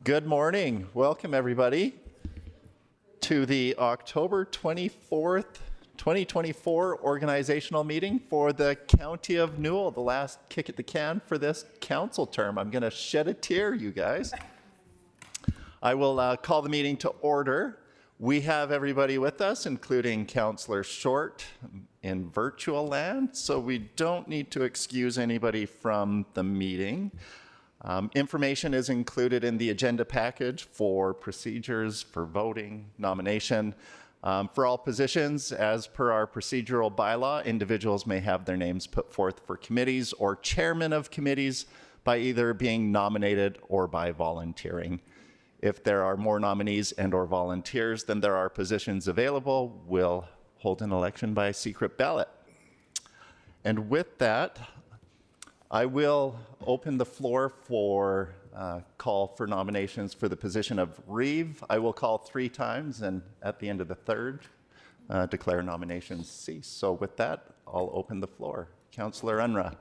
Good morning. Welcome, everybody, to the October 24th, 2024 organizational meeting for the County of Newell, the last kick at the can for this council term. I'm going to shed a tear, you guys. I will call the meeting to order. We have everybody with us, including Councillor Short in virtual land, so we don't need to excuse anybody from the meeting. Information is included in the agenda package for procedures for voting, nomination. For all positions, as per our procedural bylaw, individuals may have their names put forth for committees or chairman of committees by either being nominated or by volunteering. If there are more nominees and or volunteers than there are positions available, we'll hold an election by secret ballot. And with that, I will open the floor for call for nominations for the position of REEVE. I will call 3 times, and at the end of the third, declare nominations cease. So with that, I'll open the floor. Councillor Unruh.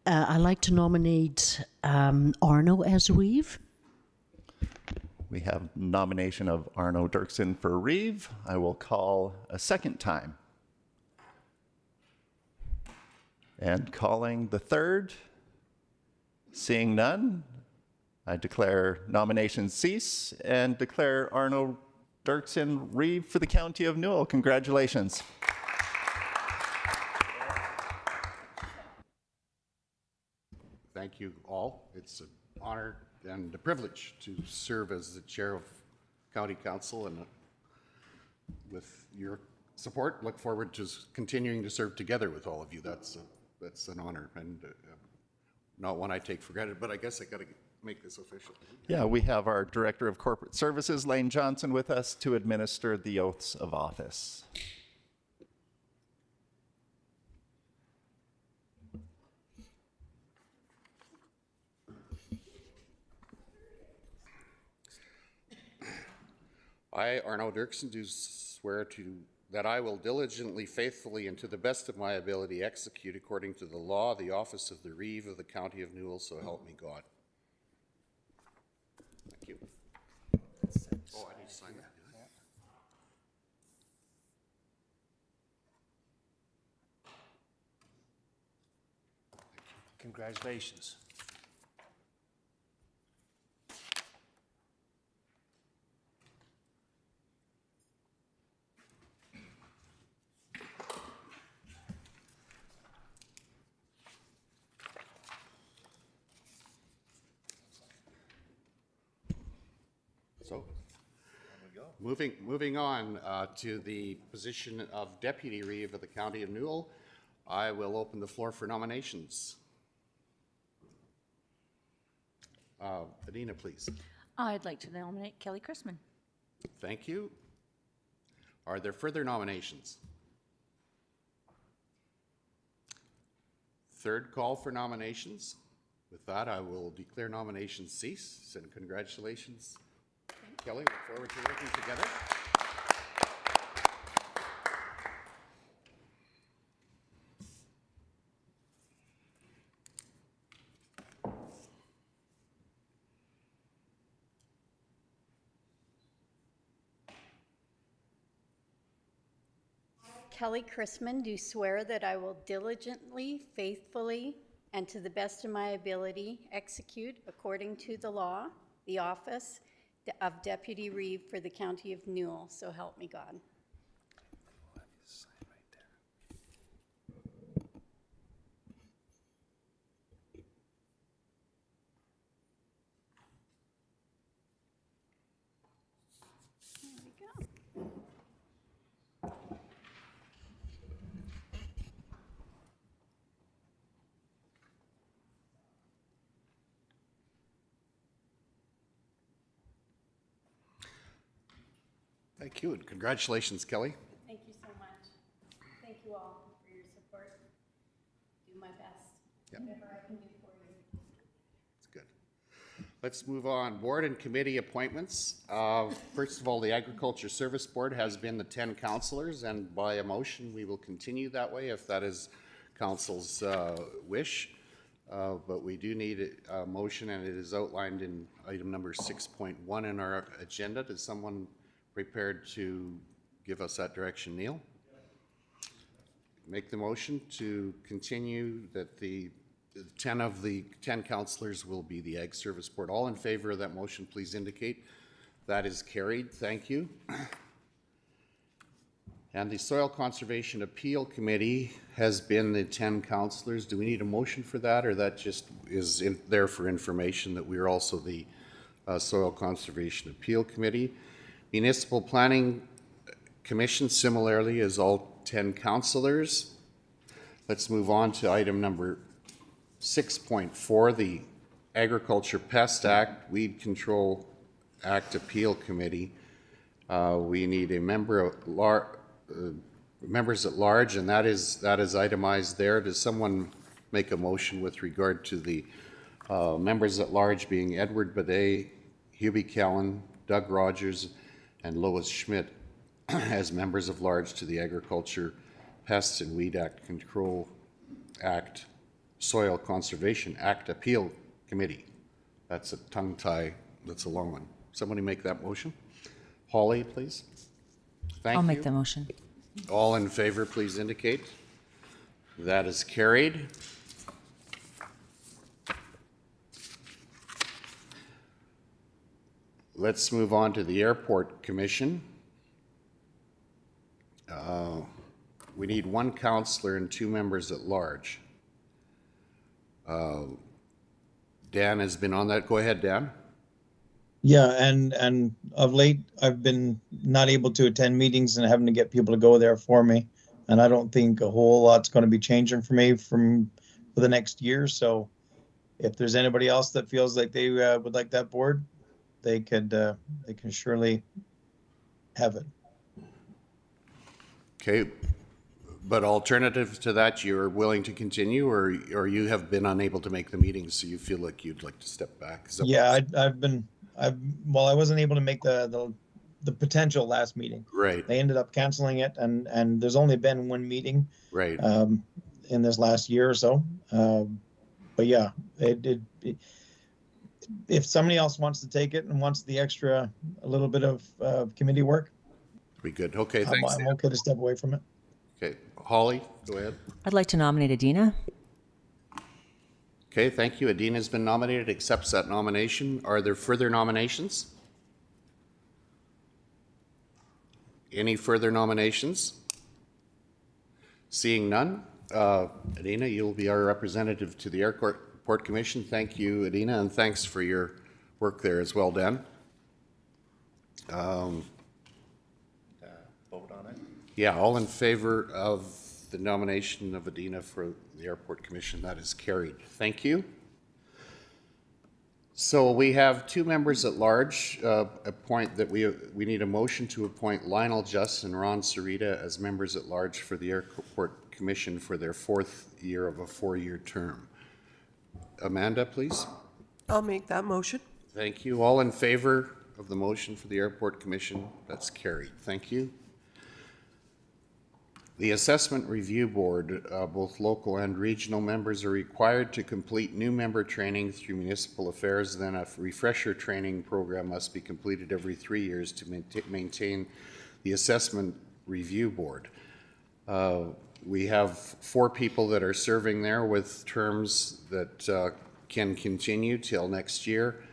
I'd like to nominate Arno as REEVE. We have nomination of Arno Dirksen for REEVE. I will call a second time. And calling the third, seeing none, I declare nominations cease and declare Arno Dirksen REEVE for the County of Newell. Congratulations. Thank you all. It's an honor and a privilege to serve as the chair of County Council, and with your support, look forward to continuing to serve together with all of you. That's an honor, and not one I take for granted, but I guess I got to make this official. Yeah, we have our Director of Corporate Services, Lane Johnson, with us to administer the oaths of office. I, Arno Dirksen, do swear that I will diligently, faithfully, and to the best of my ability execute according to the law the office of the REEVE of the County of Newell, so help me God. Thank you. Oh, I need to sign that. Congratulations. So, moving on to the position of Deputy REEVE of the County of Newell, I will open the floor for nominations. Adina, please. I'd like to nominate Kelly Chrisman. Thank you. Are there further nominations? Third call for nominations. With that, I will declare nominations cease, and congratulations, Kelly. Look forward to working together. Kelly Chrisman, do swear that I will diligently, faithfully, and to the best of my ability execute, according to the law, the office of Deputy REEVE for the County of Newell, so help me God. There we go. Thank you, and congratulations, Kelly. Thank you so much. Thank you all for your support. Do my best. Yep. Whatever I can do for you. That's good. Let's move on. Board and committee appointments. First of all, the Agriculture Service Board has been the 10 councillors, and by a motion, we will continue that way if that is council's wish. but we do need a motion, and it is outlined in item number 6.1 in our agenda. Is someone prepared to give us that direction? Neil? Make the motion to continue that the 10 of the 10 councillors will be the Ag Service Board. All in favor of that motion, please indicate. That is carried. Thank you. And the Soil Conservation Appeal Committee has been the 10 councillors. Do we need a motion for that, or that just is there for information that we are also the Soil Conservation Appeal Committee? Municipal Planning Commission similarly is all 10 councillors. Let's move on to item number 6.4, the Agriculture Pest Act, Weed Control Act Appeal Committee. We need a members at large, and that is itemized there. Does someone make a motion with regard to the members at large being Edward Bidet, Hubie Callan, Doug Rogers, and Lois Schmidt as members of large to the Agriculture Pests and Weed Act Control Act Soil Conservation Act Appeal Committee? That's a tongue tie. That's a long one. Somebody make that motion. Holly, please. Thank you. I'll make the motion. All in favor, please indicate. That is carried. Let's move on to the Airport Commission. We need one councillor and 2 members at large. Dan has been on that. Go ahead, Dan. Yeah, and of late, I've been not able to attend meetings and having to get people to go there for me. And I don't think a whole lot's going to be changing for me for the next year. So if there's anybody else that feels like they would like that board, they can surely have it. Okay, but alternative to that, you're willing to continue, or you have been unable to make the meetings, so you feel like you'd like to step back? Yeah, I wasn't able to make the potential last meeting. Right. They ended up canceling it, and there's only been one meeting. Right. In this last year or so. But yeah, if somebody else wants to take it and wants the extra, a little bit of committee work, Be good. Okay, thanks. I'm okay to step away from it. Okay, Holly, go ahead. I'd like to nominate Adina. Okay, thank you. Adina's been nominated, accepts that nomination. Are there further nominations? Any further nominations? Seeing none, Adina, you'll be our representative to the Airport Commission. Thank you, Adina, and thanks for your work there as well, Dan. Vote on it. Yeah, all in favor of the nomination of Adina for the Airport Commission, that is carried. Thank you. So we have 2 members at large. We need a motion to appoint Lionel Just and Ron Sarita as members at large for the Airport Commission for their 4th year of a 4-year term. Amanda, please. I'll make that motion. Thank you. All in favor of the motion for the Airport Commission? That's carried. Thank you. The Assessment Review Board, both local and regional members are required to complete new member training through municipal affairs. Then a refresher training program must be completed every 3 years to maintain the Assessment Review Board. We have 4 people that are serving there with terms that can continue till next year,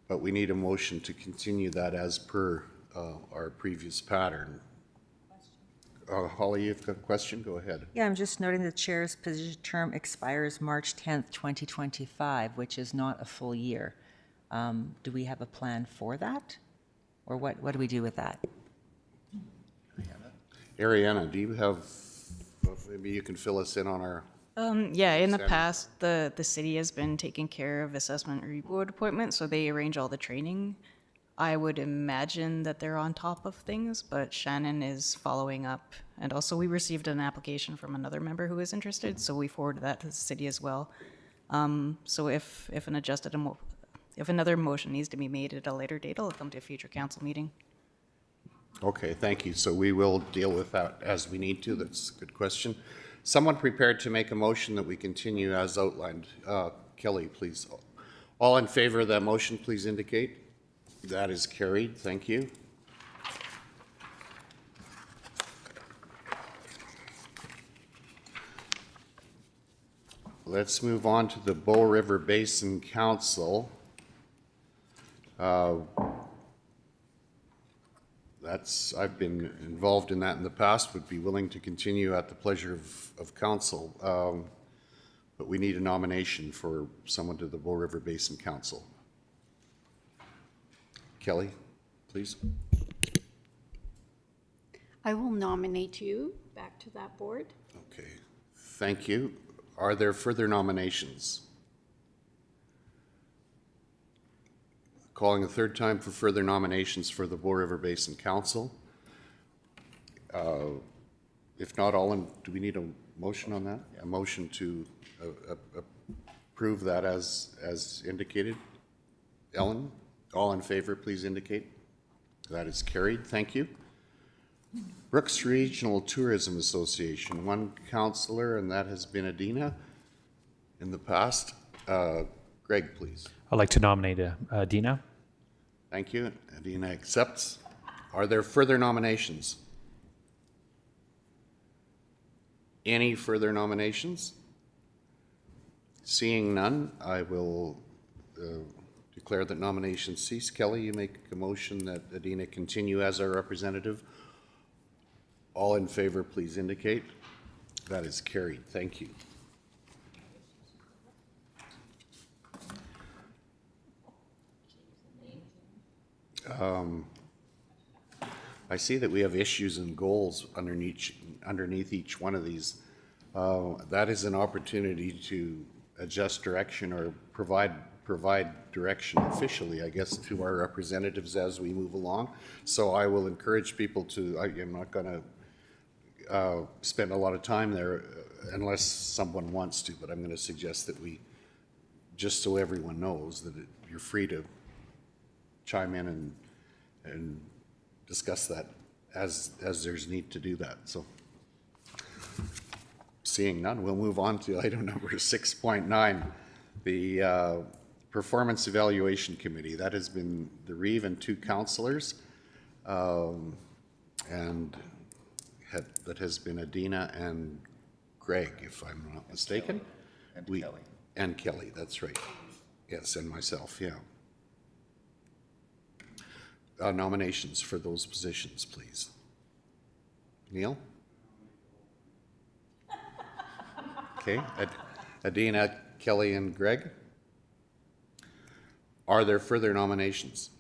but we need a motion to continue that as per our previous pattern. Holly, you've got a question? Go ahead. Yeah, I'm just noting the chair's position term expires March 10th, 2025, which is not a full year. Do we have a plan for that? Or what do we do with that? Ariana, do you have, maybe you can fill us in on our... Yeah, in the past, the city has been taking care of assessment review board appointments, so they arrange all the training. I would imagine that they're on top of things, but Shannon is following up. And also we received an application from another member who is interested, so we forwarded that to the city as well. So if another motion needs to be made at a later date, it'll come to a future council meeting. Okay, thank you. So we will deal with that as we need to. That's a good question. someone prepared to make a motion that we continue as outlined? Kelly, please. All in favor of that motion, please indicate. That is carried. Thank you. Let's move on to the Bow River Basin Council. I've been involved in that in the past, would be willing to continue at the pleasure of council. But we need a nomination for someone to the Bow River Basin Council. Kelly, please. I will nominate you back to that board. Okay, thank you. Are there further nominations? Calling a third time for further nominations for the Bow River Basin Council. If not, do we need a motion on that? A motion to approve that as indicated? Ellen, all in favor, please indicate. That is carried. Thank you. Brooks Regional Tourism Association, one councillor, and that has been Adina in the past. Greg, please. I'd like to nominate Adina. Thank you. Adina accepts. Are there further nominations? Any further nominations? Seeing none, I will declare that nominations cease. Kelly, you make a motion that Adina continue as our representative. All in favor, please indicate. That is carried. Thank you. I see that we have issues and goals underneath each one of these. That is an opportunity to adjust direction or provide direction officially, I guess, to our representatives as we move along. So I will encourage people to, I'm not going to spend a lot of time there unless someone wants to, but I'm going to suggest that we, just so everyone knows, that you're free to chime in and discuss that as there's need to do that. So seeing none, we'll move on to item number 6.9, the Performance Evaluation Committee. That has been the REEVE and 2 councillors, and that has been Adina and Greg, if I'm not mistaken. And Kelly. And Kelly, that's right. Yes, and myself, yeah. Nominations for those positions, please. Neil? Okay, Adina, Kelly, and Greg. Are there further nominations?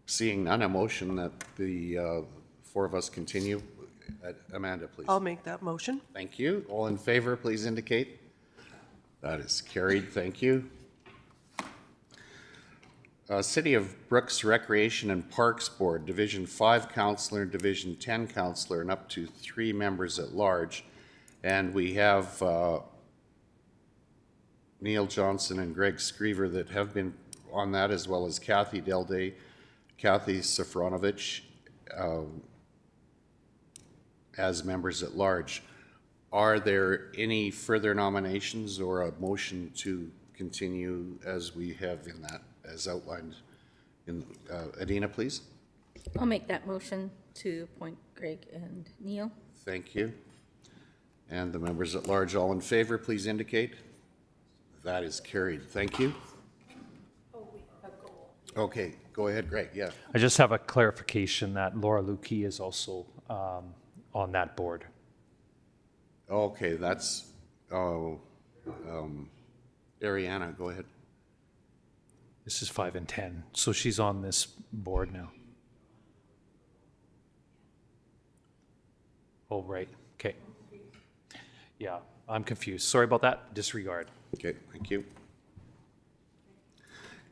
Seeing none, a motion that the 4 of us continue. Amanda, please. I'll make that motion. Thank you. All in favor, please indicate. That is carried. Thank you. City of Brooks Recreation and Parks Board, Division 5 Councillor, Division 10 Councillor, and up to 3 members at large. And we have Neil Johnson and Greg Skriver that have been on that, as well as Kathy Delday, Kathy Safronovich, as members at large. Are there any further nominations or a motion to continue as we have in that, as outlined in Adina, please? I'll make that motion to appoint Greg and Neil. Thank you. And the members at large, all in favor, please indicate. That is carried. Thank you. Okay, go ahead, Greg. Yeah. I just have a clarification that Laura Lukey is also on that board. Okay, that's Ariana, go ahead. This is 5 and 10, so she's on this board now. Oh, right. Okay. Yeah, I'm confused. Sorry about that. Disregard. Okay, thank you.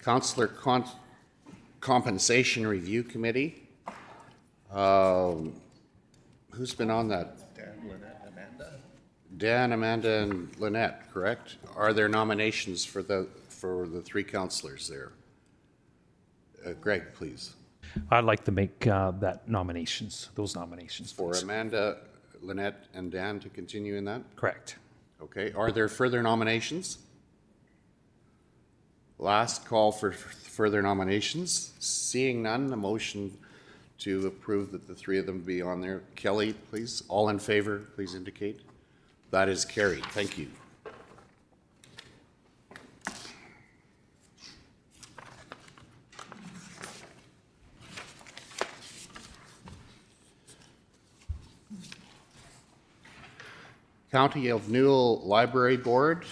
Councillor Compensation Review Committee. Who's been on that? Dan, Amanda, and Lynette, correct? Are there nominations for the 3 councillors there? Greg, please. I'd like to make those nominations, For please. Amanda, Lynette, and Dan to continue in that? Correct. Okay, are there further nominations? Last call for further nominations. Seeing none, a motion to approve that the three of them be on there. Kelly, please. All in favor, please indicate. That is carried. Thank you. County of Newell Library Board.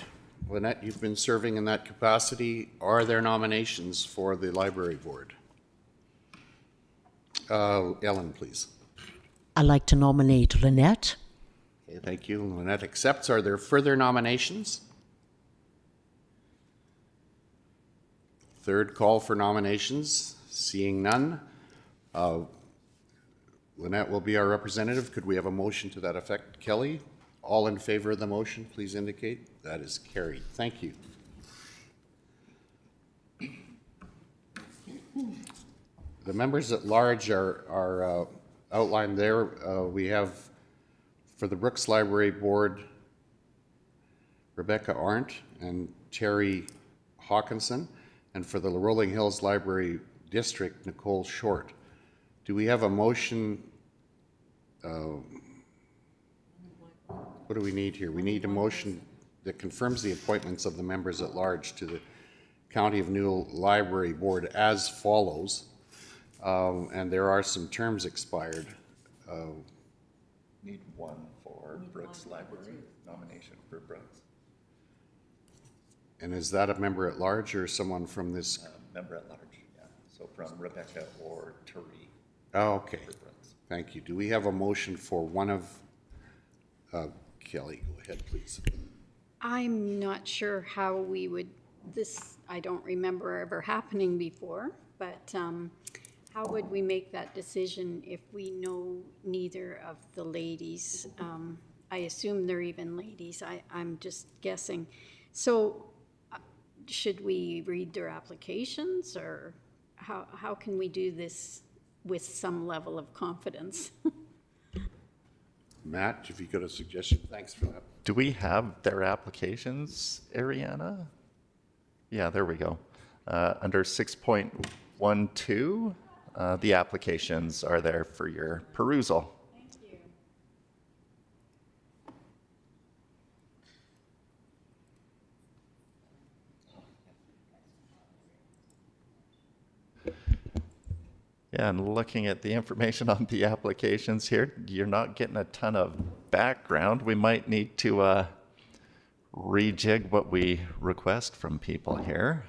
Lynette, you've been serving in that capacity. Are there nominations for the library board? Ellen, please. I'd like to nominate Lynette. Okay, thank you. Lynette accepts. Are there further nominations? Third call for nominations. Seeing none. Lynette will be our representative. Could we have a motion to that effect? Kelly, all in favor of the motion, please indicate. That is carried. Thank you. The members at large are outlined there. We have for the Brooks Library Board, Rebecca Arndt and Terry Hawkinson, and for the Rolling Hills Library District, Nicole Short. Do we have a motion? What do we need here? We need a motion that confirms the appointments of the members at large to the County of Newell Library Board as follows. And there are some terms expired. Need one for Brooks Library, nomination for Brooks. And is that a member at large or someone from this? Member at large, yeah. So from Rebecca or Terry. Oh, okay. Thank you. Do we have a motion for one of, Kelly, go ahead, please. I'm not sure how we would, this, I don't remember ever happening before, but how would we make that decision if we know neither of the ladies? I assume they're even ladies. I'm just guessing. So should we read their applications, or how can we do this with some level of confidence? Matt, if you got a suggestion, thanks for that. Do we have their applications, Ariana? Yeah, there we go. Under 6.12, the applications are there for your perusal. Thank you. Yeah, and looking at the information on the applications here, you're not getting a ton of background. We might need to rejig what we request from people here.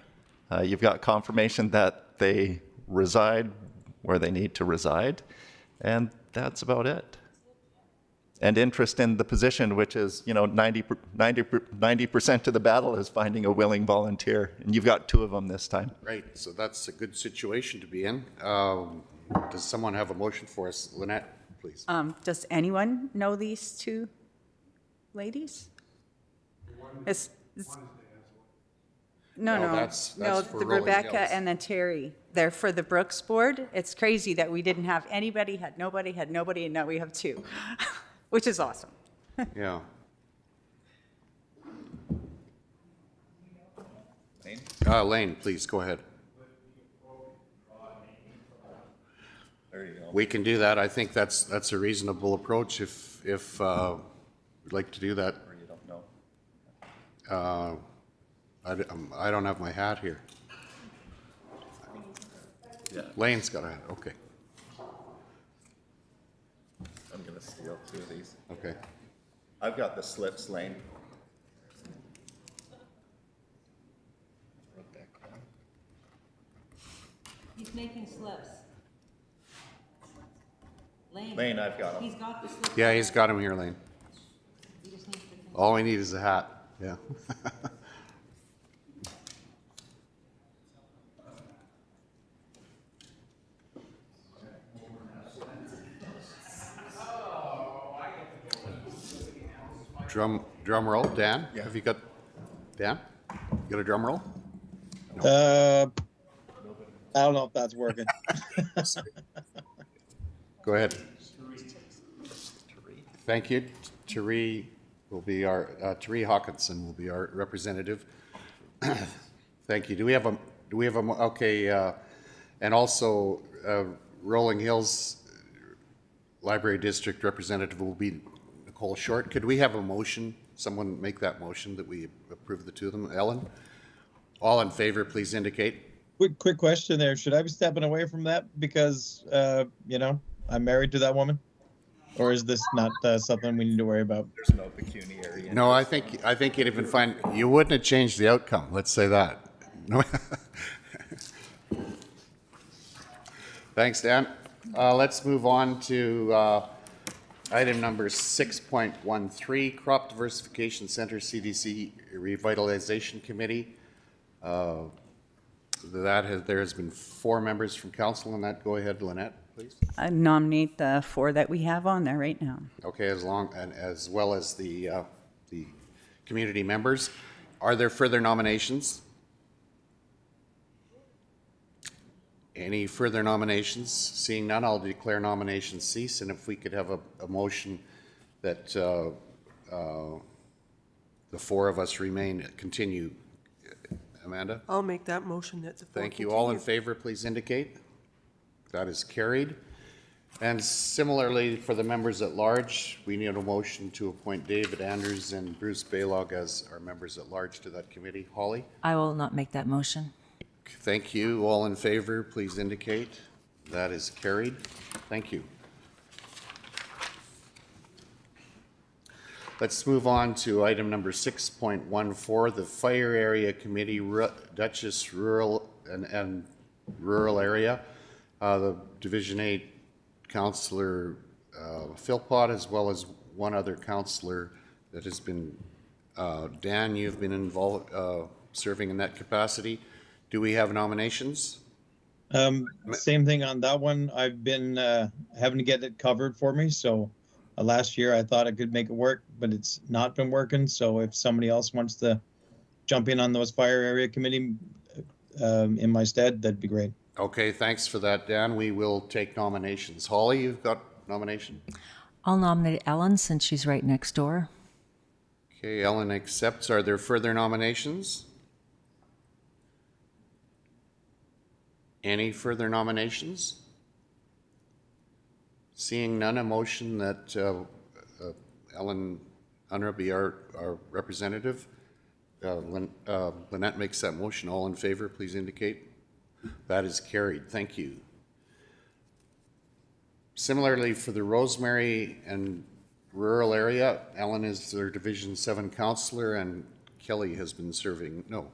You've got confirmation that they reside where they need to reside, and that's about it. And interest in the position, which is, 90% of the battle is finding a willing volunteer, and you've got 2 of them this time. Right, so that's a good situation to be in. Does someone have a motion for us? Lynette, please. Does anyone know these 2 ladies? No, that's for the Rolling Rebecca Hills. and then Terry. They're for the Brooks Board. It's crazy that we didn't have anybody, had nobody, and now we have 2, which is awesome. Yeah. Lane, please, go ahead. There you go. We can do that. I think that's a reasonable approach if we'd like to do that. Or you don't know. I don't have my hat here. Yeah. Lane's got a hat, okay. I'm going to steal 2 of these. Okay. I've got the slips, Lane. He's making slips. Lane, I've got them. He's got the slips. Yeah, he's got him here, Lane. All we need is a hat, yeah. Drum roll, Dan? Yeah. Have you got, Dan? You got a drum roll? I don't know if that's working. Go ahead. Thank you. Teree will be our, Teree Hawkinson will be our representative. Thank you. Do we have okay, and also Rolling Hills Library District representative will be Nicole Short. Could we have a motion, someone make that motion that we approve the two of them? Ellen? All in favor, please indicate. Quick question there. Should I be stepping away from that because, you know, I'm married to that woman? Or is this not something we need to worry about? There's no pecuniary. No, I think you'd even find, you wouldn't have changed the outcome, let's say that. No. Thanks, Dan. Let's move on to item number 6.13, Crop Diversification Center CDC Revitalization Committee. There has been 4 members from council on that. Go ahead, Lynette, please. I nominate the 4 that we have on there right now. Okay, as well as the community members. Are there further nominations? Any further nominations? Seeing none, I'll declare nominations cease. And if we could have a motion that the 4 of us continue. Amanda? I'll make that motion. That's a Thank you. All in favor, please indicate. That is carried. And similarly, for the members at large, we need a motion to appoint David Anders and Bruce BYLAWS as our members at large to that committee. Holly? I will not make that motion. Thank you. All in favor, please indicate. That is carried. Thank you. Let's move on to item number 6.14, the Fire Area Committee, Dutchess Rural and Rural Area. The Division 8 Councillor Philpott, as well as one other councillor that has been, Dan, you've been involved, serving in that capacity. Do we have nominations? Same thing on that one. I've been having to get it covered for me, so last year I thought I could make it work, but it's not been working. So if somebody else wants to jump in on those fire area committee in my stead, that'd be great. Okay, thanks for that, Dan. We will take nominations. Holly, you've got nomination? I'll nominate Ellen since she's right next door. Okay, Ellen accepts. Are there further nominations? Any further nominations? Seeing none, a motion that Ellen Unruh be our representative. Lynette makes that motion. All in favor, please indicate. That is carried. Thank you. Similarly, for the Rosemary and rural area, Ellen is their Division 7 councillor, and Kelly has been serving. No.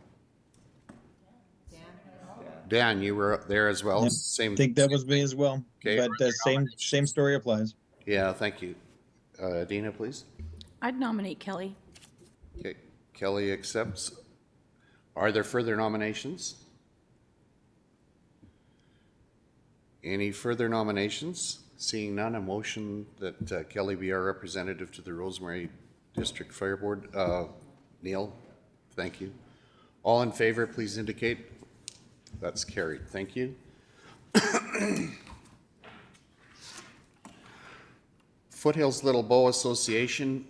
Dan, you were there as well. Yeah, Same. I think that was me as well. Okay. But same story applies. Yeah, thank you. Dina, please. I'd nominate Kelly. Okay, Kelly accepts. Are there further nominations? Any further nominations? Seeing none, a motion that Kelly be our representative to the Rosemary District Fire Board. Neil, thank you. All in favor, please indicate. That's carried. Thank you. Foothills Little Bow Association.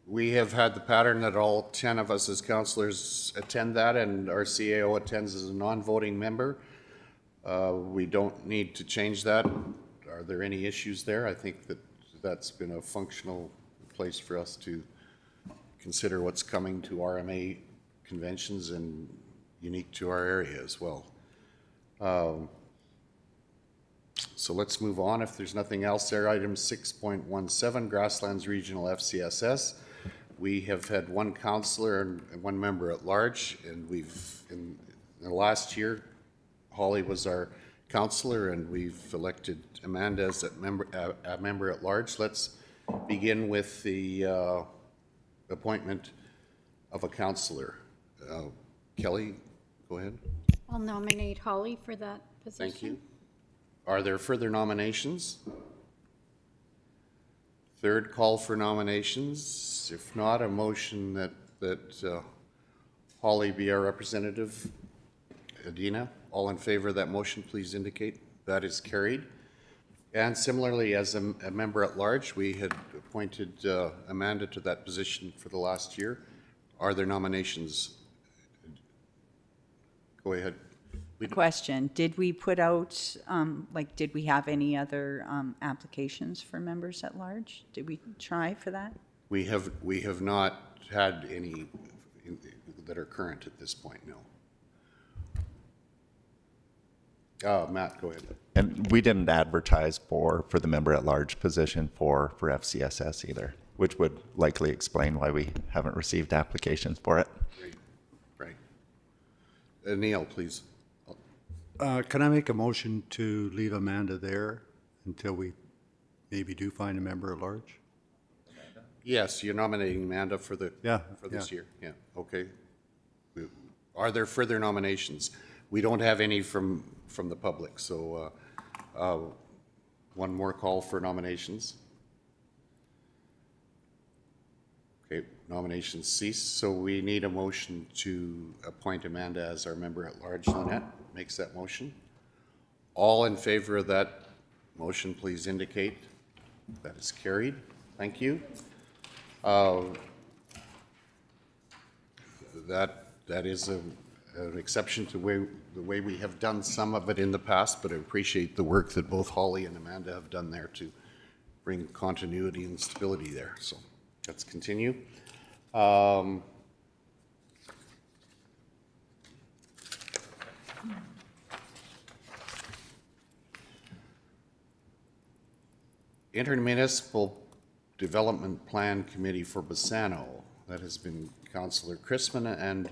We have had the pattern that all 10 of us as councillors attend that, and our CAO attends as a non-voting member. We don't need to change that. Are there any issues there? I think that's been a functional place for us to consider what's coming to RMA conventions and unique to our area as well. So let's move on. If there's nothing else there, item 6.17, Grasslands Regional FCSS. We have had one councillor and one member at large, and in the last year, Holly was our councillor, and we've elected Amanda as a member at large. Let's begin with the appointment of a councillor. Kelly, go ahead. I'll nominate Holly for that position. Thank you. Are there further nominations? Third call for nominations. If not, a motion that Holly be our representative. Adina, All in favor of that motion, please indicate. That is carried. And similarly, as a member at large, we had appointed Amanda to that position for the last year. Are there nominations? Go ahead. Question, did we put out, did we have any other applications for members at large? Did we try for that? We have not had any that are current at this point, no. Matt, go ahead. And we didn't advertise for the member at large position for FCSS either, which would likely explain why we haven't received applications for it. Right. Neil, please. Can I make a motion to leave Amanda there until we maybe do find a member at large? Yes, you're nominating Amanda for this year. Yeah, okay. Are there further nominations? We don't have any from the public, so one more call for nominations. Okay, nominations cease, so we need a motion to appoint Amanda as our member at large. Lynette makes that motion. All in favor of that motion, please indicate. That is carried. Thank you. That is an exception to the way we have done some of it in the past, but I appreciate the work that both Holly and Amanda have done there to bring continuity and stability there. So let's continue. Intermunicipal Development Plan Committee for Bassano. That has been Councillor Chrisman and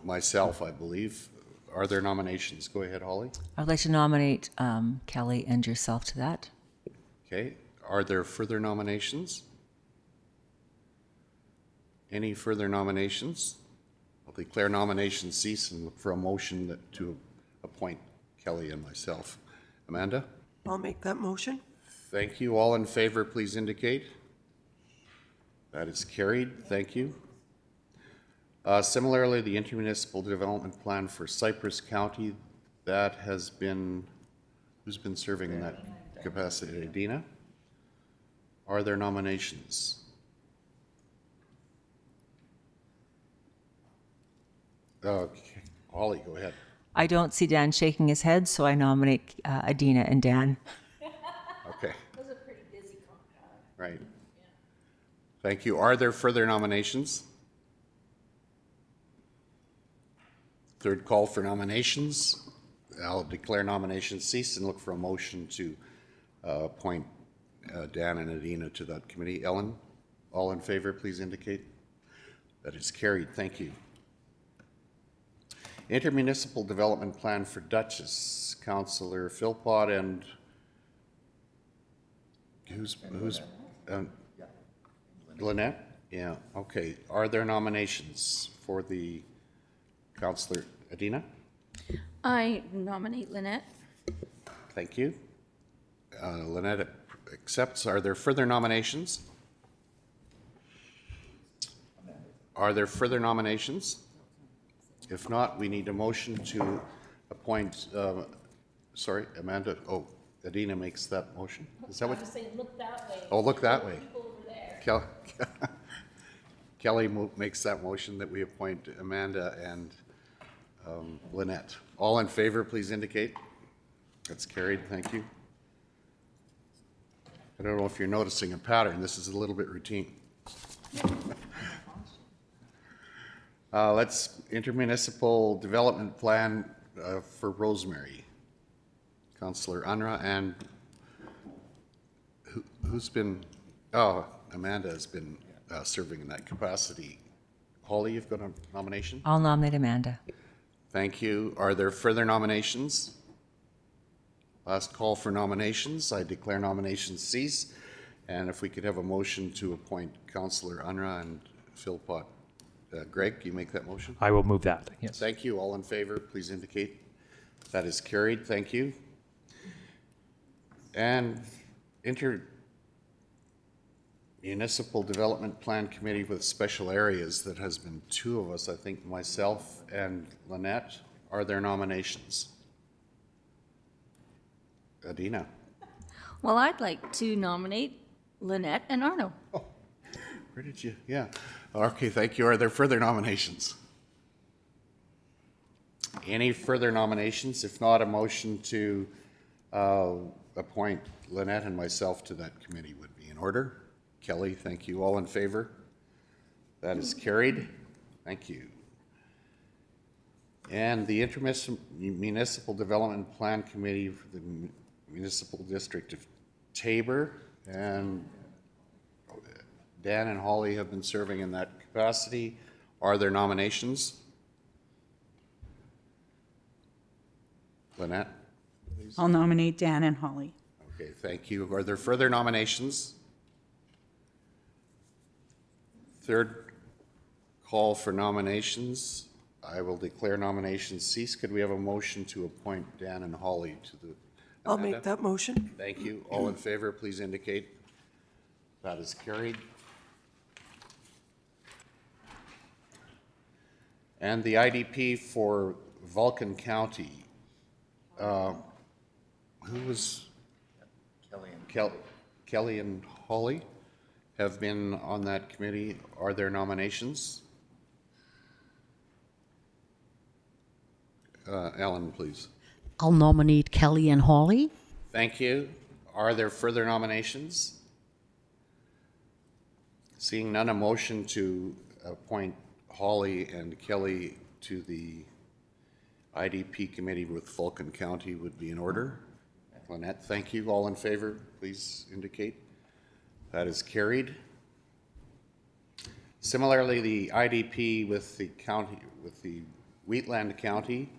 myself, I believe. Are there nominations? Go ahead, Holly. I'd like to nominate Kelly and yourself to that. Okay. Are there further nominations? Any further nominations? I'll declare nominations cease and look for a motion to appoint Kelly and myself. Amanda? I'll make that motion. Thank you. All in favor, please indicate. That is carried. Thank you. Similarly, the Intermunicipal Development Plan for Cypress County, that has been, who's been serving in that capacity? Adina? Are there nominations? Okay. Holly, go ahead. I don't see Dan shaking his head, so I nominate Adina and Dan. Okay. That was a pretty busy right. Yeah. Thank you. Are there further nominations? Third call for nominations. I'll declare nominations cease and look for a motion to appoint Dan and Adina to that committee. Ellen, all in favor, please indicate. That is carried. Thank you. Intermunicipal Development Plan for Duchess, Councillor Philpott and who's Lynette? Yeah, okay. Are there nominations for the Councillor Adina? I nominate Lynette. Thank you. Lynette accepts. Are there further nominations? Are there further nominations? If not, we need a motion to appoint, sorry, Amanda, Adina makes that motion. Is that what? I was saying look that way. Oh, look that way. Kelly makes that motion that we appoint Amanda and Lynette. All in favor, please indicate. That's carried. Thank you. I don't know if you're noticing a pattern. This is a little bit routine. Let's Intermunicipal Development Plan for Rosemary. Councillor Unra and who's been, Amanda has been serving in that capacity. Holly, you've got a nomination? I'll nominate Amanda. Thank you. Are there further nominations? Last call for nominations. I declare nominations cease. And if we could have a motion to appoint Councillor Unra and Philpott. Greg, you make that motion? I will move that, yes. Thank you. All in favor, please indicate. That is carried. Thank you. And Municipal Development Plan Committee with special areas, that has been two of us, I think myself and Lynette. Are there nominations? Adina? Well, I'd like to nominate Lynette and Arno. Where did you? Yeah. Okay, thank you. Are there further nominations? Any further nominations? If not, a motion to appoint Lynette and myself to that committee would be in order. Kelly, thank you. All in favor? That is carried. Thank you. And the Municipal Development Plan Committee for the Municipal District of Tabor, and Dan and Holly have been serving in that capacity. Are there nominations? Lynette, please. I'll nominate Dan and Holly. Okay, thank you. Are there further nominations? Third call for nominations. I will declare nominations cease. Could we have a motion to appoint Dan and Holly to the... I'll make that motion. Thank you. All in favor, please indicate. That is carried. And the IDP for Vulcan County. Who was? Kelly and Holly have been on that committee. Are there nominations? Ellen, please. I'll nominate Kelly and Holly. Thank you. Are there further nominations? Seeing none, a motion to appoint Holly and Kelly to the IDP committee with Vulcan County would be in order. Lynette, thank you. All in favor, please indicate. That is carried. Similarly, the IDP with the county, with the Wheatland County,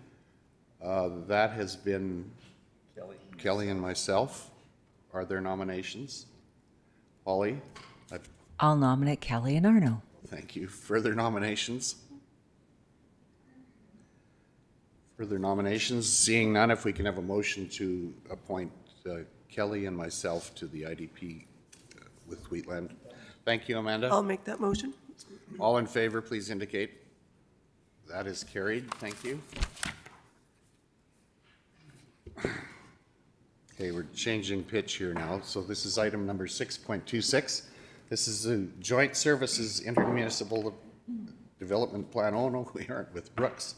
that has been Kelly and myself. Are there nominations? Holly? I'll nominate Kelly and Arno. Thank you. Further nominations? Further nominations? Seeing none, if we can have a motion to appoint Kelly and myself to the IDP with Wheatland. Thank you, Amanda. I'll make that motion. All in favor, please indicate. That is carried. Thank you. Okay, we're changing pitch here now. So this is item number 6.26. This is the Joint Services Intermunicipal Development Plan. Oh no, we aren't with Brooks.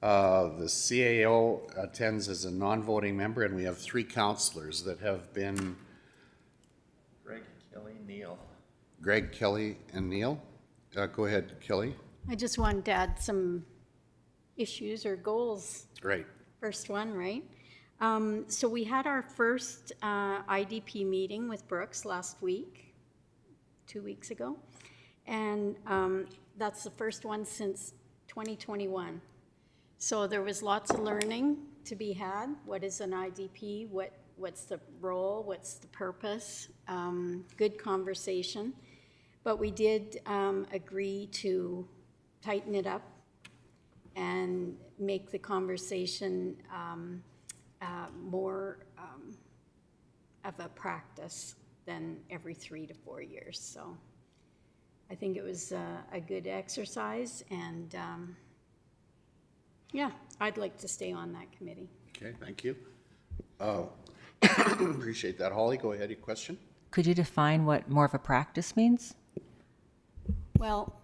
The CAO attends as a non-voting member, and we have 3 councillors that have been Greg, Kelly, Neil. Greg, Kelly, and Neil. Go ahead, Kelly. I just wanted to add some issues or goals. Right. First one, right? So we had our first IDP meeting with Brooks last week, 2 weeks ago, and that's the first one since 2021. So there was lots of learning to be had. What is an IDP? What's the role? What's the purpose? Good conversation. But we did agree to tighten it up and make the conversation more of a practice than every 3 to 4 years. So I think it was a good exercise, and yeah, I'd like to stay on that committee. Okay, thank you. Appreciate that. Holly, go ahead, your question. Could you define what more of a practice means? Well,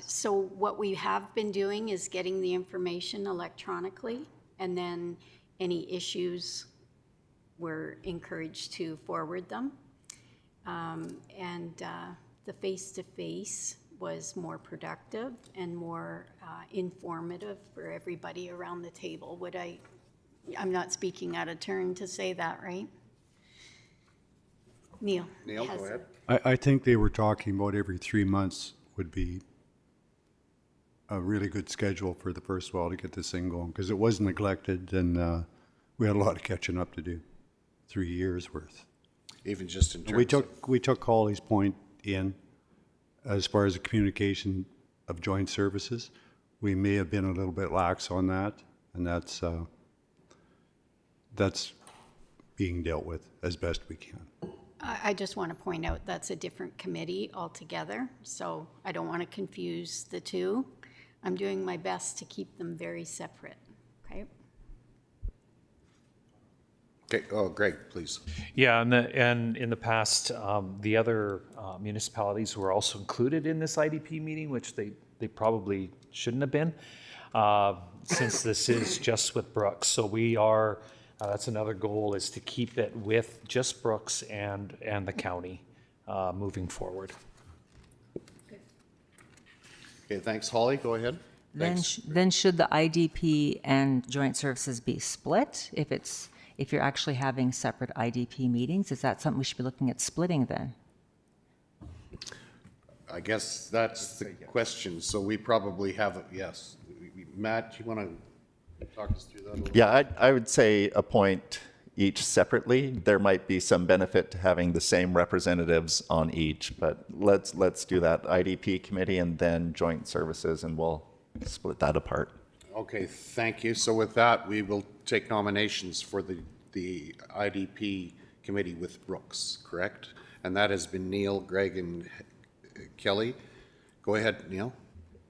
so what we have been doing is getting the information electronically, and then any issues, we're encouraged to forward them. And the face-to-face was more productive and more informative for everybody around the table. I'm not speaking out of turn to say that, right? Neil. Neil, go ahead. I think they were talking about every 3 months would be a really good schedule for the first while to get this thing going, because it was neglected, and we had a lot of catching up to do. 3 years worth. Even just in terms we took Holly's point in as far as the communication of joint services. We may have been a little bit lax on that, and that's being dealt with as best we can. I just want to point out that's a different committee altogether, so I don't want to confuse the two. I'm doing my best to keep them very separate. Okay, oh, Greg, please. Yeah, and in the past, the other municipalities were also included in this IDP meeting, which they probably shouldn't have been, since this is just with Brooks. So we are, that's another goal, is to keep it with just Brooks and the county moving forward. Okay, thanks, Holly. Go ahead. Then should the IDP and joint services be split? If you're actually having separate IDP meetings, is that something we should be looking at splitting then? I guess that's the question. So we probably have, yes. Matt, you want to talk us through that a little? Yeah, I would say appoint each separately. There might be some benefit to having the same representatives on each, but let's do that IDP committee and then joint services, and we'll split that apart. Okay, thank you. So with that, we will take nominations for the IDP committee with Brooks, correct? And that has been Neil, Greg, and Kelly. Go ahead, Neil.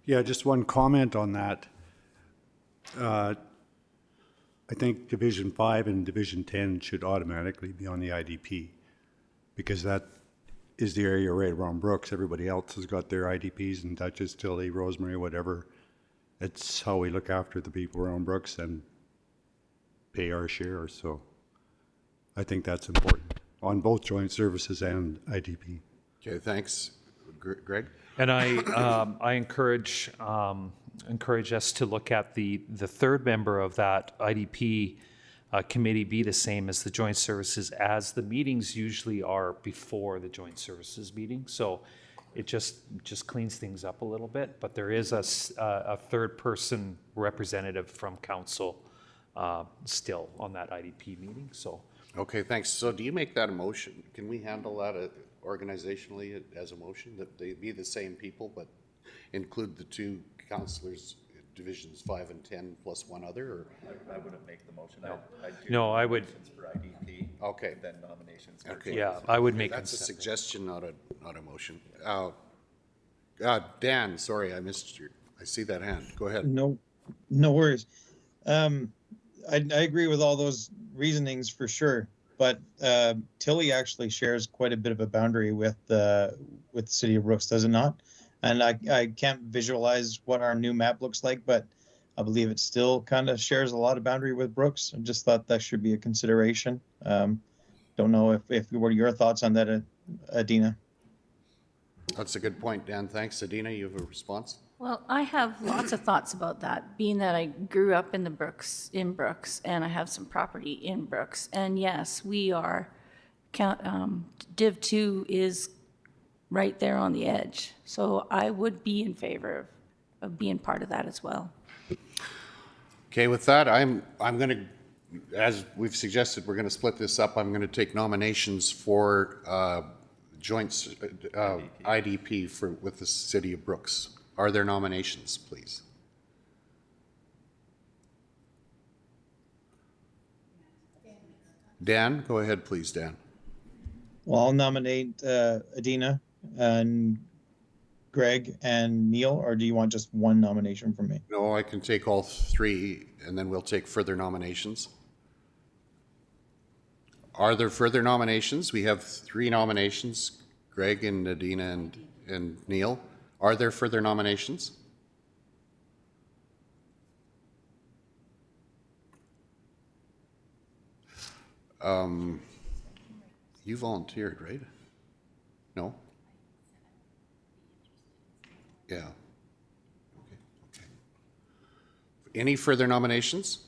Yeah, just one comment on that. I think Division 5 and Division 10 should automatically be on the IDP, because that is the area right around Brooks. Everybody else has got their IDPs, and Dutchess, Tilly, Rosemary, whatever. It's how we look after the people around Brooks and pay our share. So I think that's important on both joint services and IDP. Okay, thanks. Greg? And I encourage us to look at the third member of that IDP committee be the same as the joint services, as the meetings usually are before the joint services meeting. So it just cleans things up a little bit, but there is a third person representative from council still on that IDP meeting. So Okay, thanks. So do you make that a motion? Can we handle that organizationally as a motion, that they be the same people, but include the two councillors, divisions 5 and 10 plus one other? Or? I wouldn't make the motion. No, I would. For IDP. Okay. Then nominations. Okay. Yeah, I would make That's a consent. suggestion, not a motion. Dan, sorry, I missed you. I see that hand. Go ahead. No worries. I agree with all those reasonings for sure, but Tilly actually shares quite a bit of a boundary with the city of Brooks, does it not? And I can't visualize what our new map looks like, but I believe it still kind of shares a lot of boundary with Brooks. I just thought that should be a consideration. Don't know if what are your thoughts on that, Adina? That's a good point, Dan. Thanks. Adina, you have a response? Well, I have lots of thoughts about that, being that I grew up in Brooks, and I have some property in Brooks. And yes, we are, Div 2 is right there on the edge. So I would be in favor of being part of that as well. Okay, with that, I'm going to, as we've suggested, we're going to split this up. I'm going to take nominations for joint IDP with the city of Brooks. Are there nominations, please? Dan, go ahead, please, Dan. Well, I'll nominate Adina and Greg and Neil, or do you want just one nomination from me? No, I can take all three, and then we'll take further nominations. Are there further nominations? We have 3 nominations, Greg and Adina and Neil. Are there further nominations? You volunteered, right? No? Yeah. Okay. Any further nominations?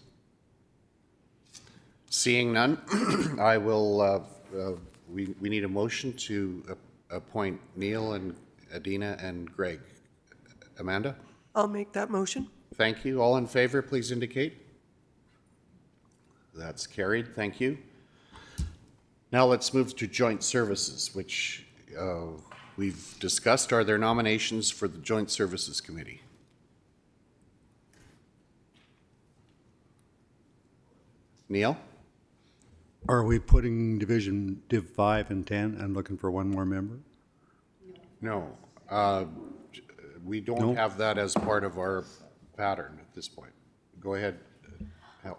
Seeing none, I will, we need a motion to appoint Neil and Adina and Greg. Amanda? I'll make that motion. Thank you. All in favor, please indicate. That's carried. Thank you. Now let's move to joint services, which we've discussed. Are there nominations for the Joint Services Committee? Neil? Are we putting Div 5 and 10 and looking for one more member? No. We don't have that as part of our pattern at this point. Go ahead,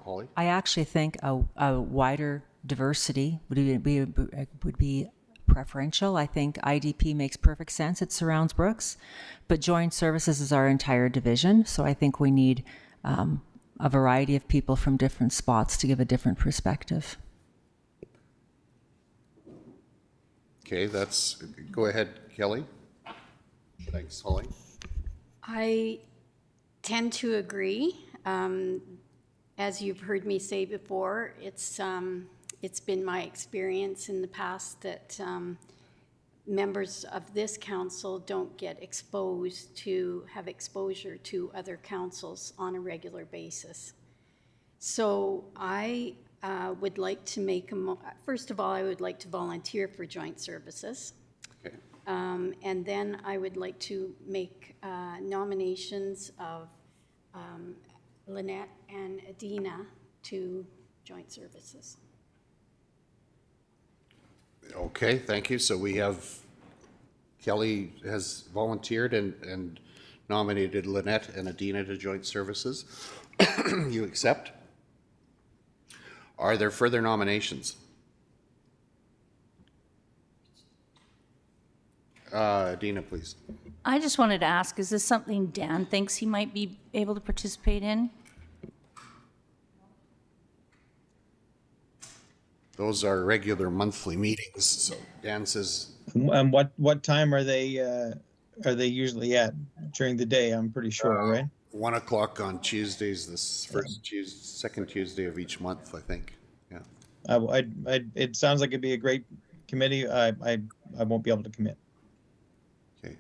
Holly. I actually think a wider diversity would be preferential. I think IDP makes perfect sense. It surrounds Brooks, but joint services is our entire division. So I think we need a variety of people from different spots to give a different perspective. Okay, go ahead, Kelly. Thanks, Holly. I tend to agree. As you've heard me say before, it's been my experience in the past that members of this council don't get have exposure to other councils on a regular basis. So I would like to make first of all, I would like to volunteer for joint services. Okay. And then I would like to make nominations of Lynette and Adina to joint services. Okay, thank you. So we have, Kelly has volunteered and nominated Lynette and Adina to joint services. You accept? Are there further nominations? Adina, please. I just wanted to ask, is this something Dan thinks he might be able to participate in? Those are regular monthly meetings, so Dan says. And what time are they usually at during the day? I'm pretty sure, right? 1 o'clock on Tuesdays, second Tuesday of each month, I think. Yeah. It sounds like it'd be a great committee. I won't be able to commit. Okay.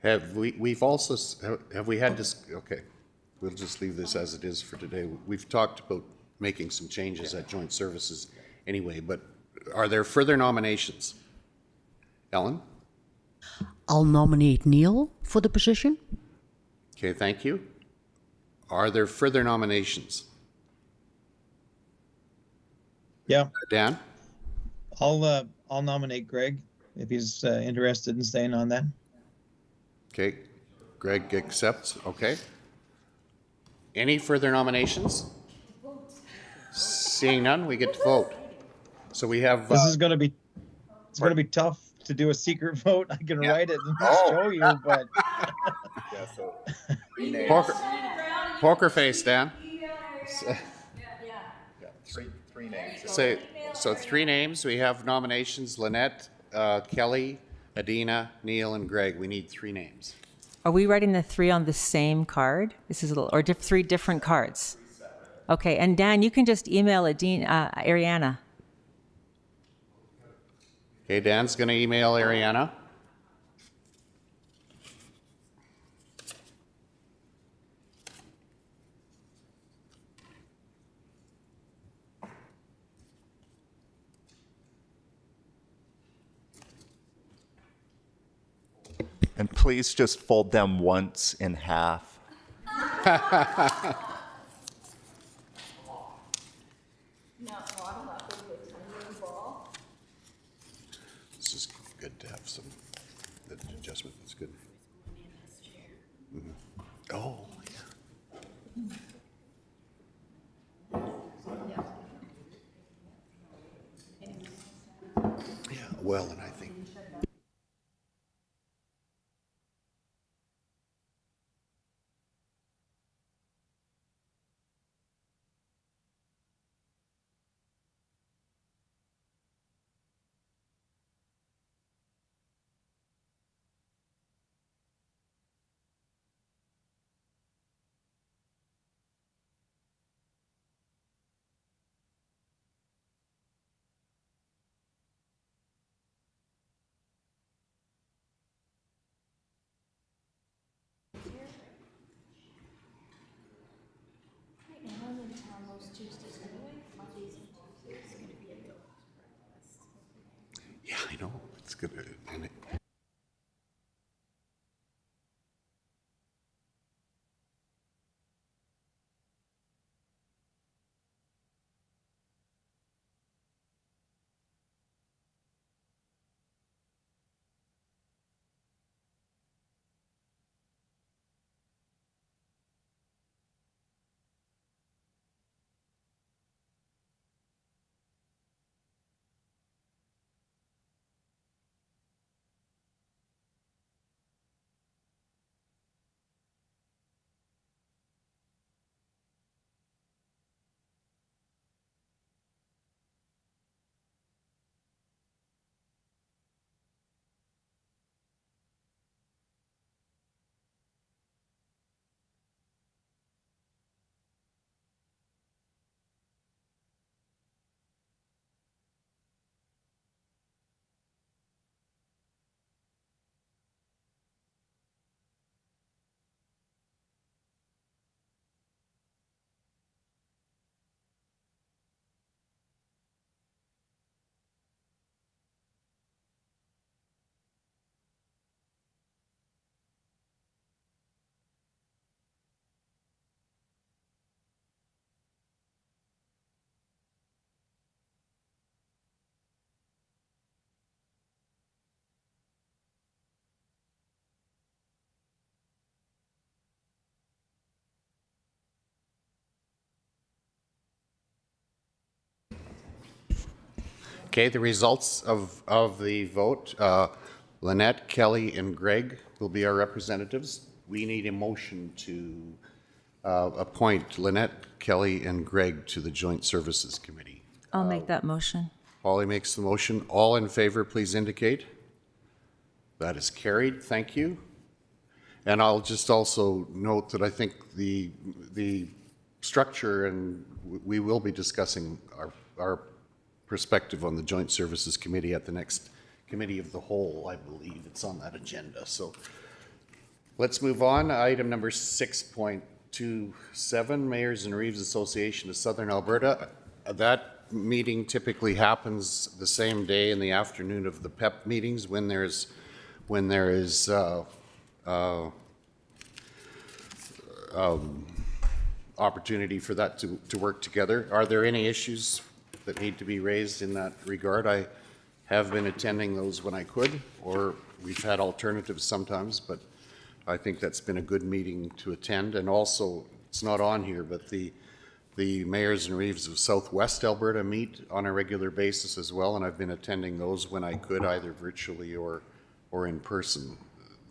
Have we had this? Okay, we'll just leave this as it is for today. We've talked about making some changes at joint services anyway, but are there further nominations? Ellen? I'll nominate Neil for the position. Okay, thank you. Are there further nominations? Yeah. Dan? I'll nominate Greg if he's interested in staying on that. Okay, Greg accepts. Okay. Any further nominations? Seeing none, we get to vote. So we have. This is going to be. It's going to be tough to do a secret vote. I can write it and show you, but. Poker face, Dan. Three names. So 3 names. We have nominations: Lynette, Kelly, Adina, Neil, and Greg. We need 3 names. Are we writing the 3 on the same card? This is or 3 different cards? Okay, and Dan, you can just email Ariana. Okay, Dan's going to email Ariana. And please just fold them once in half. This is good to have some adjustment. That's good. Mm-hmm. Oh, yeah. Yeah, well, and I think. Yeah, I know. It's good. And Okay, the results of the vote, Lynette, Kelly, and Greg will be our representatives. We need a motion to appoint Lynette, Kelly, and Greg to the Joint Services Committee. I'll make that motion. Holly makes the motion. All in favor, please indicate. That is carried. Thank you. And I'll just also note that I think the structure, and we will be discussing our perspective on the Joint Services Committee at the next Committee of the Whole. I believe it's on that agenda. So let's move on. Item number 6.27, Mayors and Reeves Association of Southern Alberta. That meeting typically happens the same day in the afternoon of the PEP meetings when there is opportunity for that to work together. Are there any issues that need to be raised in that regard? I have been attending those when I could, or we've had alternatives sometimes, but I think that's been a good meeting to attend. And also, it's not on here, but the Mayors and Reeves of Southwest Alberta meet on a regular basis as well, and I've been attending those when I could, either virtually or in person.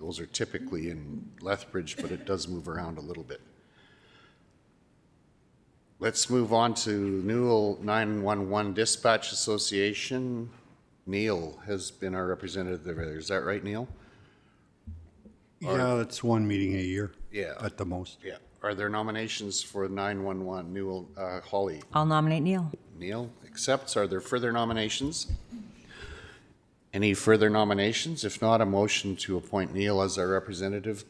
Those are typically in Lethbridge, but it does move around a little bit. Let's move on to Newell 911 Dispatch Association. Neil has been our representative there. Is that right, Neil? Yeah, it's one meeting a year. Yeah. At the most. Yeah. Are there nominations for 911? Newell, Holly? I'll nominate Neil. Neil accepts. Are there further nominations? Any further nominations? If not, a motion to appoint Neil as our representative.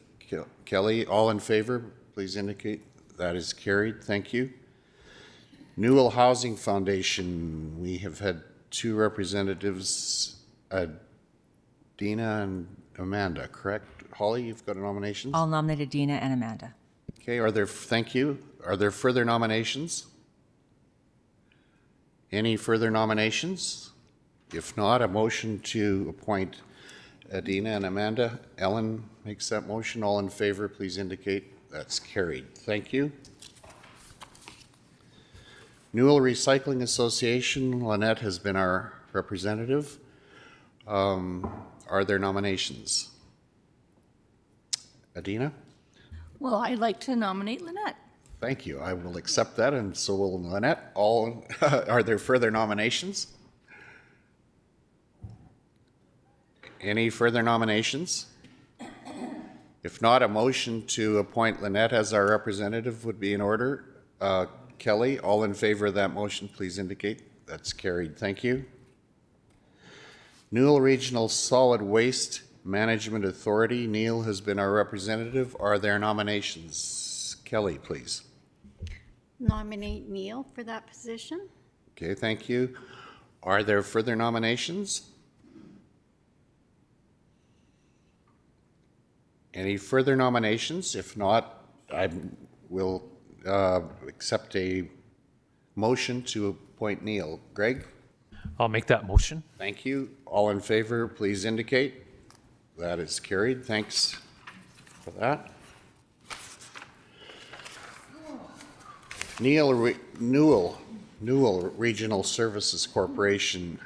Kelly, all in favor, please indicate. That is carried. Thank you. Newell Housing Foundation, we have had two representatives, Dina and Amanda, correct? Holly, you've got a nomination? I'll nominate Adina and Amanda. Okay, thank you. Are there further nominations? Any further nominations? If not, a motion to appoint Adina and Amanda. Ellen makes that motion. All in favor, please indicate. That's carried. Thank you. Newell Recycling Association, Lynette has been our representative. Are there nominations? Adina? Well, I'd like to nominate Lynette. Thank you. I will accept that, and so will Lynette. Are there further nominations? Any further nominations? If not, a motion to appoint Lynette as our representative would be in order. Kelly, all in favor of that motion, please indicate. That's carried. Thank you. Newell Regional Solid Waste Management Authority, Neil has been our representative. Are there nominations? Kelly, please. Nominate Neil for that position. Okay, thank you. Are there further nominations? Any further nominations? If not, I will accept a motion to appoint Neil. Greg? I'll make that motion. Thank you. All in favor, please indicate. That is carried. Thanks for that. Newell Regional Services Corporation,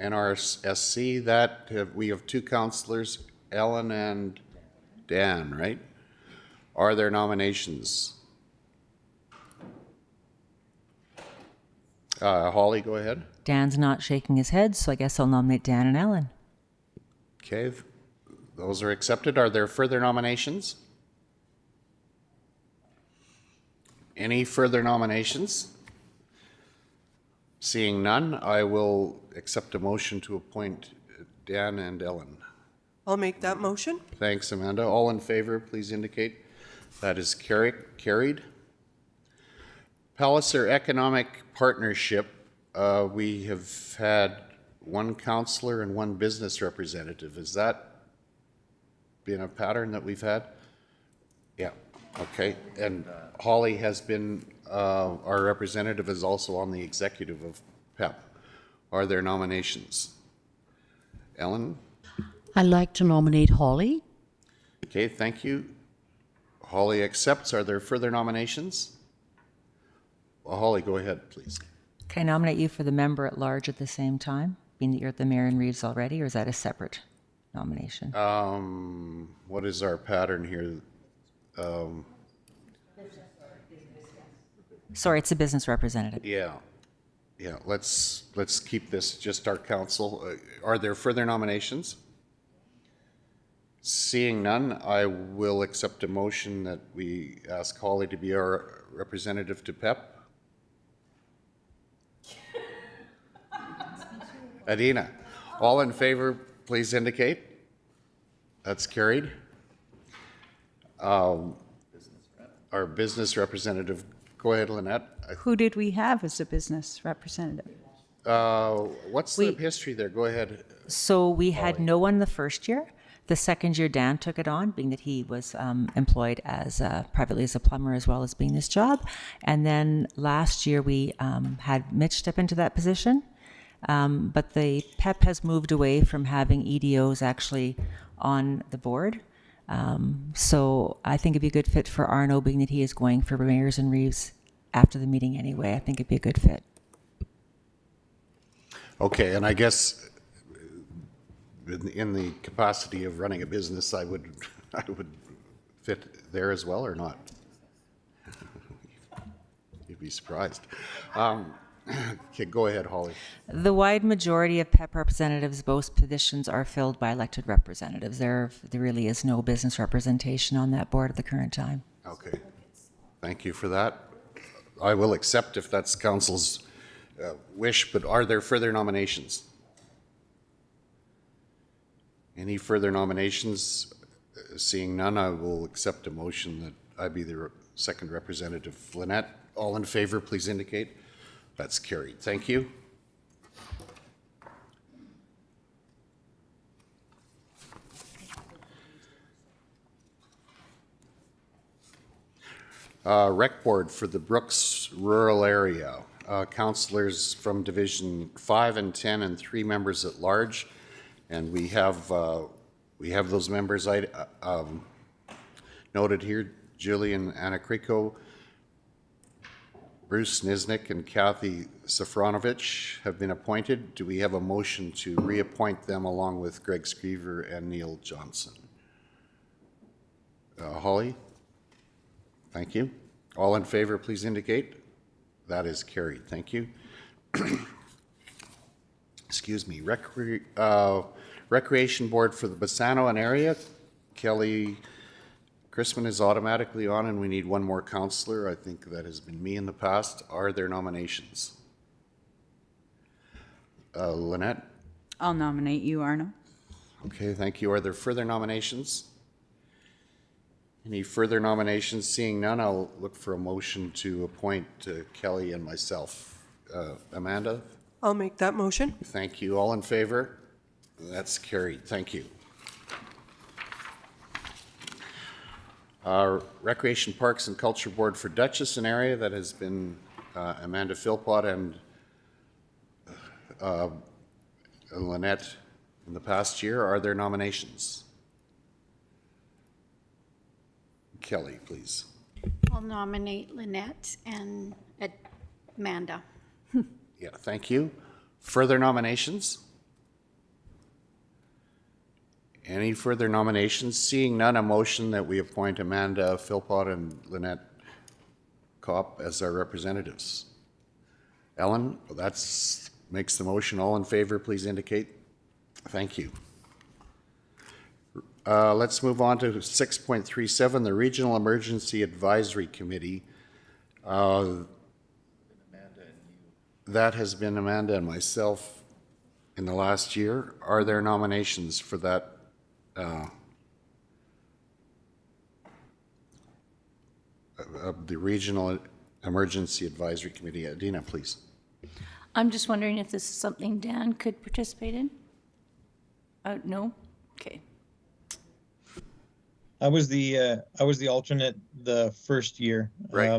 NRSC, we have two councillors, Ellen and Dan, right? Are there nominations? Holly, go ahead. Dan's not shaking his head, so I guess I'll nominate Dan and Ellen. Okay, those are accepted. Are there further nominations? Any further nominations? Seeing none, I will accept a motion to appoint Dan and Ellen. I'll make that motion. Thanks, Amanda. All in favor, please indicate. That is carried. Palliser Economic Partnership, we have had one councillor and one business representative. Has that been a pattern that we've had? Yeah, okay. And Holly has been, our representative is also on the executive of PEP. Are there nominations? Ellen? I'd like to nominate Holly. Okay, thank you. Holly accepts. Are there further nominations? Well, Holly, go ahead, please. Can I nominate you for the member at large at the same time, being that you're at the mayor and Reeves already, or is that a separate nomination? What is our pattern here? Sorry, it's a business representative. Yeah, let's keep this just our council. Are there further nominations? Seeing none, I will accept a motion that we ask Holly to be our representative to PEP. Adina, all in favor, please indicate. That's carried. Our business representative, go ahead, Lynette. Who did we have as a business representative? What's the history there? Go ahead. So we had no one the first year. The second year, Dan took it on, being that he was employed as privately as a plumber as well as being this job. And then last year, we had Mitch step into that position. But the PEP has moved away from having EDOs actually on the board. So I think it'd be a good fit for Arno, being that he is going for mayors and Reeves after the meeting anyway. I think it'd be a good fit. Okay, and I guess in the capacity of running a business, I would fit there as well, or not? You'd be surprised. Okay, go ahead, Holly. The wide majority of PEP representatives, both positions are filled by elected representatives. There really is no business representation on that board at the current time. Okay, thank you for that. I will accept if that's council's wish, but are there further nominations? Any further nominations? Seeing none, I will accept a motion that I be the second representative. Lynette, all in favor, please indicate. That's carried. Thank you. Rec Board for the Brooks rural area. Councillors from Division 5 and 10 and 3 members at large. And we have those members noted here: Julian Anacrico, Bruce Niznik, and Kathy Safronovich have been appointed. Do we have a motion to reappoint them along with Greg Skriver and Neil Johnson? Holly? Thank you. All in favor, please indicate. That is carried. Thank you. Excuse me. Recreation Board for the Bassano and area. Kelly Chrisman is automatically on, and we need one more councillor. I think that has been me in the past. Are there nominations? Lynette? I'll nominate you, Arno. Okay, thank you. Are there further nominations? Any further nominations? Seeing none, I'll look for a motion to appoint Kelly and myself. Amanda? I'll make that motion. Thank you. All in favor? That's carried. Thank you. Recreation Parks and Culture Board for Dutchess, an area that has been Amanda Philpott and Lynette in the past year. Are there nominations? Kelly, please. I'll nominate Lynette and Amanda. Yeah, thank you. Further nominations? Any further nominations? Seeing none, a motion that we appoint Amanda Philpott and Lynette Kopp as our representatives. Ellen, that makes the motion. All in favor, please indicate. Thank you. Let's move on to 6.37, the Regional Emergency Advisory Committee. That has been Amanda and myself in the last year. Are there nominations for that? Of the Regional Emergency Advisory Committee. Adina, please. I'm just wondering if this is something Dan could participate in? No? Okay. I was the alternate the first year. Right.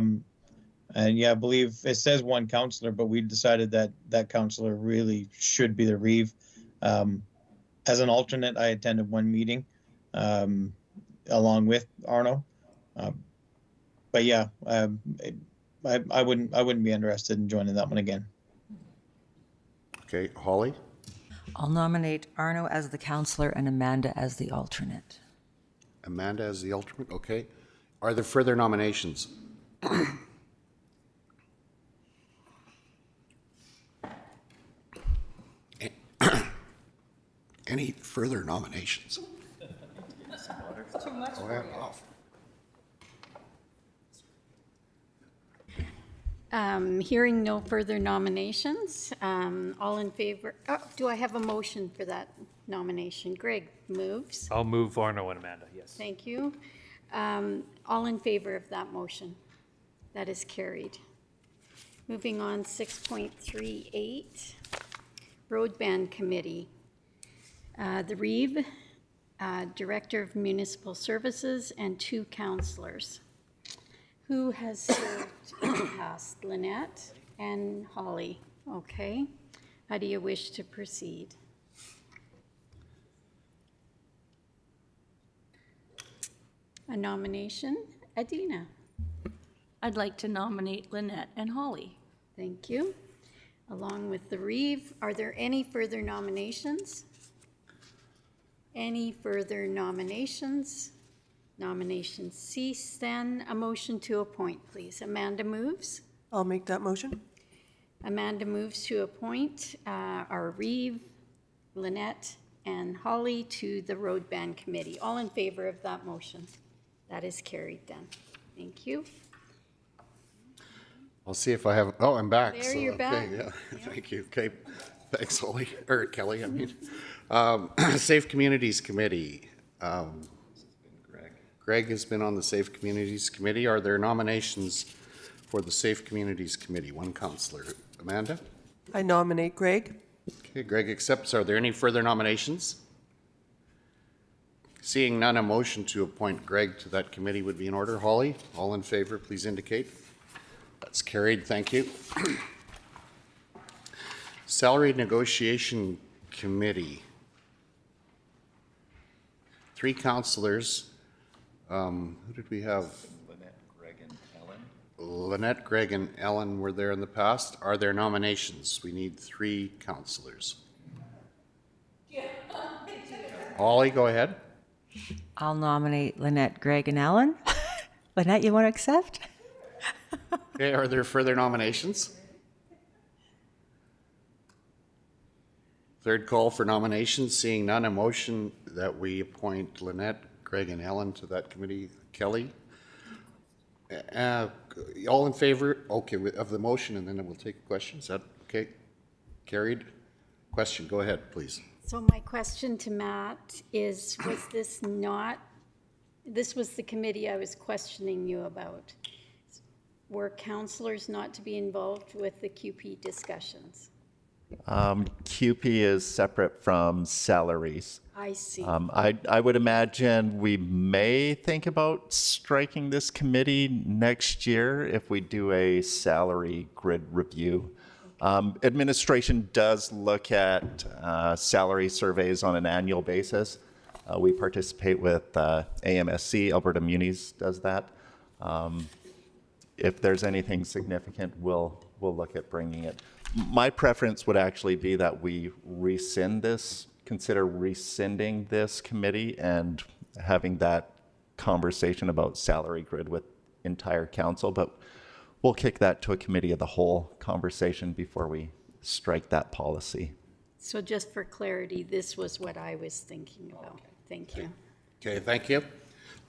And yeah, I believe it says one counselor, but we decided that that counselor really should be the REEVE. As an alternate, I attended one meeting along with Arno. But yeah, I wouldn't be interested in joining that one again. Okay, Holly? I'll nominate Arno as the counselor and Amanda as the alternate. Amanda as the alternate, okay. Are there further nominations? Any further nominations? Oh, yeah, off. Hearing no further nominations, all in favor, do I have a motion for that nomination? Greg moves. I'll move Arno and Amanda, yes. Thank you. All in favor of that motion? That is carried. Moving on, 6.38, Broadband Committee. The REEVE, Director of Municipal Services, and 2 counselors. Who has served in the past? Lynette and Holly. Okay. How do you wish to proceed? A nomination? Adina. I'd like to nominate Lynette and Holly. Thank you. Along with the REEVE, are there any further nominations? Any further nominations? Nominations cease, then a motion to appoint, please. Amanda moves. I'll make that motion. Amanda moves to appoint our REEVE, Lynette, and Holly to the Road Ban Committee. All in favor of that motion? That is carried then. Thank you. I'll see if I have, oh, I'm back. There, you're back. Yeah, thank you. Okay, thanks, Holly, or Kelly, I mean. Safe Communities Committee. Greg has been on the Safe Communities Committee. Are there nominations for the Safe Communities Committee? 1 counselor. Amanda? I nominate Greg. Okay, Greg accepts. Are there any further nominations? Seeing none, a motion to appoint Greg to that committee would be in order. Holly, all in favor, please indicate. That's carried. Thank you. Salary Negotiation Committee. 3 counselors. Who did we have? Lynette, Greg, and Ellen. Lynette, Greg, and Ellen were there in the past. Are there nominations? We need 3 counselors. Holly, go ahead. I'll nominate Lynette, Greg, and Ellen. Lynette, you want to accept? Okay, are there further nominations? Third call for nominations. Seeing none, a motion that we appoint Lynette, Greg, and Ellen to that committee. Kelly? All in favor, okay, of the motion, and then we'll take a question. Is that okay? Carried. Question, go ahead, please. So my question to Matt is, was this not, this was the committee I was questioning you about. Were counselors not to be involved with the QP discussions? QP is separate from salaries. I see. I would imagine we may think about striking this committee next year if we do a salary grid review. Administration does look at salary surveys on an annual basis. We participate with AMSC, Alberta Munis does that. If there's anything significant, we'll look at bringing it. My preference would actually be that we rescind this, consider rescinding this committee and having that conversation about salary grid with entire council, but we'll kick that to a committee of the whole conversation before we strike that policy. So just for clarity, this was what I was thinking about. Thank you. Okay, thank you.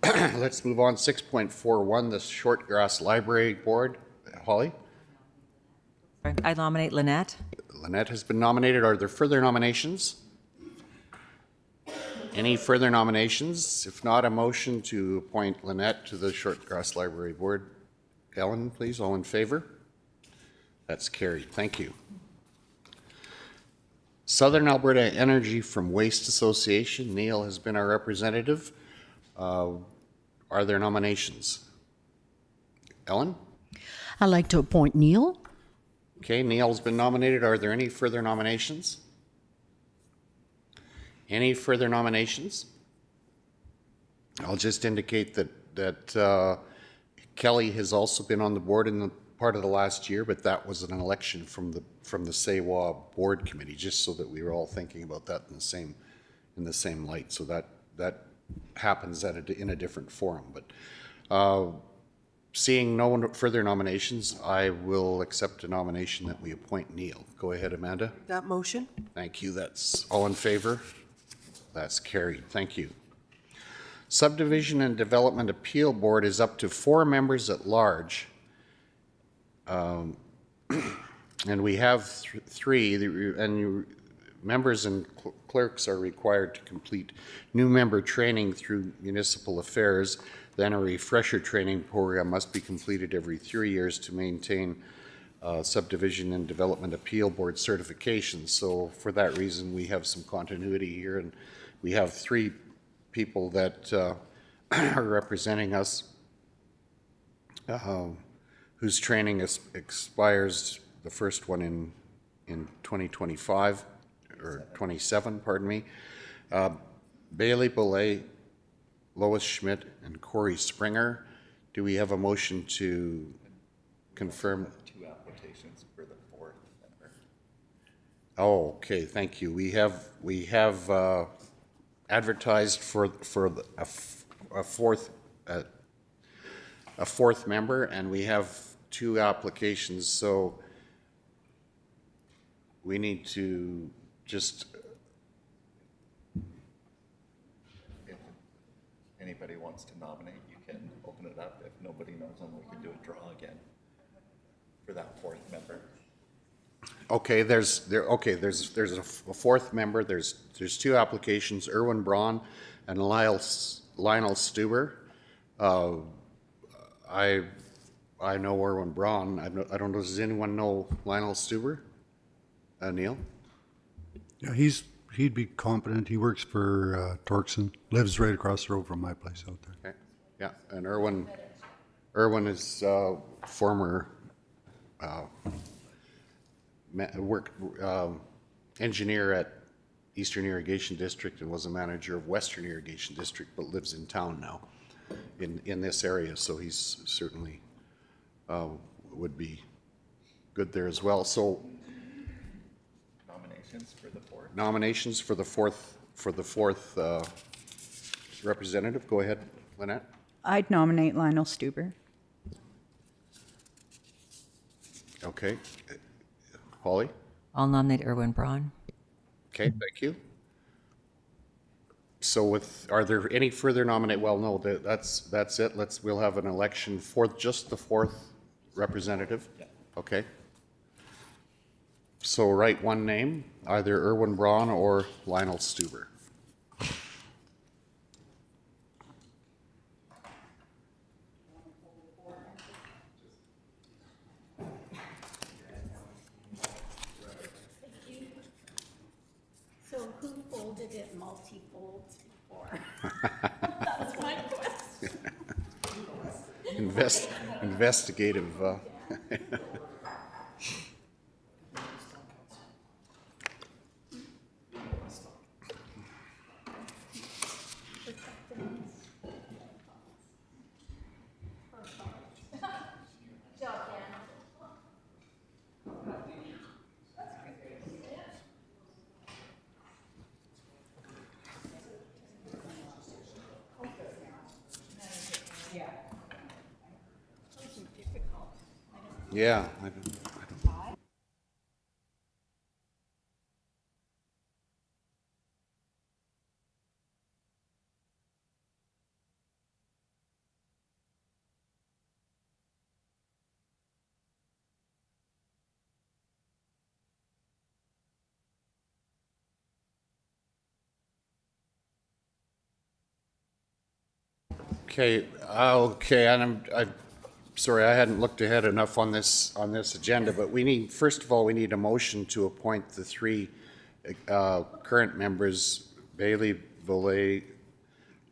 Let's move on. 6.41, the Shortgrass Library Board. Holly? I nominate Lynette. Lynette has been nominated. Are there further nominations? Any further nominations? If not, a motion to appoint Lynette to the Shortgrass Library Board. Ellen, please, all in favor? That's carried. Thank you. Southern Alberta Energy from Waste Association. Neil has been our representative. Are there nominations? Ellen? I'd like to appoint Neil. Okay, Neil's been nominated. Are there any further nominations? Any further nominations? I'll just indicate that Kelly has also been on the board in the part of the last year, but that was an election from the SAWA board committee, just so that we were all thinking about that in the same light. So that happens in a different forum. But seeing no further nominations, I will accept a nomination that we appoint Neil. Go ahead, Amanda. That motion? Thank you. That's all in favor. That's carried. Thank you. Subdivision and Development Appeal Board is up to 4 members at large. And we have 3, and members and clerks are required to complete new member training through Municipal Affairs. Then a refresher training program must be completed every 3 years to maintain Subdivision and Development Appeal Board certification. So for that reason, we have some continuity here, and we have 3 people that are representing us whose training expires, the first one in 2025, or 27, pardon me. Bailey Belay, Lois Schmidt, and Corey Springer. Do we have a motion to confirm? 2 applications for the 4th member. Oh, okay, thank you. We have advertised for a fourth member, and we have 2 applications, so we need to just. If anybody wants to nominate, you can open it up. If nobody knows them, we can do a draw again for that 4th member. Okay, there's a 4th member. There's 2 applications: Erwin Braun and Lionel Stuber. I know Erwin Braun. I don't know. Does anyone know Lionel Stuber? Neil? Yeah, he'd be competent. He works for Torkson. Lives right across the road from my place out there. Okay. Yeah, and Erwin is former engineer at Eastern Irrigation District and was a manager of Western Irrigation District, but lives in town now in this area, so he's certainly would be good there as well. So Nominations for the 4th. nominations for the fourth representative. Go ahead, Lynette. I'd nominate Lionel Stuber. Okay. Holly? I'll nominate Erwin Braun. Okay, thank you. So are there any further well, no, that's it. We'll have an election for just the 4th representative. Yeah. Okay. So write one name, either Erwin Braun or Lionel Stuber. So who folded it multi-folds before? That's my question. Investigative. Yeah. I don't. Okay, and I'm sorry, I hadn't looked ahead enough on this agenda, but first of all, we need a motion to appoint the 3 current members, Bailey Volet,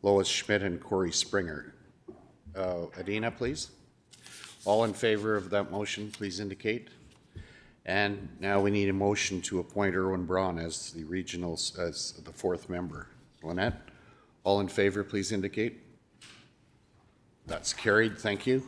Lois Schmidt, and Corey Springer. Adina, please. All in favor of that motion, please indicate. And now we need a motion to appoint Erwin Braun as the as the 4th member. Lynette, all in favor, please indicate. That's carried. Thank you.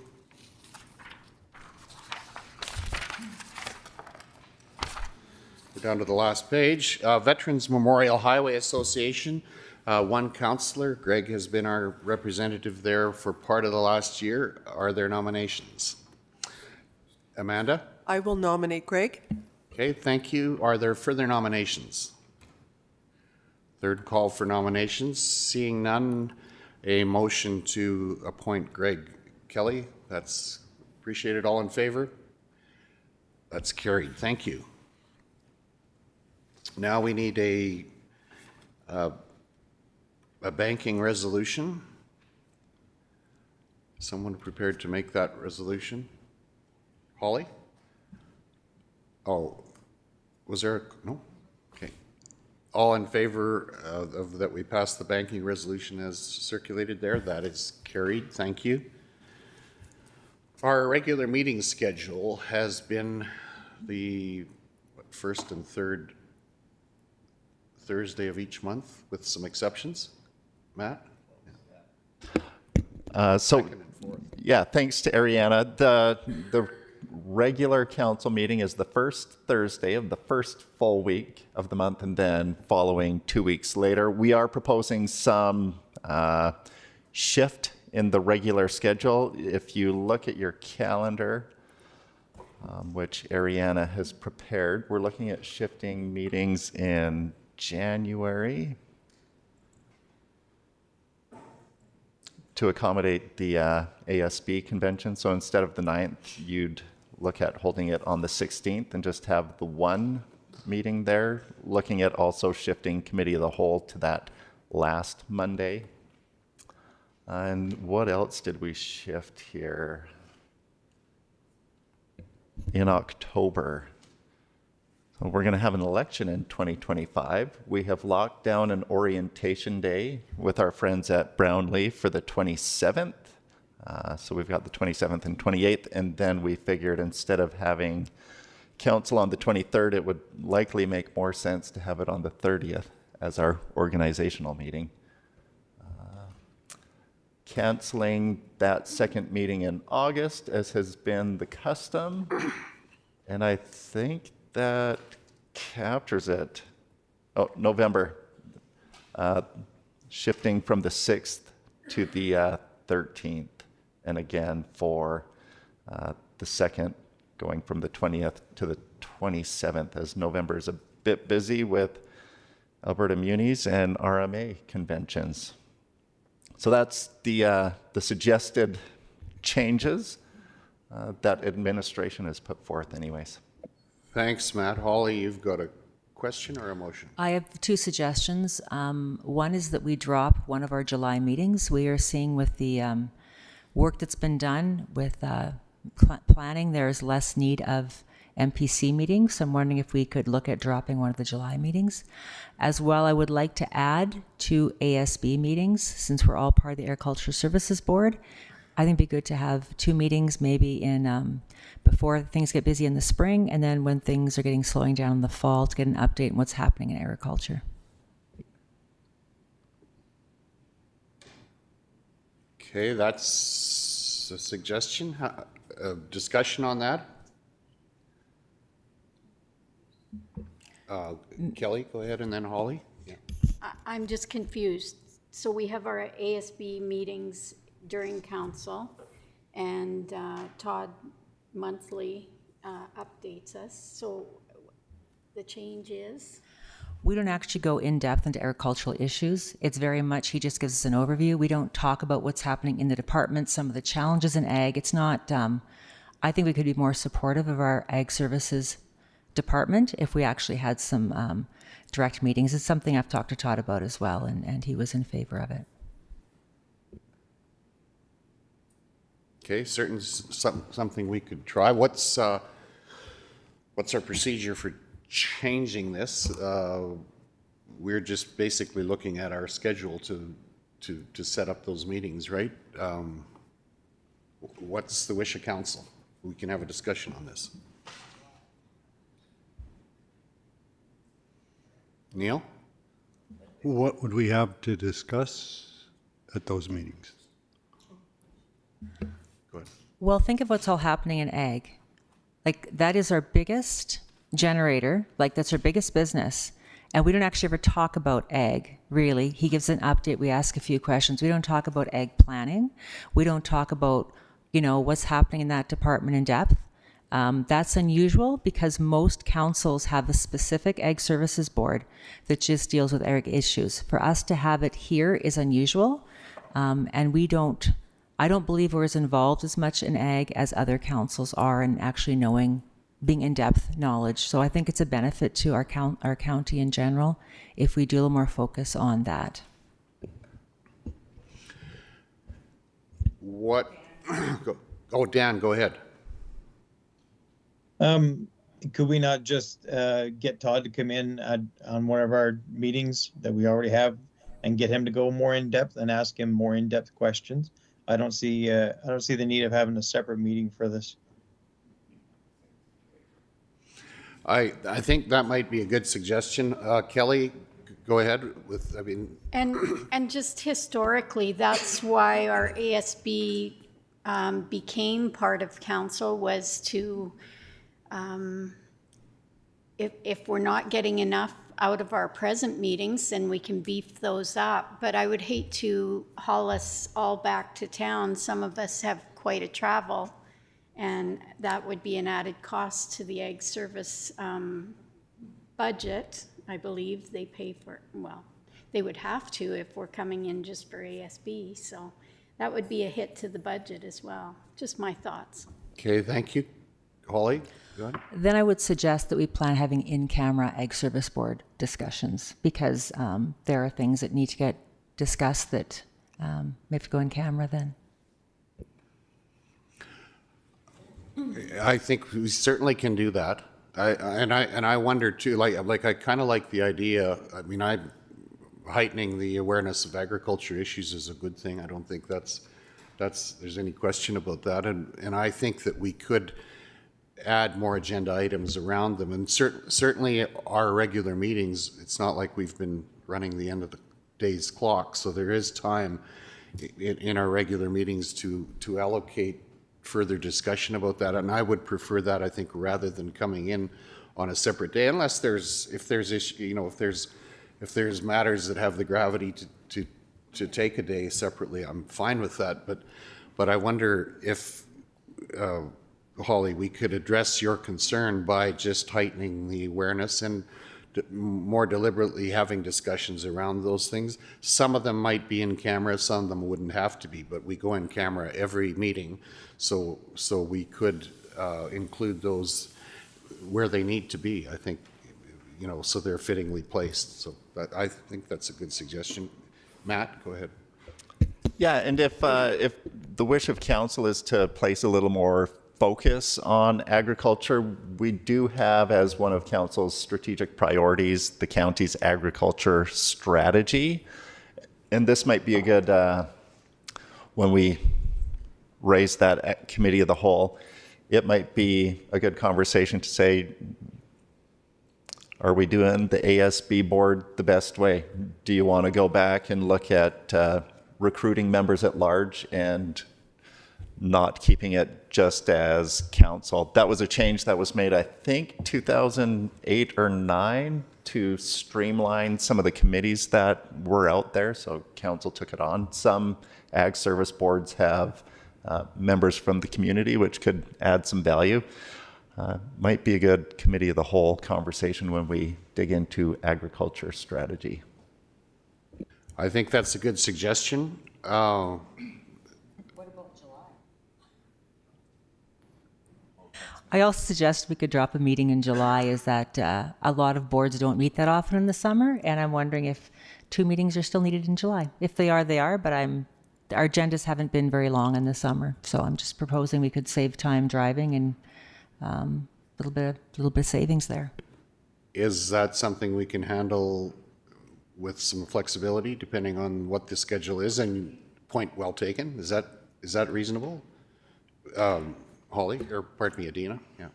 We're down to the last page. Veterans Memorial Highway Association, one councillor. Greg has been our representative there for part of the last year. Are there nominations? Amanda? I will nominate Greg. Okay, thank you. Are there further nominations? Third call for nominations. Seeing none, a motion to appoint Greg Kelly. That's appreciated. All in favor? That's carried. Thank you. Now we need a banking resolution. Someone prepared to make that resolution? Holly? Oh, was there no? Okay. All in favor of that we pass the banking resolution as circulated there? That is carried. Thank you. Our regular meeting schedule has been the first and third Thursday of each month with some exceptions. Matt? Yeah, thanks to Ariana. The regular council meeting is the first Thursday of the first full week of the month, and then following 2 weeks later. We are proposing some shift in the regular schedule. If you look at your calendar, which Ariana has prepared, we're looking at shifting meetings in January to accommodate the ASB convention. So instead of the 9th, you'd look at holding it on the 16th and just have the one meeting there, looking at also shifting committee of the whole to that last Monday. And what else did we shift here? In October. So we're going to have an election in 2025. We have locked down an orientation day with our friends at Brownlee for the 27th. So we've got the 27th and 28th, and then we figured instead of having council on the 23rd, it would likely make more sense to have it on the 30th as our organizational meeting. Canceling that second meeting in August, as has been the custom, and I think that captures it. Oh, November, shifting from the 6th to the 13th. And again, for the second, going from the 20th to the 27th, as November is a bit busy with Alberta Munis and RMA conventions. So that's the suggested changes that administration has put forth anyways. Thanks, Matt. Holly, you've got a question or a motion? I have two suggestions. One is that we drop one of our July meetings. We are seeing with the work that's been done with planning, there's less need of MPC meetings. So I'm wondering if we could look at dropping one of the July meetings. As well, I would like to add 2 ASB meetings, since we're all part of the Agriculture Services Board. I think it'd be good to have 2 meetings maybe in before things get busy in the spring, and then when things are getting slowing down in the fall, to get an update on what's happening in agriculture. Okay, that's a suggestion. A discussion on that? Kelly, go ahead, and then Holly. Yeah. I'm just confused. So we have our ASB meetings during council, and Todd monthly updates us. So the change is? We don't actually go in depth into agricultural issues. It's very much, he just gives us an overview. We don't talk about what's happening in the department, some of the challenges in ag. It's not, I think we could be more supportive of our ag services department if we actually had some direct meetings. It's something I've talked to Todd about as well, and he was in favor of it. Okay, something we could try. What's our procedure for changing this? We're just basically looking at our schedule to set up those meetings, right? What's the wish of council? We can have a discussion on this. Neil? What would we have to discuss at those meetings? Go ahead. Well, think of what's all happening in ag. Like, that is our biggest generator, like that's our biggest business. And we don't actually ever talk about ag, really. He gives an update. We ask a few questions. We don't talk about ag planning. We don't talk about, what's happening in that department in depth. That's unusual because most councils have a specific ag services board that just deals with ag issues. For us to have it here is unusual. And I don't believe we're as involved as much in ag as other councils are in actually being in-depth knowledge. So I think it's a benefit to our county in general if we do a little more focus on that. Dan, go ahead. Could we not just get Todd to come in on one of our meetings that we already have and get him to go more in depth and ask him more in-depth questions? I don't see the need of having a separate meeting for this. I think that might be a good suggestion. Kelly, go ahead with, And just historically, that's why our ASB became part of council, was to, if we're not getting enough out of our present meetings, then we can beef those up. But I would hate to haul us all back to town. Some of us have quite a travel, and that would be an added cost to the ag service budget. I believe they pay for, well, they would have to if we're coming in just for ASB. So that would be a hit to the budget as well. Just my thoughts. Okay, thank you. Holly, go ahead. Then I would suggest that we plan having in-camera ag service board discussions, because there are things that need to get discussed that may have to go in camera then. I think we certainly can do that. I wonder too, like I kind of like the idea. I mean, heightening the awareness of agriculture issues is a good thing. I don't think there's any question about that. And I think that we could add more agenda items around them. And certainly our regular meetings, it's not like we've been running the end of the day's clock. So there is time in our regular meetings to allocate further discussion about that. And I would prefer that, I think, rather than coming in on a separate day, unless if there's matters that have the gravity to take a day separately, I'm fine with that. But I wonder if, Holly, we could address your concern by just heightening the awareness and more deliberately having discussions around those things. Some of them might be in camera, some of them wouldn't have to be, but we go in camera every meeting, so we could include those where they need to be, I think, so they're fittingly placed. So I think that's a good suggestion. Matt, go ahead. Yeah, and if the wish of council is to place a little more focus on agriculture, we do have as one of council's strategic priorities the county's agriculture strategy. And this might be a good, when we raise that committee of the whole, it might be a good conversation to say, are we doing the ASB board the best way? Do you want to go back and look at recruiting members at large and not keeping it just as council? That was a change that was made, I think, 2008 or 9 to streamline some of the committees that were out there. So council took it on. Some ag service boards have members from the community, which could add some value. Might be a good committee of the whole conversation when we dig into agriculture strategy. I think that's a good suggestion. I also suggest we could drop a meeting in July, is that a lot of boards don't meet that often in the summer, and I'm wondering if 2 meetings are still needed in July. If they are, they are, but our agendas haven't been very long in the summer, so I'm just proposing we could save time driving and a little bit of savings there. Is that something we can handle with some flexibility, depending on what the schedule is? And point well taken. Is that reasonable? Holly, or pardon me, Adina? Yeah.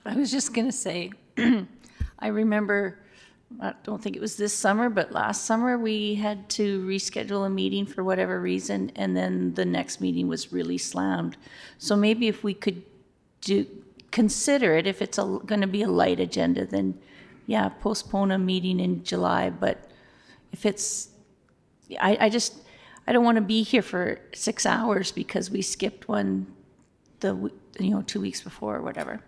I was just going to say, I remember, I don't think it was this summer, but last summer we had to reschedule a meeting for whatever reason, and then the next meeting was really slammed. So maybe if we could consider it. If it's going to be a light agenda, then yeah, postpone a meeting in July. But if it's, I don't want to be here for 6 hours because we skipped one 2 weeks before or whatever.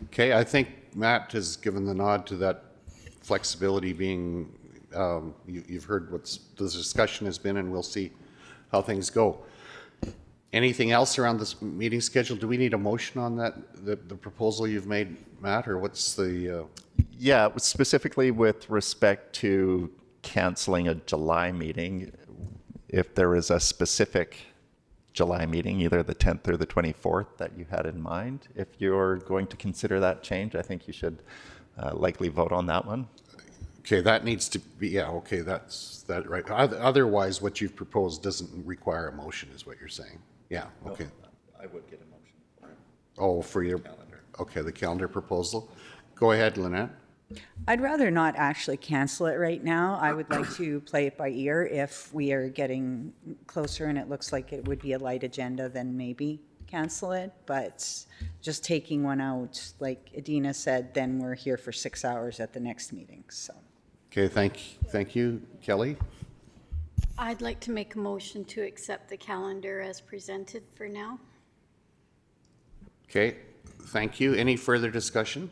Okay, I think Matt has given the nod to that flexibility being, you've heard what the discussion has been, and we'll see how things go. Anything else around this meeting schedule? Do we need a motion on that, the proposal you've made, Matt, or what's the? Yeah, specifically with respect to canceling a July meeting, if there is a specific July meeting, either the 10th or the 24th that you had in mind, if you're going to consider that change, I think you should likely vote on that one. Okay, that needs to be, yeah, okay, that's right. Otherwise, what you've proposed doesn't require a motion, is what you're saying. Yeah, okay. No, I would get a motion for it. Oh, for your calendar. Okay, the calendar proposal. Go ahead, Lynette. I'd rather not actually cancel it right now. I would like to play it by ear. If we are getting closer and it looks like it would be a light agenda, then maybe cancel it. But just taking one out, like Adina said, then we're here for 6 hours at the next meeting. So. Okay, thank you, Kelly. I'd like to make a motion to accept the calendar as presented for now. Okay, thank you. Any further discussion?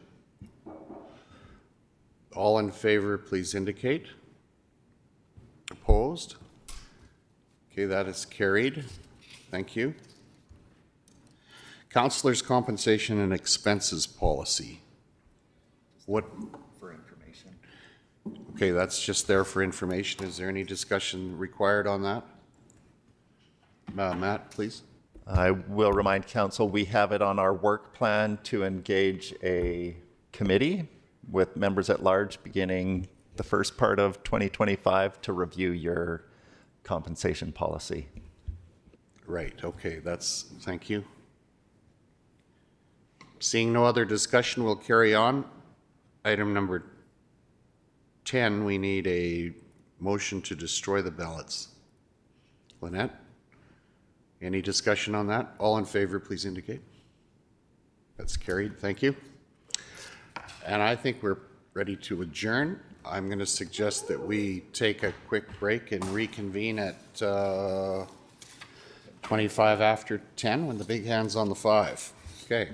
All in favor, please indicate. Opposed? Okay, that is carried. Thank you. Councillors' compensation and expenses policy. What? For information. Okay, that's just there for information. Is there any discussion required on that? Matt, please. I will remind council, we have it on our work plan to engage a committee with members at large beginning the first part of 2025 to review your compensation policy. Right, okay, thank you. Seeing no other discussion, we'll carry on. Item number 10, we need a motion to destroy the ballots. Lynette, any discussion on that? All in favor, please indicate. That's carried, thank you. And I think we're ready to adjourn. I'm going to suggest that we take a quick break and reconvene at 25 after 10 when the big hand's on the 5. Okay.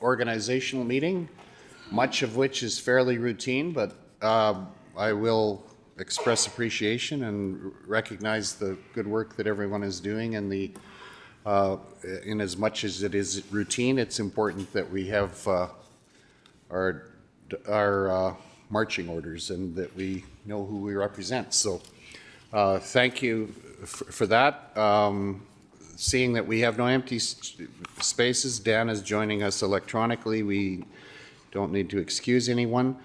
organizational meeting, much of which is fairly routine, but I will express appreciation and recognize the good work that everyone is doing, and the in as much as it is routine, it's important that we have our marching orders and that we know who we represent. So thank you for that. Seeing that we have no empty spaces, Dan is joining us electronically. We don't need to excuse anyone.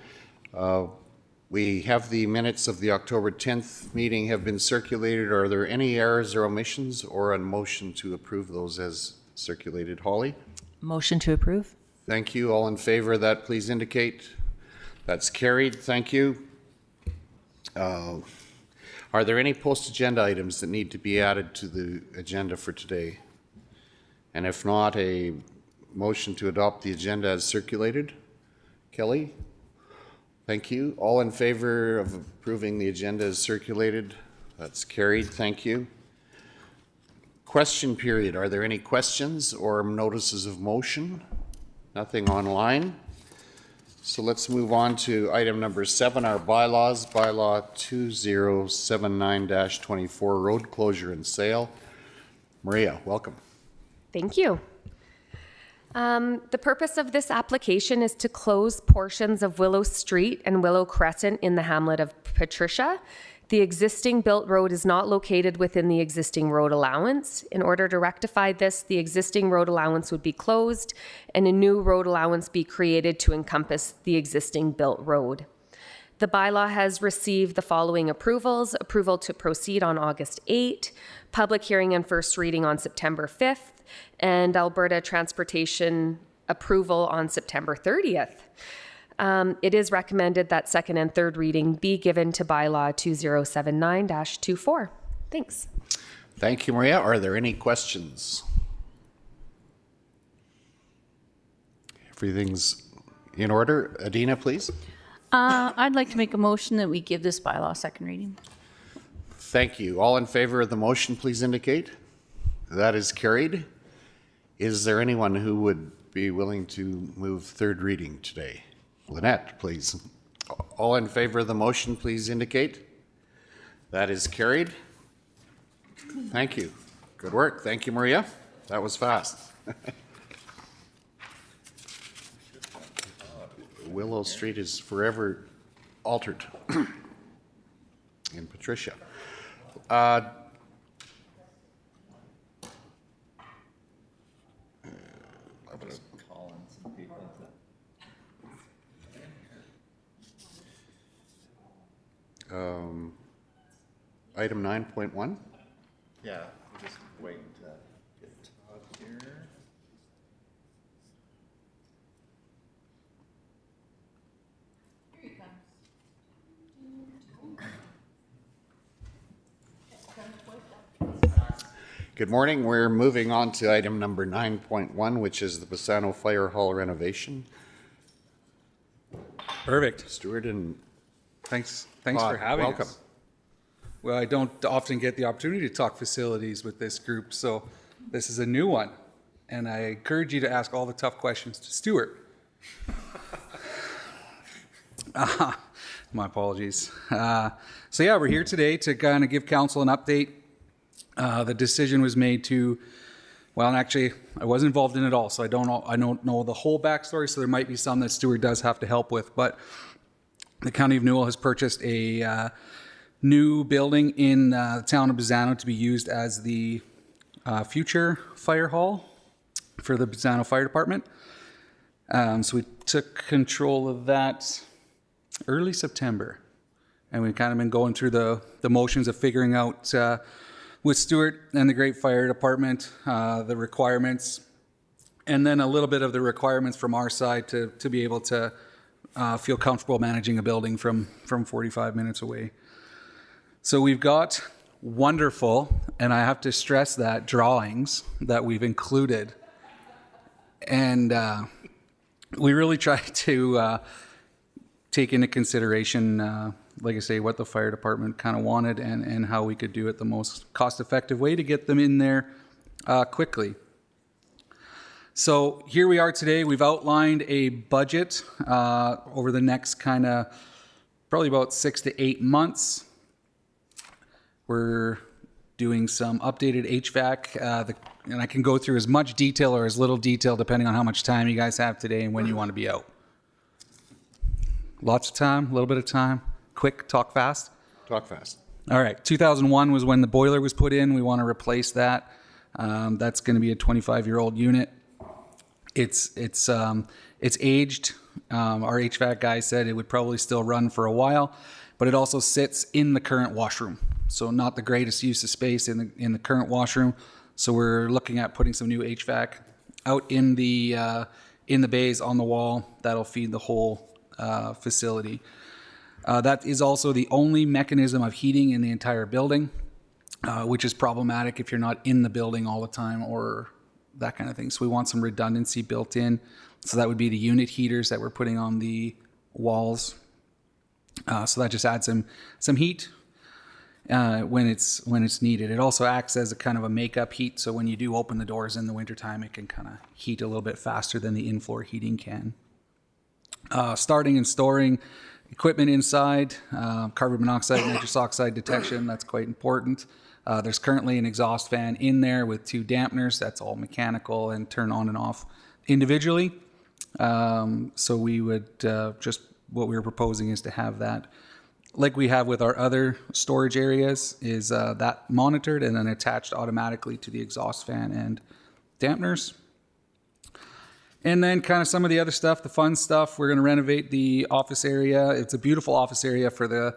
We have the minutes of the October 10th meeting have been circulated. Are there any errors or omissions, or a motion to approve those as circulated? Holly? Motion to approve. Thank you. All in favor of that, please indicate. That's carried. Thank you. Are there any post-agenda items that need to be added to the agenda for today? And if not, a motion to adopt the agenda as circulated? Kelly? Thank you. All in favor of approving the agenda as circulated? That's carried. Thank you. Question period. Are there any questions or notices of motion? Nothing online. So let's move on to item number 7, our bylaws. Bylaw 2079-24, road closure and sale. Maria, welcome. Thank you. The purpose of this application is to close portions of Willow Street and Willow Crescent in the hamlet of Patricia. The existing built road is not located within the existing road allowance. In order to rectify this, the existing road allowance would be closed and a new road allowance be created to encompass the existing built road. The bylaw has received the following approvals: approval to proceed on August 8, public hearing and first reading on September 5th, and Alberta Transportation approval on September 30th. It is recommended that second and third reading be given to bylaw 2079-24. Thanks. Thank you, Maria. Are there any questions? Everything's in order. Adina, please. I'd like to make a motion that we give this bylaw second reading. Thank you. All in favor of the motion, please indicate. That is carried. Is there anyone who would be willing to move third reading today? Lynette, please. All in favor of the motion, please indicate. That is carried. Thank you. Good work. Thank you, Maria. That was fast. Willow Street is forever altered in Patricia. Item 9.1. Yeah, we're just waiting to get Todd here. Here he comes. Good morning. We're moving on to item number 9.1, which is the Bassano Firehall Renovation. Perfect. Stuart and Thanks for having welcome. us. Well, I don't often get the opportunity to talk facilities with this group, so this is a new one. And I encourage you to ask all the tough questions to Stuart. My apologies. So yeah, we're here today to kind of give council an update. The decision was made to, well, and actually I wasn't involved in it all, so I don't know the whole backstory, so there might be some that Stuart does have to help with, but the County of Newell has purchased a new building in the town of Bassano to be used as the future fire hall for the Bassano Fire Department. So we took control of that early September, and we've kind of been going through the motions of figuring out with Stuart and the Great Fire Department the requirements, and then a little bit of the requirements from our side to be able to feel comfortable managing a building from 45 minutes away. So we've got wonderful, and I have to stress that, drawings that we've included. And we really try to take into consideration, like I say, what the fire department kind of wanted and how we could do it the most cost-effective way to get them in there quickly. So here we are today. We've outlined a budget over the next kind of probably about 6 to 8 months. We're doing some updated HVAC, and I can go through as much detail or as little detail depending on how much time you guys have today and when you want to be out. Lots of time, a little bit of time. Quick, talk fast. Talk fast. All right, 2001 was when the boiler was put in. We want to replace that. That's going to be a 25-year-old unit. It's aged. Our HVAC guy said it would probably still run for a while, but it also sits in the current washroom. So not the greatest use of space in the current washroom. So we're looking at putting some new HVAC out in the bays on the wall. That'll feed the whole facility. That is also the only mechanism of heating in the entire building, which is problematic if you're not in the building all the time or that kind of thing. So we want some redundancy built in. So that would be the unit heaters that we're putting on the walls. So that just adds some heat when it's needed. It also acts as a kind of a makeup heat. So when you do open the doors in the wintertime, it can kind of heat a little bit faster than the in-floor heating can. Starting and storing equipment inside, carbon monoxide, nitrous oxide detection, that's quite important. There's currently an exhaust fan in there with 2 dampeners. That's all mechanical and turn on and off individually. So we would what we were proposing is to have that, like we have with our other storage areas, is that monitored and then attached automatically to the exhaust fan and dampeners. And then kind of some of the other stuff, the fun stuff, we're going to renovate the office area. It's a beautiful office area for the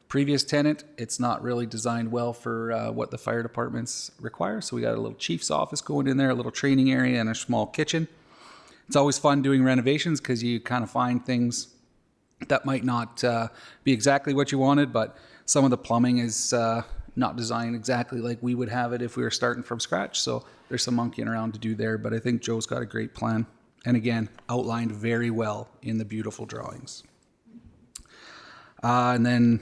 previous tenant. It's not really designed well for what the fire departments require. So we got a little chief's office going in there, a little training area, and a small kitchen. It's always fun doing renovations because you kind of find things that might not be exactly what you wanted, but some of the plumbing is not designed exactly like we would have it if we were starting from scratch. So there's some monkeying around to do there, but I think Joe's got a great plan. And again, outlined very well in the beautiful drawings. And then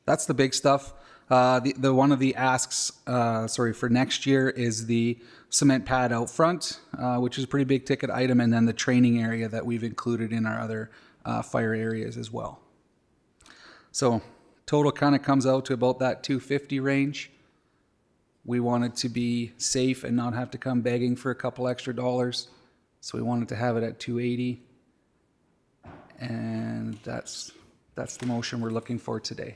that's the big stuff. The one of the asks, for next year is the cement pad out front, which is a pretty big ticket item, and then the training area that we've included in our other fire areas as well. So total kind of comes out to about that $250 range. We wanted to be safe and not have to come begging for a couple extra dollars. So we wanted to have it at $280, and that's the motion we're looking for today.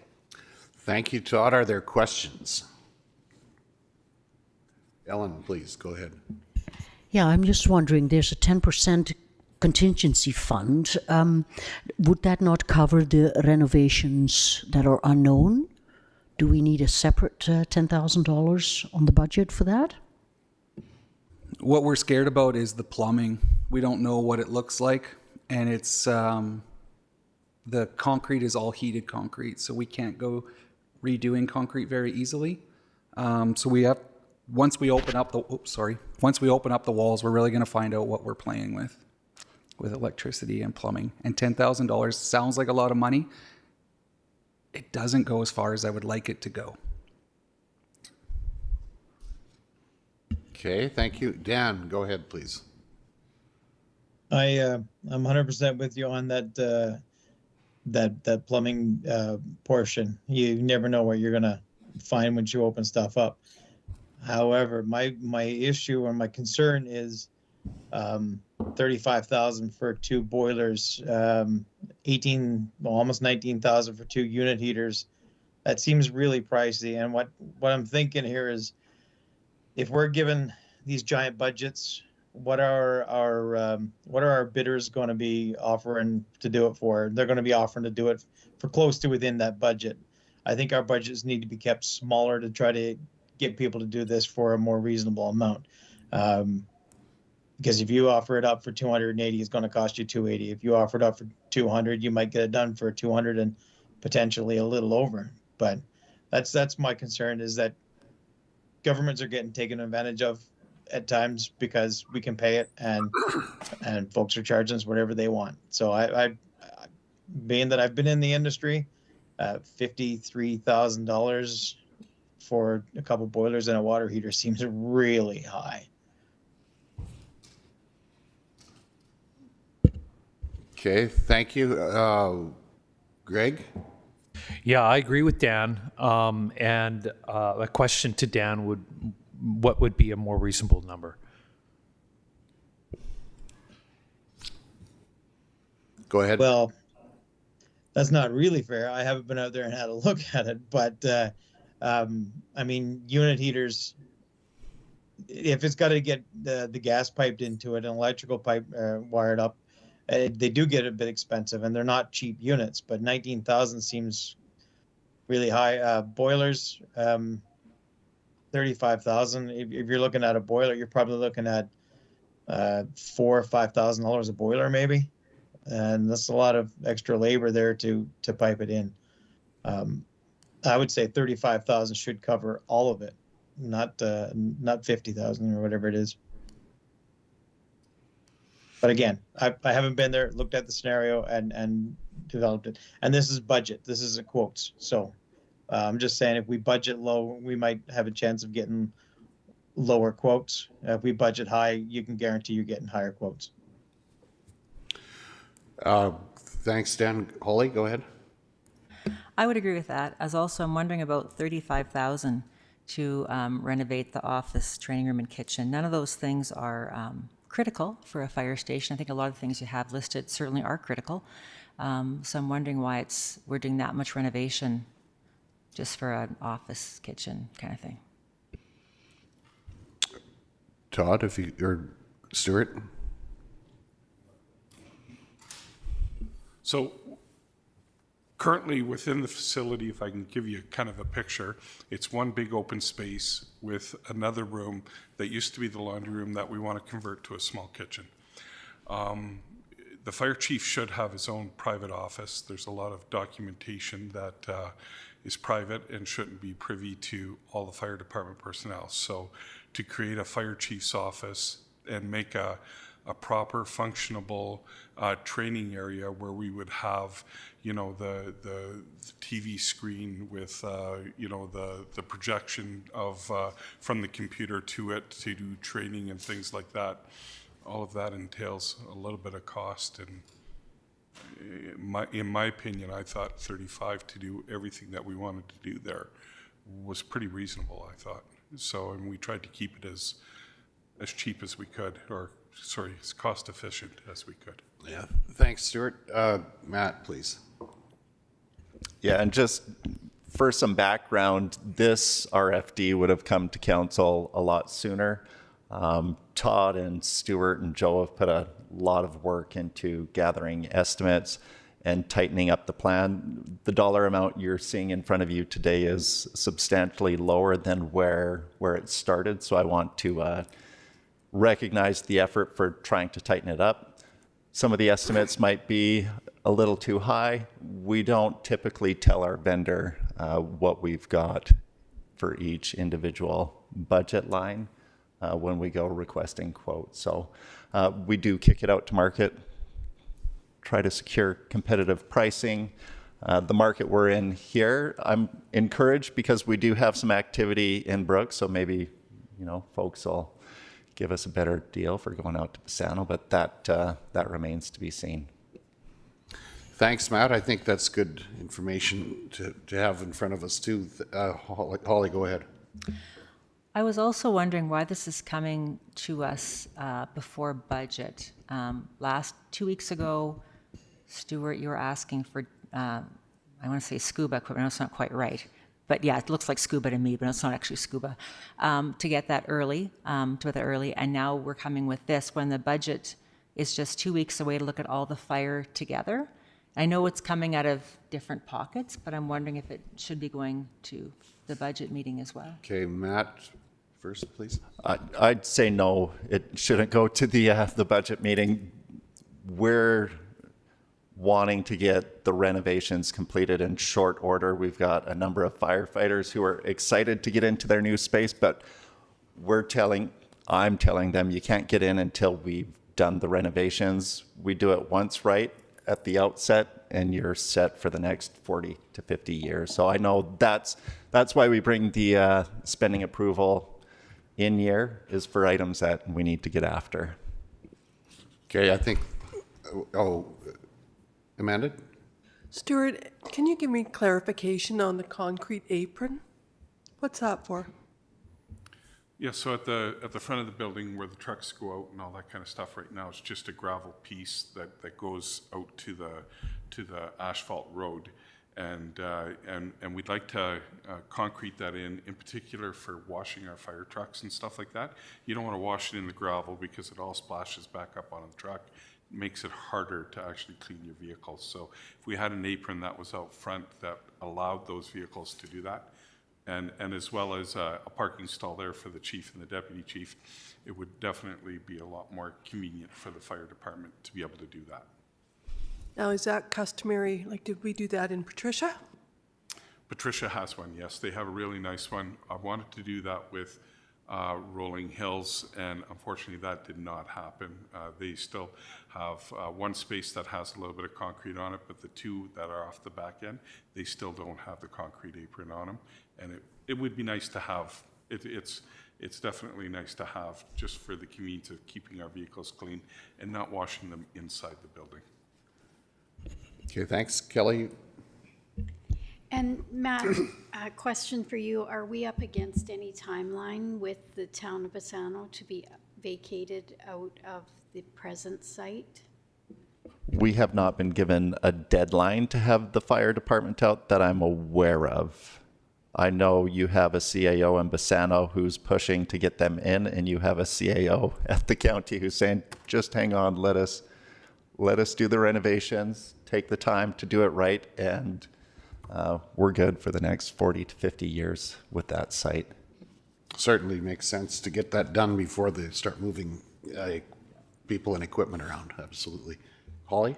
Thank you, Todd. Are there questions? Ellen, please, go ahead. Yeah, I'm just wondering, there's a 10% contingency fund. Would that not cover the renovations that are unknown? Do we need a separate $10,000 on the budget for that? What we're scared about is the plumbing. We don't know what it looks like, and it's the concrete is all heated concrete, so we can't go redoing concrete very easily. So we have once we open up the walls, we're really going to find out what we're playing with electricity and plumbing. And $10,000 sounds like a lot of money. It doesn't go as far as I would like it to go. Okay, thank you. Dan, go ahead, please. I'm 100% with you on that that plumbing portion. You never know what you're gonna find once you open stuff up. However, my issue or my concern is $35,000 for 2 boilers, almost $19,000 for 2 unit heaters. That seems really pricey. And what I'm thinking here is, if we're given these giant budgets, what are our bidders going to be offering to do it for? They're going to be offering to do it for close to within that budget. I think our budgets need to be kept smaller to try to get people to do this for a more reasonable amount. Because if you offer it up for 280, it's going to cost you 280. If you offer it up for 200, you might get it done for 200 and potentially a little over. But that's my concern, is that governments are getting taken advantage of at times because we can pay it, and folks are charging us whatever they want. So I being that I've been in the industry, $53,000 for a couple boilers and a water heater seems really high. Okay, thank you. Greg? Yeah, I agree with Dan. And a question to Dan what would be a more reasonable number? Go ahead. Well, that's not really fair. I haven't been out there and had a look at it, but I mean, unit heaters, if it's got to get the gas piped into it and electrical pipe wired up, they do get a bit expensive, and they're not cheap units. But 19,000 seems really high. Boilers, 35,000. If you're looking at a boiler, you're probably looking at $4,000 or $5,000 a boiler, maybe. And that's a lot of extra labor there to pipe it in. I would say 35,000 should cover all of it, not 50,000 or whatever it is. But again, I haven't been there, looked at the scenario, and developed it. And this is budget. This isn't quotes. So I'm just saying, if we budget low, we might have a chance of getting lower quotes. If we budget high, you can guarantee you're getting higher quotes. Thanks, Dan. Holly, go ahead. I would agree with that. As also, I'm wondering about 35,000 to renovate the office, training room, and kitchen. None of those things are critical for a fire station. I think a lot of the things you have listed certainly are critical. So I'm wondering why we're doing that much renovation just for an office, kitchen kind of thing. Todd, or Stuart? So currently within the facility, if I can give you kind of a picture, it's one big open space with another room that used to be the laundry room that we want to convert to a small kitchen. The fire chief should have his own private office. There's a lot of documentation that is private and shouldn't be privy to all the fire department personnel. So to create a fire chief's office and make a proper functionable training area where we would have, you know, the TV screen with, you know, the projection of from the computer to it to do training and things like that. All of that entails a little bit of cost, and in my opinion, I thought 35 to do everything that we wanted to do there was pretty reasonable, I thought. So, and we tried to keep it as cheap as we could, or sorry, as cost efficient as we could. Yeah, thanks, Stuart. Matt, please. Yeah, and just for some background, this RFD would have come to council a lot sooner. Todd and Stuart and Joe have put a lot of work into gathering estimates and tightening up the plan. The dollar amount you're seeing in front of you today is substantially lower than where it started, so I want to recognize the effort for trying to tighten it up. Some of the estimates might be a little too high. We don't typically tell our vendor what we've got for each individual budget line when we go requesting quotes. So we do kick it out to market, try to secure competitive pricing. The market we're in here, I'm encouraged because we do have some activity in Brooks, so maybe, you know, folks will give us a better deal for going out to Pisano, but that remains to be seen. Thanks, Matt. I think that's good information to have in front of us too. Holly, go ahead. I was also wondering why this is coming to us before budget. 2 weeks ago, Stuart, you were asking for, I want to say scuba equipment. That's not quite right. But yeah, it looks like scuba to me, but it's not actually scuba. To get that early, and now we're coming with this when the budget is just 2 weeks away to look at all the fire together. I know it's coming out of different pockets, but I'm wondering if it should be going to the budget meeting as well. Okay, Matt, first, please. I'd say no, it shouldn't go to the budget meeting. We're wanting to get the renovations completed in short order. We've got a number of firefighters who are excited to get into their new space, but I'm telling them you can't get in until we've done the renovations. We do it once right at the outset, and you're set for the next 40 to 50 years. So I know that's why we bring the spending approval in year, is for items that we need to get after. Okay, I think, recommended. Stuart, can you give me clarification on the concrete apron? What's that for? Yeah, so at the front of the building where the trucks go out and all that kind of stuff right now, it's just a gravel piece that goes out to the asphalt road. And we'd like to concrete that in particular for washing our fire trucks and stuff like that. You don't want to wash it in the gravel because it all splashes back up on the truck. It makes it harder to actually clean your vehicles. So if we had an apron that was out front that allowed those vehicles to do that, and as well as a parking stall there for the chief and the deputy chief, it would definitely be a lot more convenient for the fire department to be able to do that. Now, is that customary? Like, did we do that in Patricia? Patricia has one, yes. They have a really nice one. I wanted to do that with Rolling Hills, and unfortunately that did not happen. They still have one space that has a little bit of concrete on it, but the two that are off the back end, they still don't have the concrete apron on them. And it would be nice to have. It's definitely nice to have just for the convenience of keeping our vehicles clean and not washing them inside the building. Okay, thanks. Kelly? And Matt, a question for you. Are we up against any timeline with the town of Bassano to be vacated out of the present site? We have not been given a deadline to have the fire department out that I'm aware of. I know you have a CAO in Bassano who's pushing to get them in, and you have a CAO at the county who's saying, just hang on, let us do the renovations, take the time to do it right, and we're good for the next 40 to 50 years with that site. Certainly makes sense to get that done before they start moving people and equipment around. Absolutely. Holly?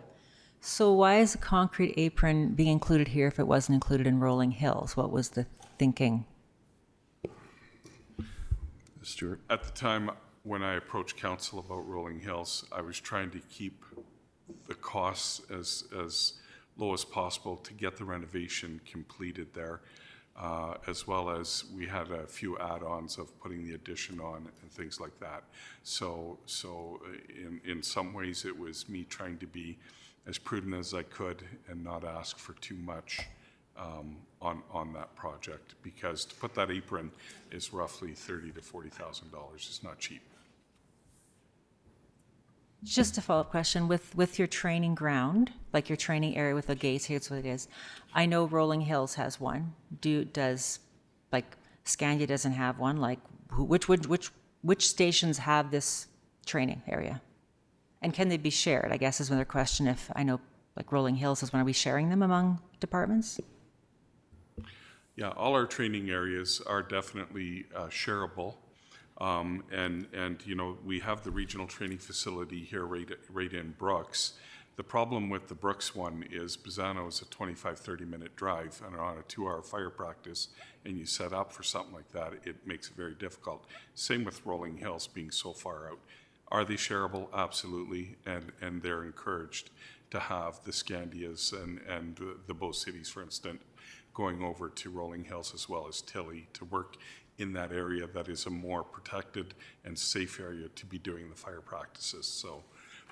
So why is a concrete apron being included here if it wasn't included in Rolling Hills? What was the thinking? Stuart? At the time when I approached council about Rolling Hills, I was trying to keep the costs as low as possible to get the renovation completed there, as well as we had a few add-ons of putting the addition on and things like that. So in some ways it was me trying to be as prudent as I could and not ask for too much on that project, because to put that apron is roughly $30,000 to $40,000. It's not cheap. Just a follow-up question, with your training ground, like your training area with the gates, here's what it is. I know Rolling Hills has one. Does like Scandia doesn't have one? Like which stations have this training area? And can they be shared? I guess is another question. If I know like Rolling Hills has one, are we sharing them among departments? Yeah, all our training areas are definitely shareable. And you know, we have the regional training facility here right in Brooks. The problem with the Brooks one is Bassano is a 25-30 minute drive, and on a 2-hour fire practice, and you set up for something like that, it makes it very difficult. Same with Rolling Hills being so far out. Are they shareable? Absolutely, and they're encouraged to have the Scandias and the Bow Cities, for instance, going over to Rolling Hills as well as Tilly to work in that area that is a more protected and safe area to be doing the fire practices. So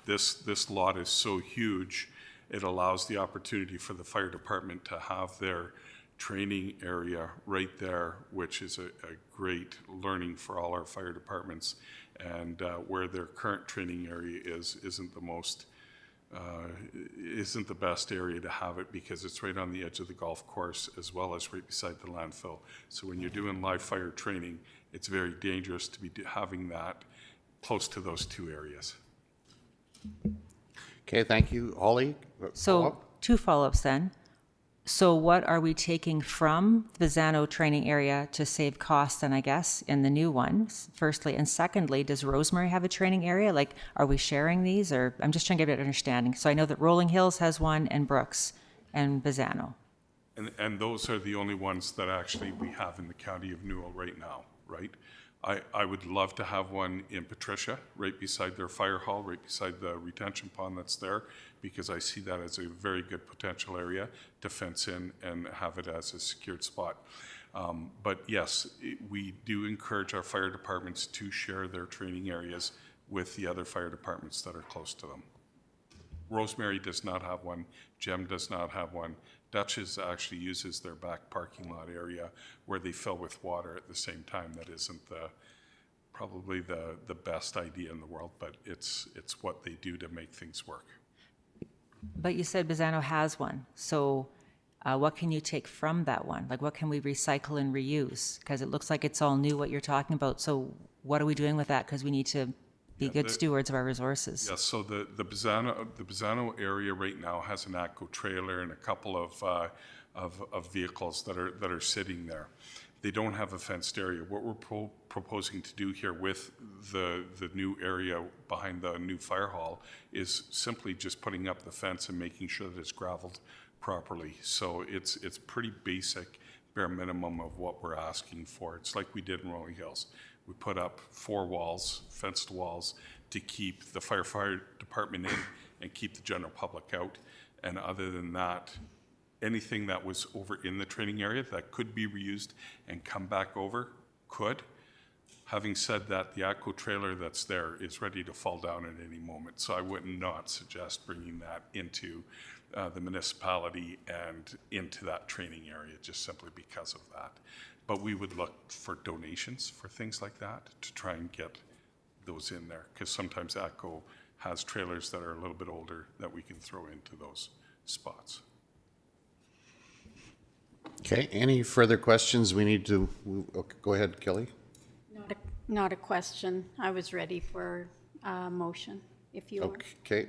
this lot is so huge, it allows the opportunity for the fire department to have their training area right there, which is a great learning for all our fire departments, and where their current training area isn't the best area to have it, because it's right on the edge of the golf course as well as right beside the landfill. So when you're doing live fire training, it's very dangerous to be having that close to those two areas. Okay, thank you. Holly? So 2 follow-ups then. So what are we taking from the Bassano training area to save costs then, I guess, in the new one, firstly? And secondly, does Rosemary have a training area? Like, are we sharing these? Or I'm just trying to get a bit of understanding. So I know that Rolling Hills has one, and Brooks, and Bassano. And those are the only ones that actually we have in the county of Newell right now, right? I would love to have one in Patricia, right beside their fire hall, right beside the retention pond that's there, because I see that as a very good potential area to fence in and have it as a secured spot. But yes, we do encourage our fire departments to share their training areas with the other fire departments that are close to them. Rosemary does not have one. Gem does not have one. Dutchess actually uses their back parking lot area where they fill with water at the same time. That isn't probably the best idea in the world, but it's what they do to make things work. But you said Bazzano has one, so what can you take from that one? Like, what can we recycle and reuse? Because it looks like it's all new, what you're talking about. So what are we doing with that? Because we need to be good stewards of our resources. Yes, so the Bazzano area right now has an ATCO trailer and a couple of vehicles that are sitting there. They don't have a fenced area. What we're proposing to do here with the new area behind the new fire hall is simply just putting up the fence and making sure that it's graveled properly. So it's pretty basic, bare minimum of what we're asking for. It's like we did in Rolling Hills. We put up 4 walls, fenced walls, to keep the fire department in and keep the general public out. And other than that, anything that was over in the training area that could be reused and come back over could. Having said that, the ATCO trailer that's there is ready to fall down at any moment. So I would not suggest bringing that into the municipality and into that training area just simply because of that. But we would look for donations for things like that to try and get those in there, because sometimes ATCO has trailers that are a little bit older that we can throw into those spots. Okay, any further questions we need to, okay, go ahead, Kelly. Not a question. I was ready for a motion, if you were. Okay,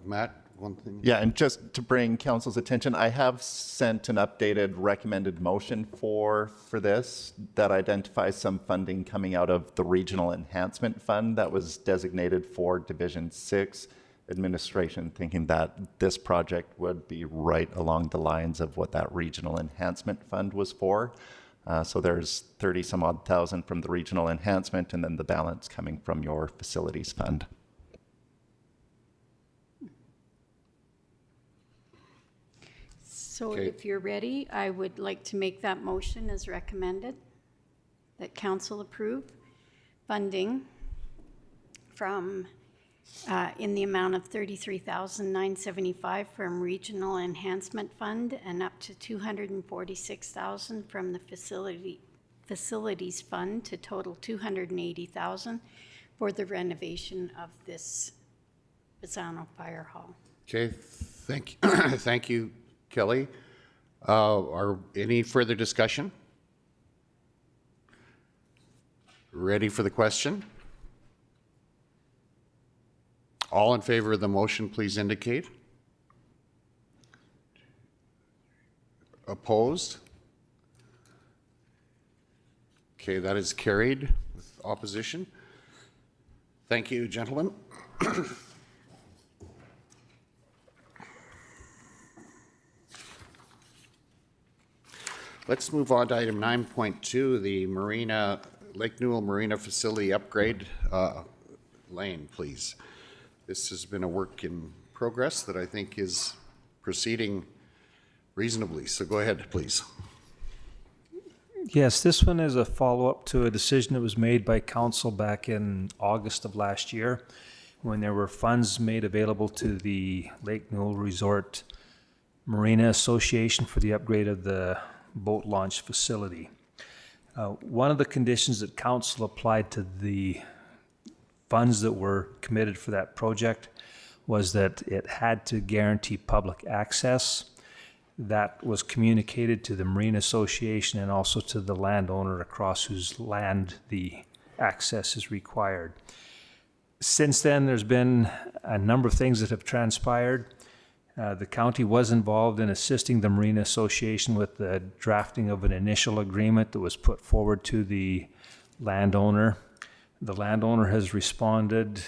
Matt, one thing? Yeah, and just to bring council's attention, I have sent an updated recommended motion for this that identifies some funding coming out of the Regional Enhancement Fund that was designated for Division 6 administration, thinking that this project would be right along the lines of what that Regional Enhancement Fund was for. So there's 30 some odd thousand from the Regional Enhancement, and then the balance coming from your Facilities Fund. So if you're ready, I would like to make that motion as recommended, that council approve funding from in the amount of $33,975 from Regional Enhancement Fund and up to $246,000 from the Facilities Fund to total $280,000 for the renovation of this Bazzano Fire Hall. Okay, thank you. Thank you, Kelly. Are any further discussion? Ready for the question? All in favor of the motion, please indicate. Opposed? Okay, that is carried with opposition. Thank you, gentlemen. Let's move on to item 9.2, the Marina, Lake Newell Marina Facility Upgrade Lane, please. This has been a work in progress that I think is proceeding reasonably. So go ahead, please. Yes, this one is a follow-up to a decision that was made by council back in August of last year when there were funds made available to the Lake Newell Resort Marina Association for the upgrade of the boat launch facility. One of the conditions that council applied to the funds that were committed for that project was that it had to guarantee public access. That was communicated to the Marine Association and also to the landowner across whose land the access is required. Since then, there's been a number of things that have transpired. The county was involved in assisting the Marine Association with the drafting of an initial agreement that was put forward to the landowner. The landowner has responded.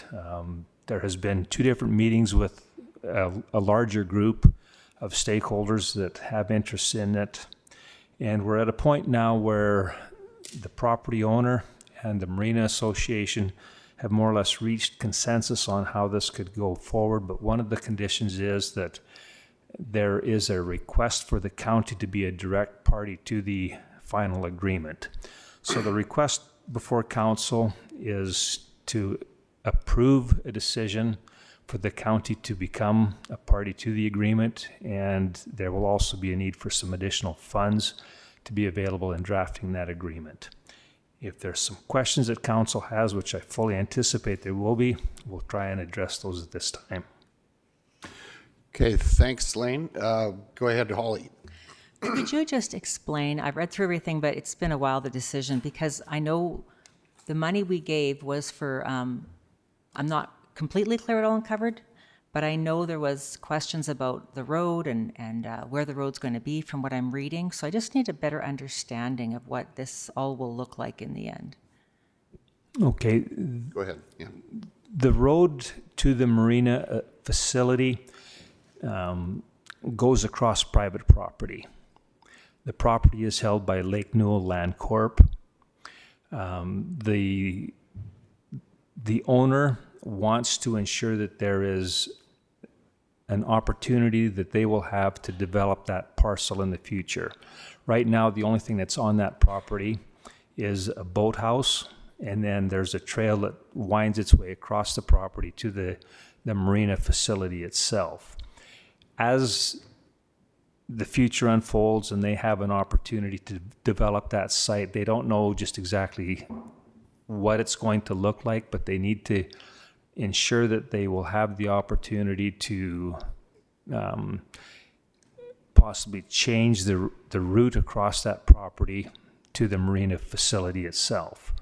There has been 2 different meetings with a larger group of stakeholders that have interests in it. And we're at a point now where the property owner and the Marina Association have more or less reached consensus on how this could go forward. But one of the conditions is that there is a request for the county to be a direct party to the final agreement. So the request before council is to approve a decision for the county to become a party to the agreement, and there will also be a need for some additional funds to be available in drafting that agreement. If there's some questions that council has, which I fully anticipate there will be, we'll try and address those at this time. Okay, thanks, Lane. Go ahead, Holly. Could you just explain, I've read through everything, but it's been a while, the decision, because I know the money we gave was for, I'm not completely clear it all uncovered, but I know there was questions about the road and where the road's going to be from what I'm reading. So I just need a better understanding of what this all will look like in the end. Okay. Go ahead. Yeah. The road to the Marina facility goes across private property. The property is held by Lake Newell Land Corp. The owner wants to ensure that there is an opportunity that they will have to develop that parcel in the future. Right now, the only thing that's on that property is a boathouse, and then there's a trail that winds its way across the property to the Marina facility itself. As the future unfolds and they have an opportunity to develop that site, they don't know just exactly what it's going to look like, but they need to ensure that they will have the opportunity to possibly change the route across that property to the Marina facility itself.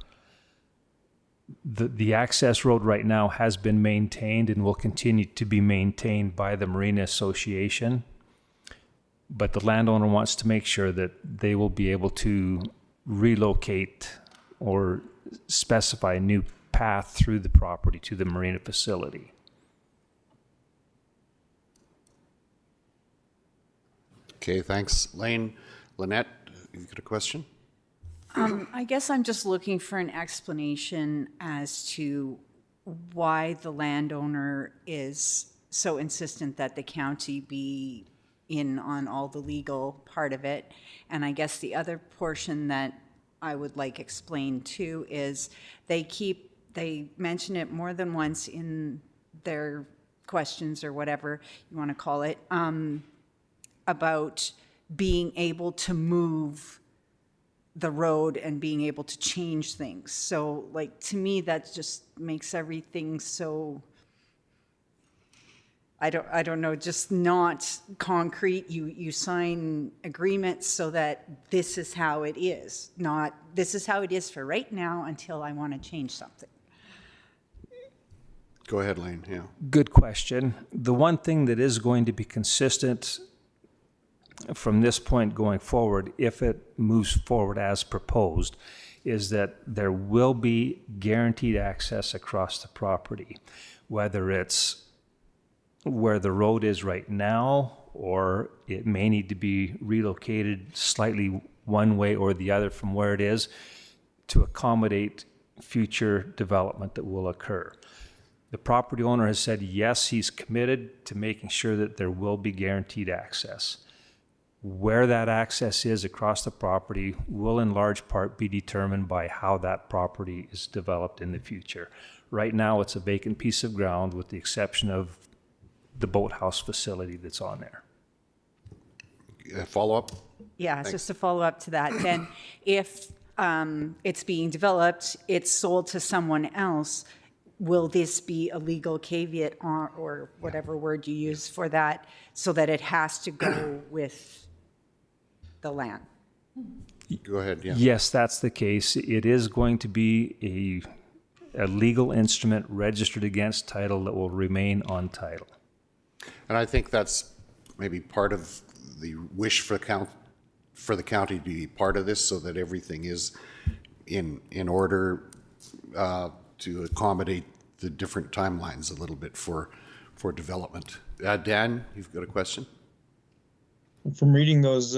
The access road right now has been maintained and will continue to be maintained by the Marina Association, but the landowner wants to make sure that they will be able to relocate or specify a new path through the property to the Marina facility. Okay, thanks. Lane, Lynette, you've got a question? I guess I'm just looking for an explanation as to why the landowner is so insistent that the county be in on all the legal part of it. And I guess the other portion that I would like explained too is they mention it more than once in their questions or whatever you want to call it, about being able to move the road and being able to change things. So like, to me, that just makes everything so, I don't know, just not concrete. You sign agreements so that this is how it is, not this is how it is for right now until I want to change something. Go ahead, Lane. Yeah. Good question. The one thing that is going to be consistent from this point going forward, if it moves forward as proposed, is that there will be guaranteed access across the property, whether it's where the road is right now, or it may need to be relocated slightly one way or the other from where it is to accommodate future development that will occur. The property owner has said, yes, he's committed to making sure that there will be guaranteed access. Where that access is across the property will in large part be determined by how that property is developed in the future. Right now, it's a vacant piece of ground with the exception of the boathouse facility that's on there. Follow up? Yeah, it's just a follow up to that. Then if it's being developed, it's sold to someone else, will this be a legal caveat or whatever word you use for that, so that it has to go with the land? Go ahead, yeah. Yes, that's the case. It is going to be a legal instrument registered against title that will remain on title. And I think that's maybe part of the wish for the county to be part of this, so that everything is in order to accommodate the different timelines a little bit for development. Dan, you've got a question? From reading those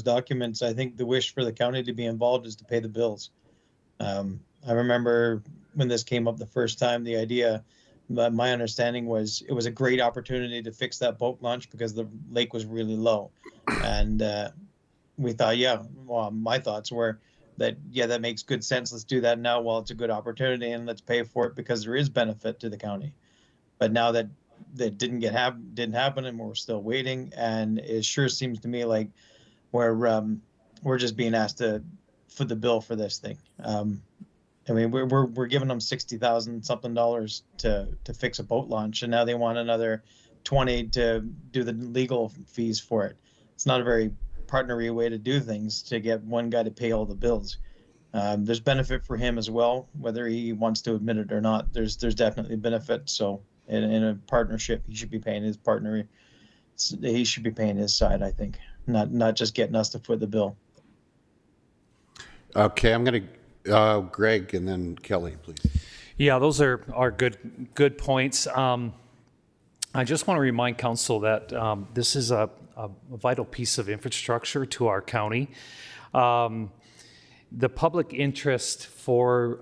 documents, I think the wish for the county to be involved is to pay the bills. I remember when this came up the first time, the idea, my understanding was it was a great opportunity to fix that boat launch because the lake was really low. And we thought, my thoughts were that, that makes good sense. Let's do that now while it's a good opportunity, and let's pay for it because there is benefit to the county. But now that didn't happen, and we're still waiting, and it sure seems to me like we're just being asked to foot the bill for this thing. I mean, we're giving them $60,000 something to fix a boat launch, and now they want another 20 to do the legal fees for it. It's not a very partnery way to do things, to get one guy to pay all the bills. There's benefit for him as well, whether he wants to admit it or not. There's definitely benefit. So in a partnership, he should be paying his partner. He should be paying his side, I think, not just getting us to foot the bill. Okay, I'm going to, Greg and then Kelly, please. Yeah, those are good points. I just want to remind council that this is a vital piece of infrastructure to our county. The public interest for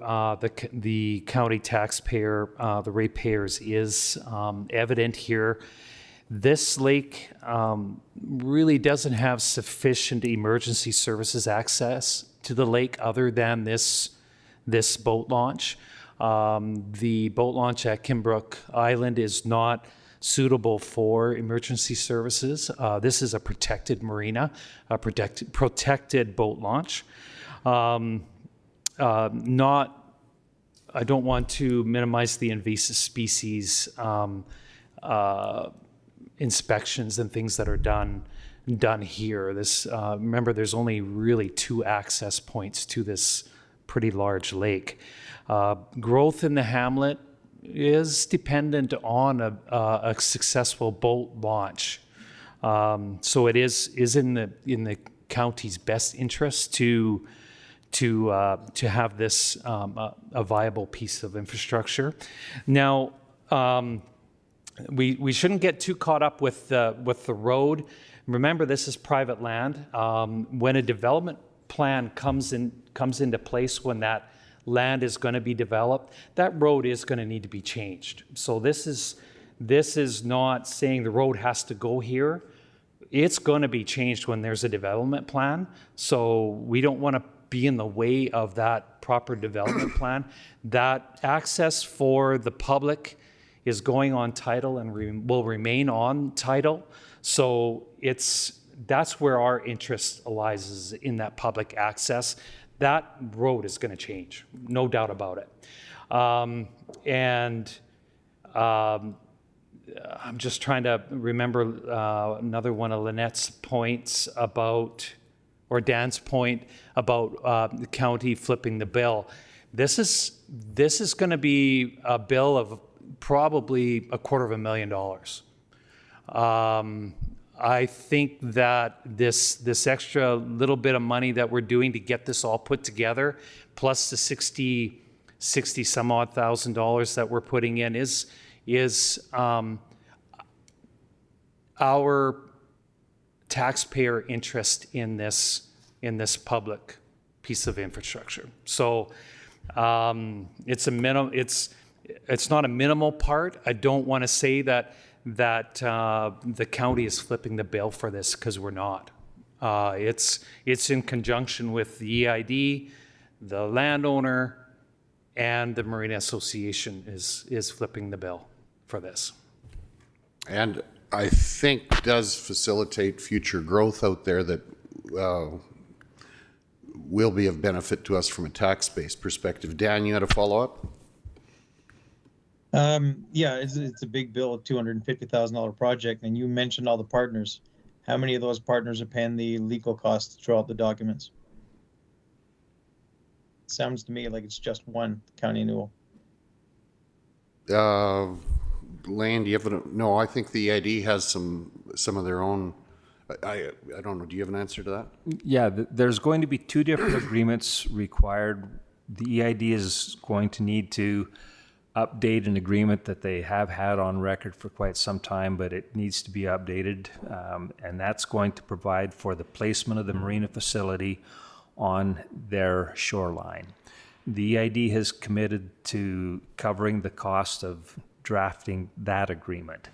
the county taxpayer, the ratepayers, is evident here. This lake really doesn't have sufficient emergency services access to the lake other than this boat launch. The boat launch at Kimbrook Island is not suitable for emergency services. This is a protected marina, a protected boat launch. I don't want to minimize the invasive species inspections and things that are done here. This remember, there's only really 2 access points to this pretty large lake. Growth in the hamlet is dependent on a successful boat launch. So it is in the county's best interest to have this a viable piece of infrastructure. Now, we shouldn't get too caught up with the road. Remember, this is private land. When a development plan comes into place, when that land is going to be developed, that road is going to need to be changed. So this is not saying the road has to go here. It's going to be changed when there's a development plan. So we don't want to be in the way of that proper development plan. That access for the public is going on title and will remain on title. So that's where our interest lies, is in that public access. That road is going to change, no doubt about it. I'm just trying to remember another one of Lynette's points about, or Dan's point about the county flipping the bill. This is going to be a bill of probably $250,000. I think that this extra little bit of money that we're doing to get this all put together, plus the $60 some odd thousand that we're putting in, is our taxpayer interest in this public piece of infrastructure. So it's not a minimal part. I don't want to say that the county is flipping the bill for this, because we're not. It's in conjunction with the EID, the landowner, and the Marina Association is flipping the bill for this. And I think does facilitate future growth out there that will be of benefit to us from a tax-based perspective. Dan, you had a follow-up? Yeah, it's a big bill, a $250,000 project, and you mentioned all the partners. How many of those partners are paying the legal costs to draw up the documents? Sounds to me like it's just one, County Newell. Lane, do you have no, I think the EID has some of their own. I don't know. Do you have an answer to that? Yeah, there's going to be 2 different agreements required. The EID is going to need to update an agreement that they have had on record for quite some time, but it needs to be updated. And that's going to provide for the placement of the marina facility on their shoreline. The EID has committed to covering the cost of drafting that agreement.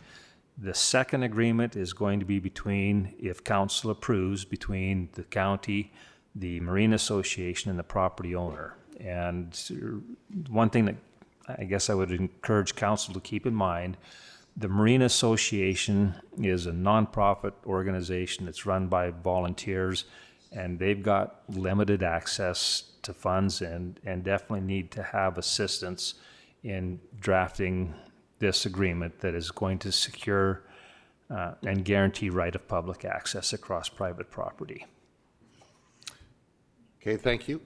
The second agreement is going to be between, if council approves, between the county, the Marina Association, and the property owner. And one thing that I guess I would encourage council to keep in mind, the Marina Association is a nonprofit organization that's run by volunteers, and they've got limited access to funds and definitely need to have assistance in drafting this agreement that is going to secure and guarantee right of public access across private property. Okay, thank you.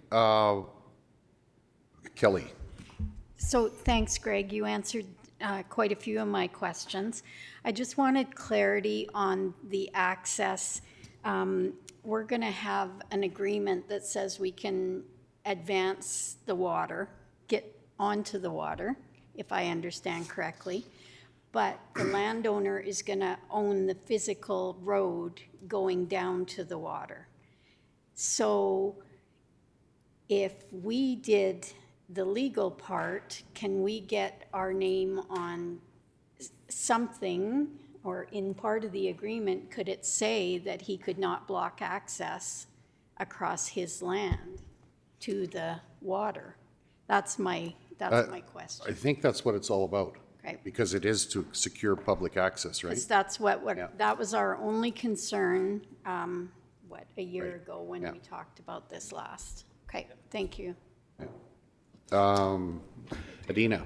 Kelly. So thanks, Greg. You answered quite a few of my questions. I just wanted clarity on the access. We're going to have an agreement that says we can advance the water, get onto the water, if I understand correctly. But the landowner is going to own the physical road going down to the water. So if we did the legal part, can we get our name on something, or in part of the agreement, could it say that he could not block access across his land to the water? That's my question. I think that's what it's all about. Okay. Because it is to secure public access, right? Because that's that was our only concern, a year ago when we talked about this last. Okay, thank you. Adina.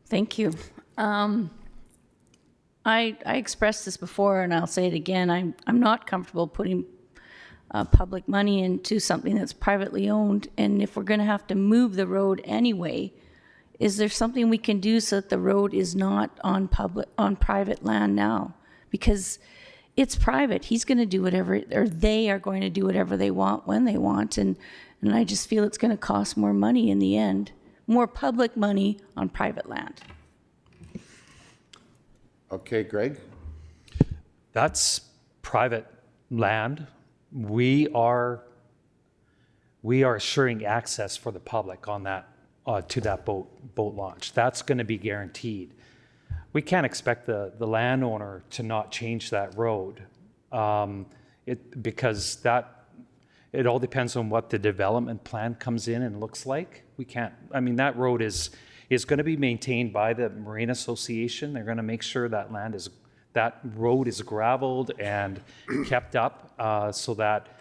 Thank you. I expressed this before, and I'll say it again. I'm not comfortable putting public money into something that's privately owned. And if we're going to have to move the road anyway, is there something we can do so that the road is not on private land now? Because it's private. He's going to do whatever, or they are going to do whatever they want when they want. And I just feel it's going to cost more money in the end, more public money on private land. Okay, Greg. That's private land. We are assuring access for the public on that to that boat launch. That's going to be guaranteed. We can't expect the landowner to not change that road, because it all depends on what the development plan comes in and looks like. We can't. I mean, that road is going to be maintained by the Marina Association. They're going to make sure that road is gravelled and kept up, so that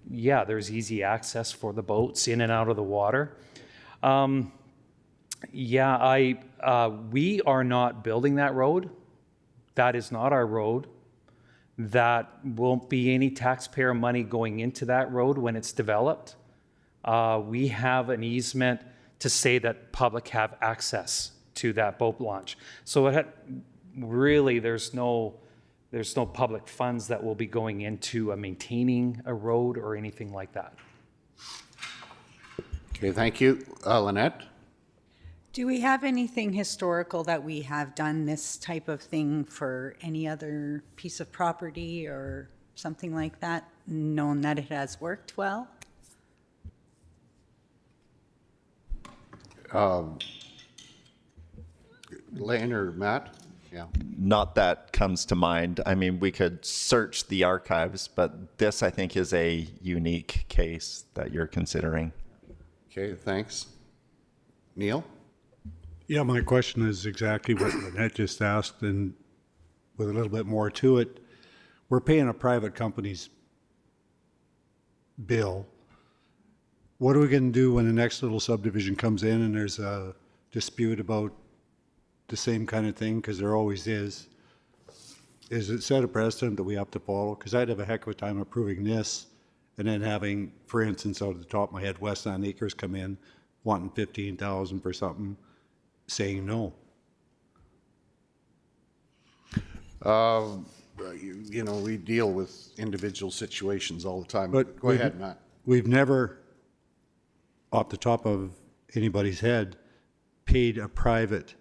there's easy access for the boats in and out of the water. We are not building that road. That is not our road. That won't be any taxpayer money going into that road when it's developed. We have an easement to say that public have access to that boat launch. So really, there's no public funds that will be going into maintaining a road or anything like that. Okay, thank you. Lynette? Do we have anything historical that we have done this type of thing for any other piece of property or something like that, known that it has worked well? Lane or Matt? Yeah. Not that comes to mind. I mean, we could search the archives, but this, I think, is a unique case that you're considering. Okay, thanks. Neil? Yeah, my question is exactly what Lynette just asked, and with a little bit more to it. We're paying a private company's bill. What are we going to do when the next little subdivision comes in and there's a dispute about the same kind of thing, because there always is? Is it set a precedent that we have to follow? Because I'd have a heck of a time approving this and then having, for instance, out of the top of my head, Westland Acres come in wanting $15,000 for something, saying no. We deal with individual situations all the time. But go ahead, Matt. We've never, off the top of anybody's head, paid a private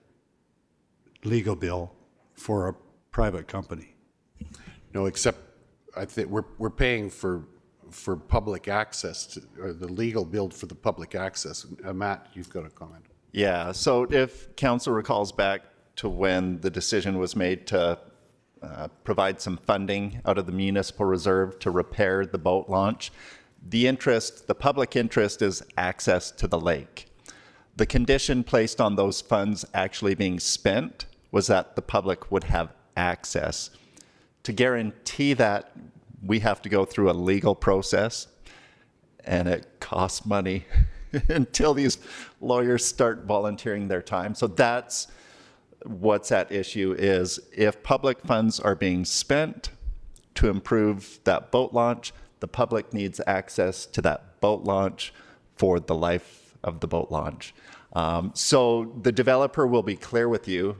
legal bill for a private company. No, except I think we're paying for public access to, or the legal bill for the public access. Matt, you've got a comment. Yeah, so if council recalls back to when the decision was made to provide some funding out of the municipal reserve to repair the boat launch, the public interest is access to the lake. The condition placed on those funds actually being spent was that the public would have access. To guarantee that, we have to go through a legal process, and it costs money until these lawyers start volunteering their time. So that's what's at issue, is if public funds are being spent to improve that boat launch, the public needs access to that boat launch for the life of the boat launch. So the developer will be clear with you.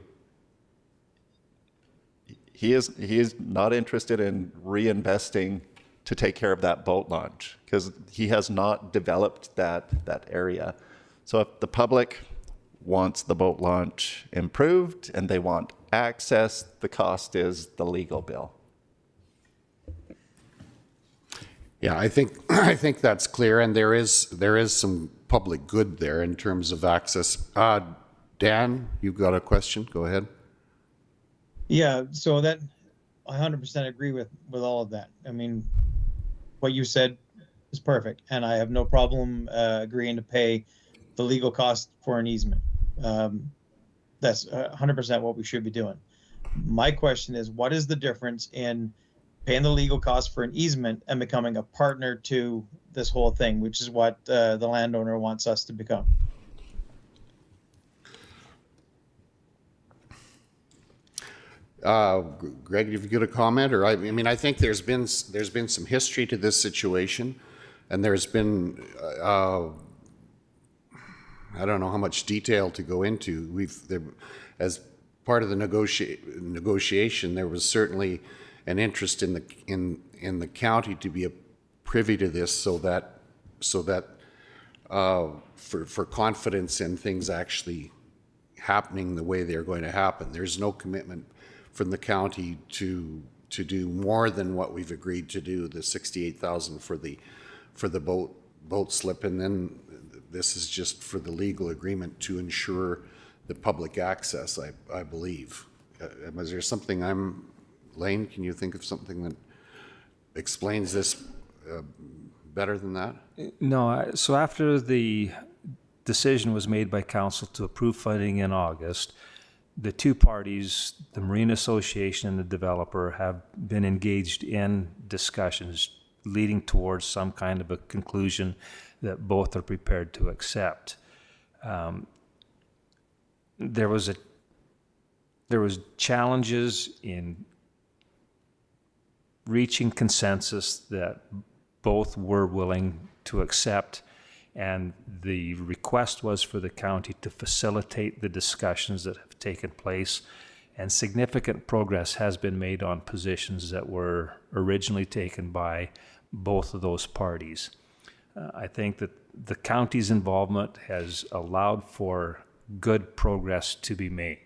He is not interested in reinvesting to take care of that boat launch because he has not developed that area. So if the public wants the boat launch improved and they want access, the cost is the legal bill. Yeah, I think that's clear, and there is some public good there in terms of access. Dan, you've got a question? Go ahead. Yeah, so that I 100% agree with all of that. I mean, what you said is perfect, and I have no problem agreeing to pay the legal cost for an easement. That's 100% what we should be doing. My question is, what is the difference in paying the legal cost for an easement and becoming a partner to this whole thing, which is what the landowner wants us to become? Greg, have you got a comment? Or I mean, I think there's been some history to this situation, and there's been I don't know how much detail to go into. As part of the negotiation, there was certainly an interest in the county to be privy to this, so that for confidence in things actually happening the way they're going to happen. There's no commitment from the county to do more than what we've agreed to do, the $68,000 for the boat slip, and then this is just for the legal agreement to ensure the public access, I believe. Is there something Lane, can you think of something that explains this better than that? No, so after the decision was made by council to approve funding in August, the two parties, the Marina Association and the developer, have been engaged in discussions leading towards some kind of a conclusion that both are prepared to accept. There was challenges in reaching consensus that both were willing to accept, and the request was for the county to facilitate the discussions that have taken place, and significant progress has been made on positions that were originally taken by both of those parties. I think that the county's involvement has allowed for good progress to be made.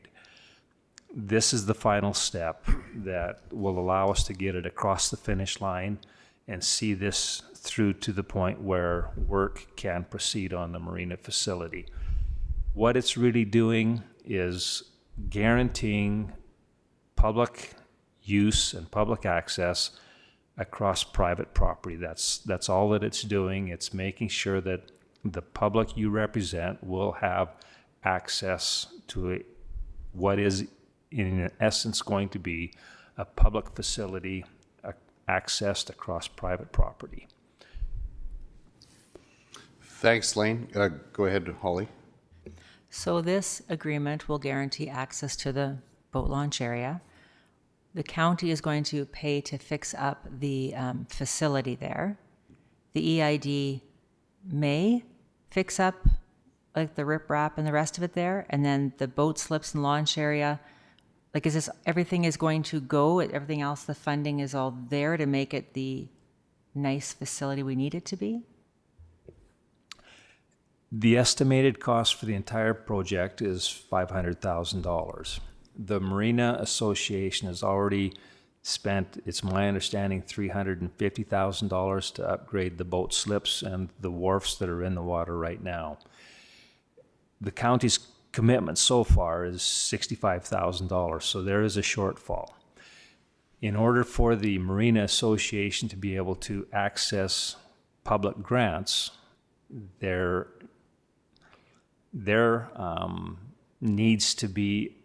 This is the final step that will allow us to get it across the finish line and see this through to the point where work can proceed on the Marina facility. What it's really doing is guaranteeing public use and public access across private property. That's all that it's doing. It's making sure that the public you represent will have access to what is in essence going to be a public facility accessed across private property. Thanks, Lane. Go ahead, Holly. So this agreement will guarantee access to the boat launch area. The county is going to pay to fix up the facility there. The EID may fix up like the riprap and the rest of it there, and then the boat slips and launch area. Like, is this, everything is going to go, everything else, the funding is all there to make it the nice facility we need it to be? The estimated cost for the entire project is $500,000. The Marina Association has already spent, it's my understanding, $350,000 to upgrade the boat slips and the wharfs that are in the water right now. The county's commitment so far is $65,000, so there is a shortfall. In order for the Marina Association to be able to access public grants, there needs to be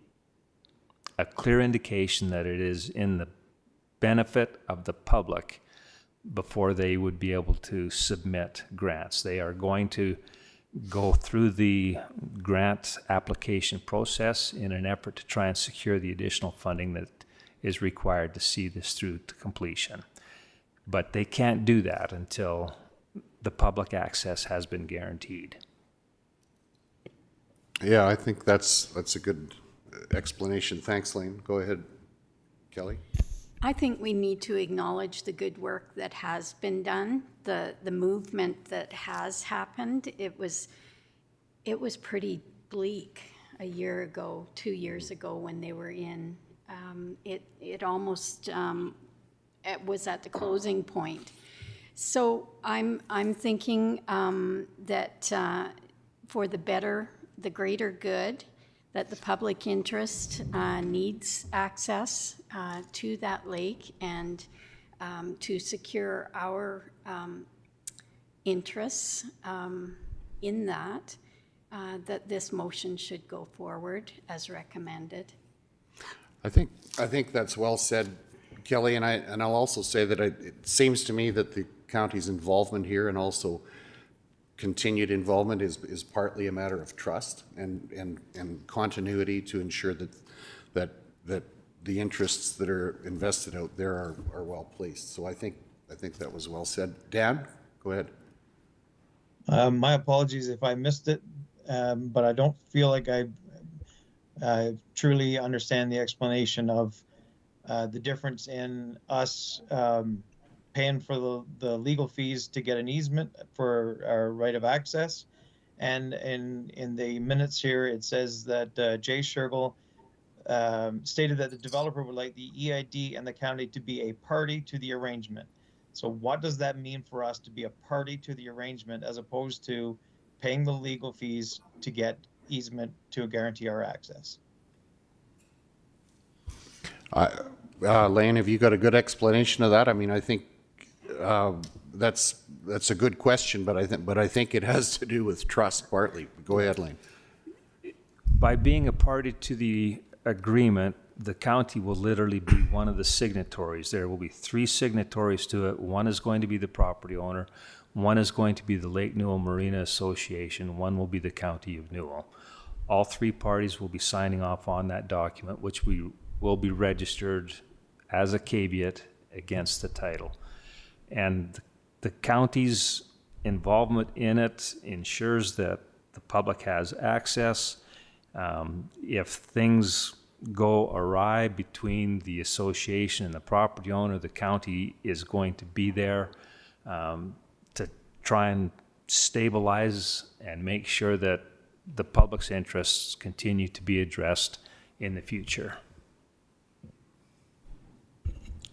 a clear indication that it is in the benefit of the public before they would be able to submit grants. They are going to go through the grant application process in an effort to try and secure the additional funding that is required to see this through to completion. But they can't do that until the public access has been guaranteed. Yeah, I think that's a good explanation. Thanks, Lane. Go ahead, Kelly. I think we need to acknowledge the good work that has been done, the movement that has happened. It was pretty bleak a year ago, 2 years ago when they were in. It almost it was at the closing point. So I'm thinking that for the greater good, that the public interest needs access to that lake, and to secure our interests in that, that this motion should go forward as recommended. I think that's well said, Kelly, and I'll also say that it seems to me that the county's involvement here and also continued involvement is partly a matter of trust and continuity to ensure that the interests that are invested out there are well placed. So I think that was well said. Dan, go ahead. My apologies if I missed it, but I don't feel like I truly understand the explanation of the difference in us paying for the legal fees to get an easement for our right of access. And in the minutes here, it says that Jay Searle stated that the developer would like the EID and the county to be a party to the arrangement. So what does that mean for us to be a party to the arrangement as opposed to paying the legal fees to get easement to guarantee our access? Lane, have you got a good explanation of that? I mean, I think that's a good question, but I think it has to do with trust partly. Go ahead, Lane. By being a party to the agreement, the county will literally be one of the signatories. There will be 3 signatories to it. One is going to be the property owner, one is going to be the Lake Newell Marina Association, one will be the County of Newell. All 3 parties will be signing off on that document, which will be registered as a caveat against the title. And the county's involvement in it ensures that the public has access. If things go awry between the association and the property owner, the county is going to be there to try and stabilize and make sure that the public's interests continue to be addressed in the future.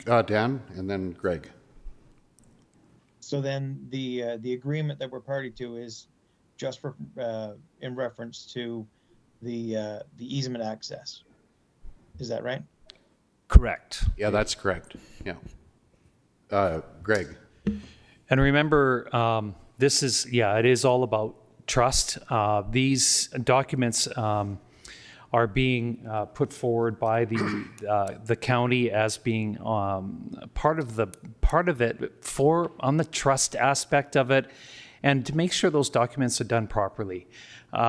Dan, and then Greg. So then the agreement that we're party to is just for in reference to the easement access. Is that right? Correct. Yeah, that's correct. Yeah. Greg. And remember, this is, it is all about trust. These documents are being put forward by the county as being part of it on the trust aspect of it, and to make sure those documents are done properly. We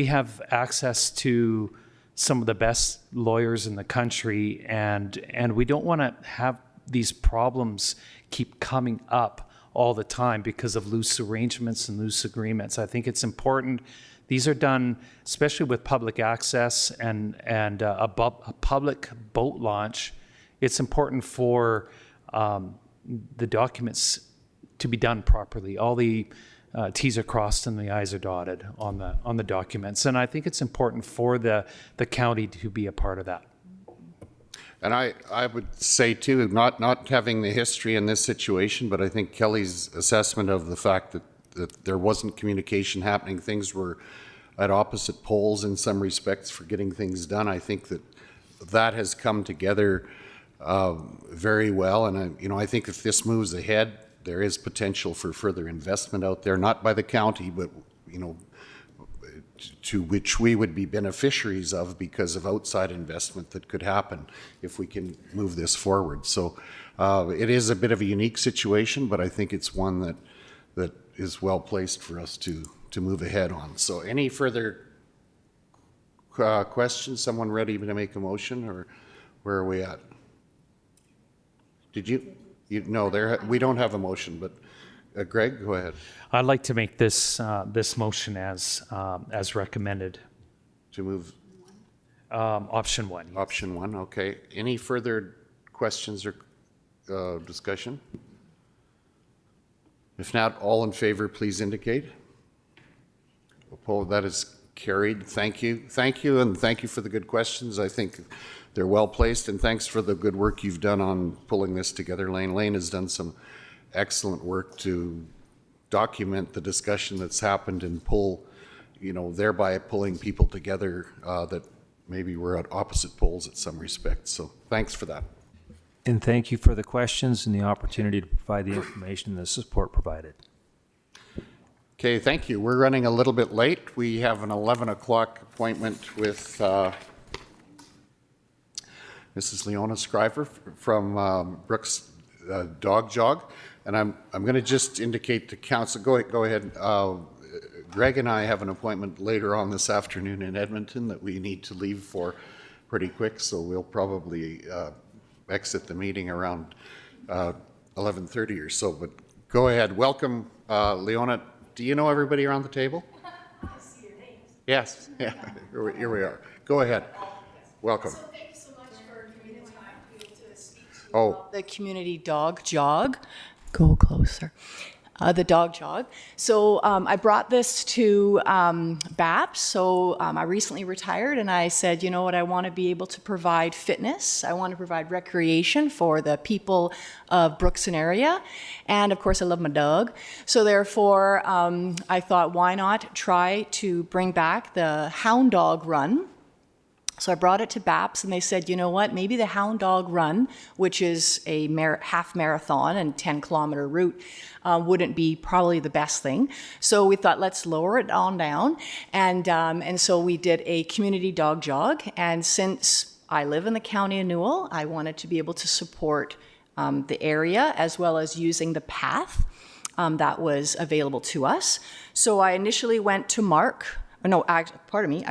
have access to some of the best lawyers in the country, and we don't want to have these problems keep coming up all the time because of loose arrangements and loose agreements. I think it's important. These are done, especially with public access and a public boat launch. It's important for the documents to be done properly. All the T's are crossed and the I's are dotted on the documents. And I think it's important for the county to be a part of that. And I would say too, not having the history in this situation, but I think Kelly's assessment of the fact that there wasn't communication happening, things were at opposite poles in some respects for getting things done. I think that has come together very well. And I think if this moves ahead, there is potential for further investment out there, not by the county, but you know, to which we would be beneficiaries of because of outside investment that could happen if we can move this forward. So it is a bit of a unique situation, but I think it's one that is well placed for us to move ahead on. So any further questions? Someone ready to make a motion, or where are we at? Did you no, we don't have a motion, but Greg, go ahead. I'd like to make this this motion as recommended. To move option 1. Option 1, okay. Any further questions or discussion? If not, all in favor, please indicate. Opposed, that is carried. Thank you. Thank you, and thank you for the good questions. I think they're well placed, and thanks for the good work you've done on pulling this together, Lane. Lane has done some excellent work to document the discussion that's happened and pull, you know, thereby pulling people together that maybe were at opposite poles at some respects. So thanks for that. And thank you for the questions and the opportunity to provide the information and the support provided. Okay, thank you. We're running a little bit late. We have an 11 o'clock appointment with Mrs. Leona Skriver from Brooks Dog Jog. And I'm going to just indicate to council, go ahead. Greg and I have an appointment later on this afternoon in Edmonton that we need to leave for pretty quick, so we'll probably exit the meeting around 11:30 or so. But go ahead. Welcome, Leona. Do you know everybody around the table? I see your names. Yes. Yeah. Here we are. Go ahead. Welcome. So thank you so much for giving me the time to be able to speak to you about the community dog jog. Go closer. The dog jog. So I brought this to BAPS. So I recently retired, and I said, you know what, I want to be able to provide fitness. I want to provide recreation for the people of Brooks and area. And of course, I love my dog. So therefore, I thought, why not try to bring back the Hound Dog Run. So I brought it to BAPS, and they said, you know what, maybe the Hound Dog Run, which is a half marathon and 10-kilometer route, wouldn't be probably the best thing. So we thought, let's lower it on down. And so we did a community dog jog. And since I live in the county of Newell, I wanted to be able to support the area as well as using the path that was available to us. So I initially went to I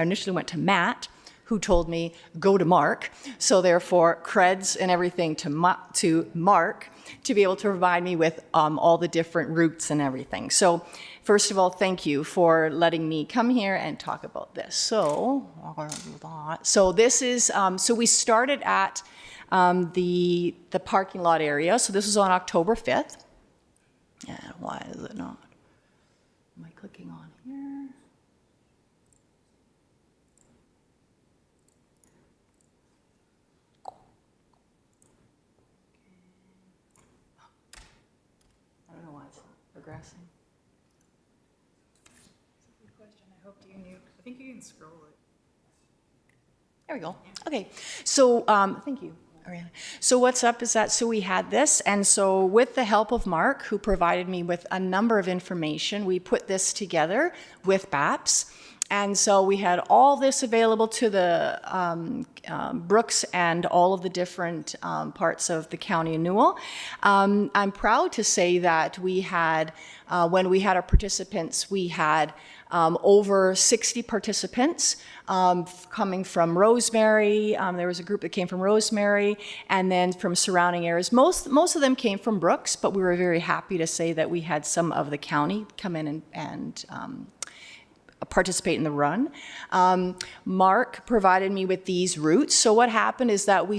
initially went to Matt, who told me, go to Mark. So therefore, creds and everything to Mark to be able to provide me with all the different routes and everything. So first of all, thank you for letting me come here and talk about this. So this is, so we started at the parking lot area. So this was on October 5th. And why is it not? Am I clicking on here? Progressing. That's a good question. I hope I think you can scroll it. There we go. Okay. So thank you, Ariana. So what's up is that, so we had this, and so with the help of Mark, who provided me with a number of information, we put this together with BAPS. And so we had all this available to the Brooks and all of the different parts of the county of Newell. I'm proud to say that we had, when we had our participants, we had over 60 participants coming from Rosemary. There was a group that came from Rosemary, and then from surrounding areas. Most of them came from Brooks, but we were very happy to say that we had some of the county come in and participate in the run. Mark provided me with these routes. So what happened is that we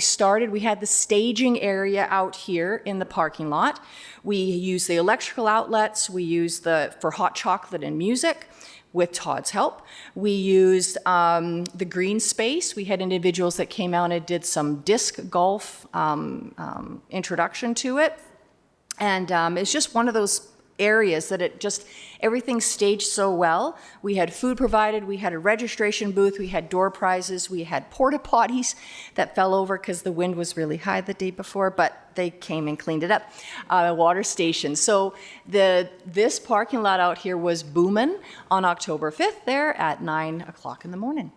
had the staging area out here in the parking lot. We used the electrical outlets. We used for hot chocolate and music with Todd's help. We used the green space. We had individuals that came out and did some disc golf introduction to it. And it's just one of those areas that Everything staged so well. We had food provided, we had a registration booth, we had door prizes, we had porta potties that fell over because the wind was really high the day before, but they came and cleaned it up. Water station. So this parking lot out here was booming on October 5th there at 9 o'clock in the morning.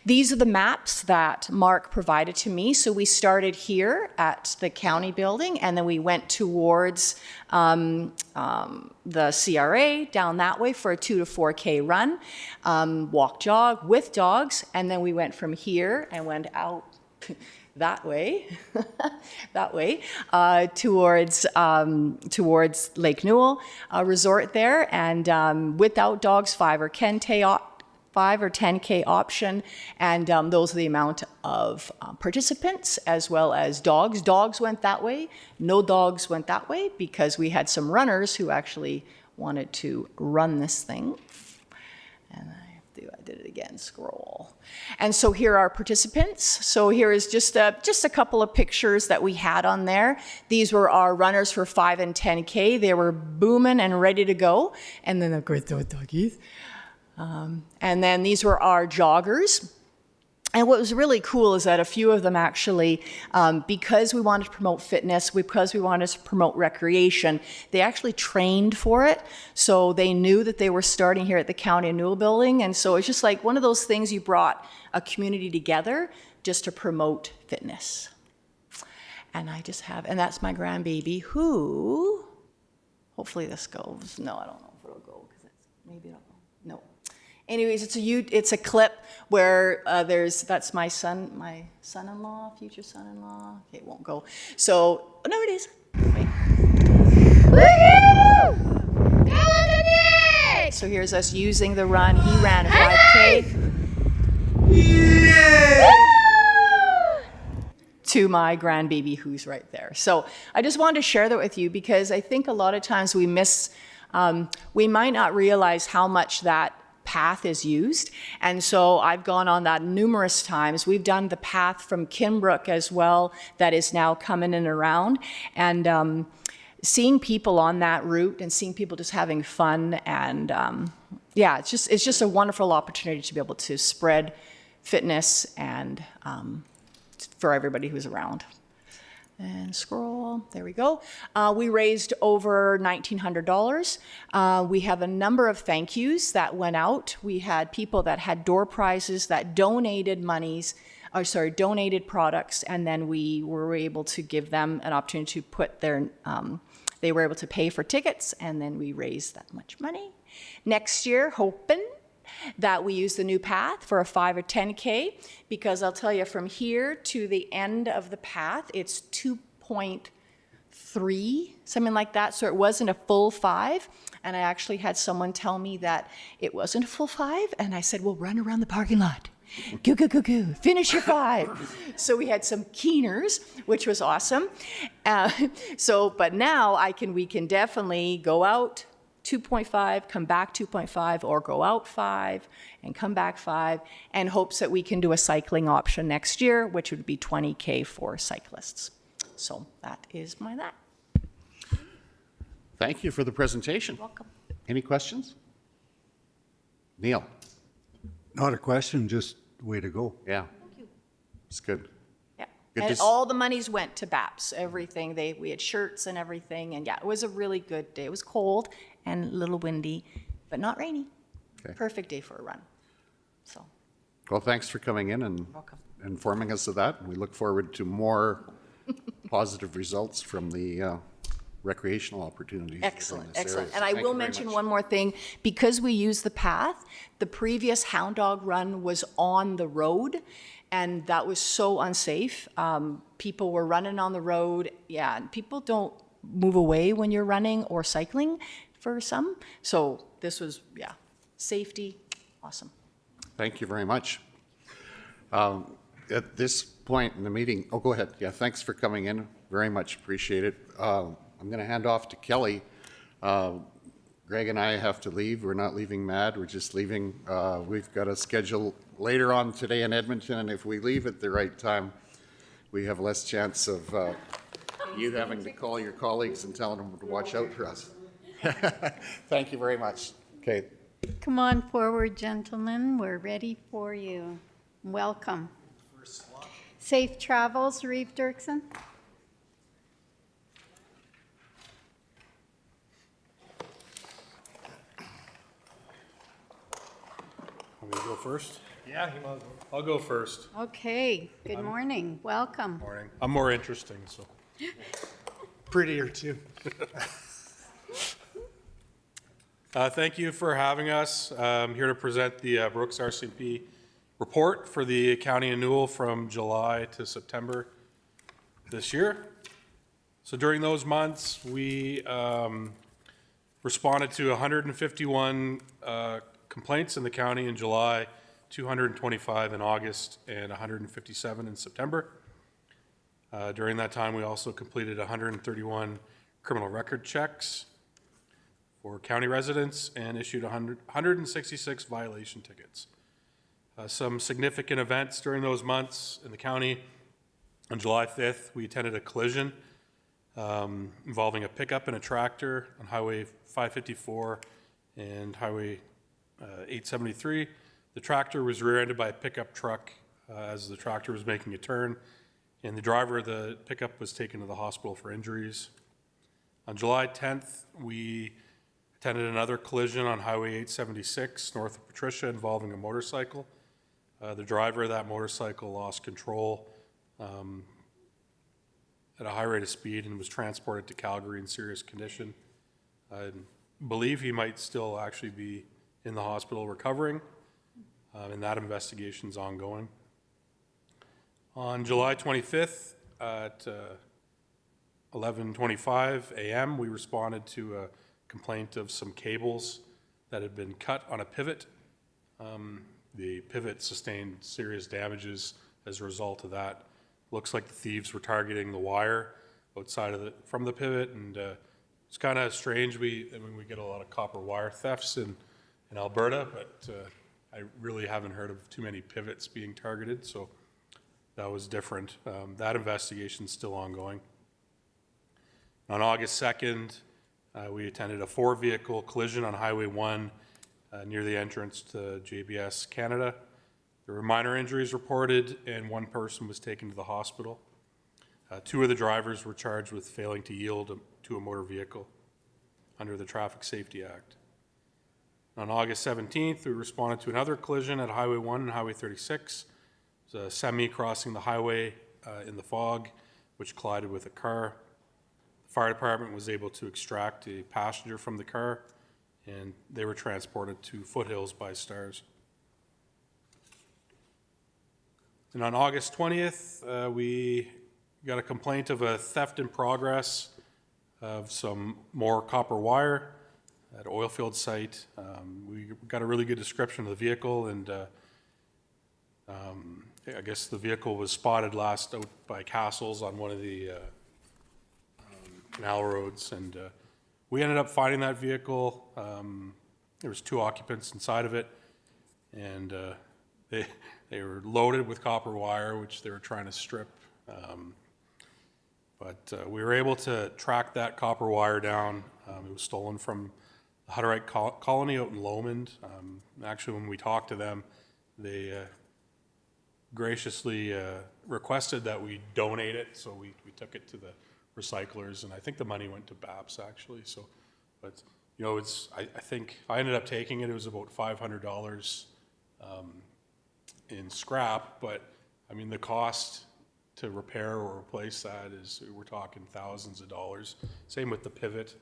These are the maps that Mark provided to me. So we started here at the county building, and then we went towards the CRA down that way for a 2 to 4K run, walk jog with dogs, and then we went from here and went out that way, towards Lake Newell resort there, and without dogs, 5 or 10K option, and those are the amount of participants as well as dogs. Dogs went that way. No dogs went that way because we had some runners who actually wanted to run this thing. And I did it again, scroll. And so here are participants. So here is just a couple of pictures that we had on there. These were our runners for 5 and 10K. They were booming and ready to go. And then of course the doggies. And then these were our joggers. And what was really cool is that a few of them actually, because we wanted to promote fitness, because we wanted to promote recreation, they actually trained for it. So they knew that they were starting here at the County of Newell building. And so it's just like one of those things, you brought a community together just to promote fitness. And and that's my grandbaby who, hopefully this goes. No, I don't know if it'll go because maybe it'll, no. Anyways, it's a clip where that's my son-in-law, future son-in-law. Okay, it won't go. So, oh, no, it is. Wait. Woohoo! So here's us using the run. He ran a 5K. Yeah! To my grandbaby who's right there. So I just wanted to share that with you because I think a lot of times we might not realize how much that path is used. And so I've gone on that numerous times. We've done the path from Kinbrook as well that is now coming in around. And seeing people on that route and seeing people just having fun and yeah, it's just a wonderful opportunity to be able to spread fitness and for everybody who's around. And scroll, there we go. We raised over $1,900. We have a number of thank yous that went out. We had people that had door prizes that donated donated products, and then we were able to give them an opportunity to put they were able to pay for tickets, and then we raised that much money. Next year, hoping that we use the new path for a 5 or 10K, because I'll tell you from here to the end of the path, it's 2.3, something like that. So it wasn't a full 5. And I actually had someone tell me that it wasn't a full 5. And I said, well, run around the parking lot. Go, go, go, go. Finish your 5. So we had some keeners, which was awesome. But now we can definitely go out 2.5, come back 2.5, or go out 5 and come back 5, and hopes that we can do a cycling option next year, which would be 20K for cyclists. So that is that. Thank you for the presentation. You're welcome. Any questions? Neil? Not a question, just way to go. Yeah. Thank you. It's good. Yeah. Good And to all the monies went to BAPS, everything. We had shirts and everything, and yeah, it was a really good day. It was cold and a little windy, but not rainy. Okay. Perfect day for a run. So. Well, thanks for coming in and informing us of that. We look forward to more positive results from the recreational opportunities. Excellent, excellent. Area. And I will mention one more thing. Because we use the path, the previous hound dog run was on the road, and that was so unsafe. People were running on the road. Yeah, and people don't move away when you're running or cycling for some. So this was, yeah, safety, awesome. Thank you very much. At this point in the meeting, oh, go ahead. Yeah, thanks for coming in. Very much appreciate it. I'm going to hand off to Kelly. Greg and I have to leave. We're not leaving mad. We're just leaving. We've got a schedule later on today in Edmonton, and if we leave at the right time, we have less chance of you having to call your colleagues and telling them to watch out for us. Thank you very much. Okay. Come on forward, gentlemen. We're ready for you. Welcome. Safe travels, Reeve Dirksen. Want me to go first? Yeah, you might as well. I'll go first. Okay, good morning. Welcome. Morning. I'm more interesting, so. Prettier, too. Thank you for having us. I'm here to present the Brooks RCMP report for the County of Newell from July to September this year. So during those months, we responded to 151 complaints in the county in July, 225 in August, and 157 in September. During that time, we also completed 131 criminal record checks for county residents and issued 166 violation tickets. Some significant events during those months in the county. On July 5th, we attended a collision involving a pickup and a tractor on Highway 554 and Highway 873. The tractor was rear-ended by a pickup truck as the tractor was making a turn, and the driver of the pickup was taken to the hospital for injuries. On July 10th, we attended another collision on Highway 876 north of Patricia involving a motorcycle. The driver of that motorcycle lost control at a high rate of speed and was transported to Calgary in serious condition. I believe he might still actually be in the hospital recovering, and that investigation is ongoing. On July 25th at 11:25 a.m., we responded to a complaint of some cables that had been cut on a pivot. The pivot sustained serious damages as a result of that. Looks like the thieves were targeting the wire outside of from the pivot, and it's kind of strange. I mean, we get a lot of copper wire thefts in Alberta, but I really haven't heard of too many pivots being targeted, so that was different. That investigation is still ongoing. On August 2nd, we attended a 4-vehicle collision on Highway 1 near the entrance to JBS Canada. There were minor injuries reported, and 1 person was taken to the hospital. 2 of the drivers were charged with failing to yield to a motor vehicle under the Traffic Safety Act. On August 17th, we responded to another collision at Highway 1 and Highway 36. It was a semi crossing the highway in the fog, which collided with a car. The fire department was able to extract a passenger from the car, and they were transported to Foothills by Stars. And on August 20th, we got a complaint of a theft in progress of some more copper wire at an oil field site. We got a really good description of the vehicle, and I guess the vehicle was spotted last out by Castles on one of the canal roads, and we ended up finding that vehicle. There was 2 occupants inside of it, and they were loaded with copper wire, which they were trying to strip. But we were able to track that copper wire down. It was stolen from the Hutterite colony out in Lomond. Actually, when we talked to them, they graciously requested that we donate it, so we took it to the recyclers, and I think the money went to BAPS actually. So, but you know, I think I ended up taking it. It was about $500 in scrap, but I mean the cost to repair or replace that is, we're talking thousands of dollars. Same with the pivot.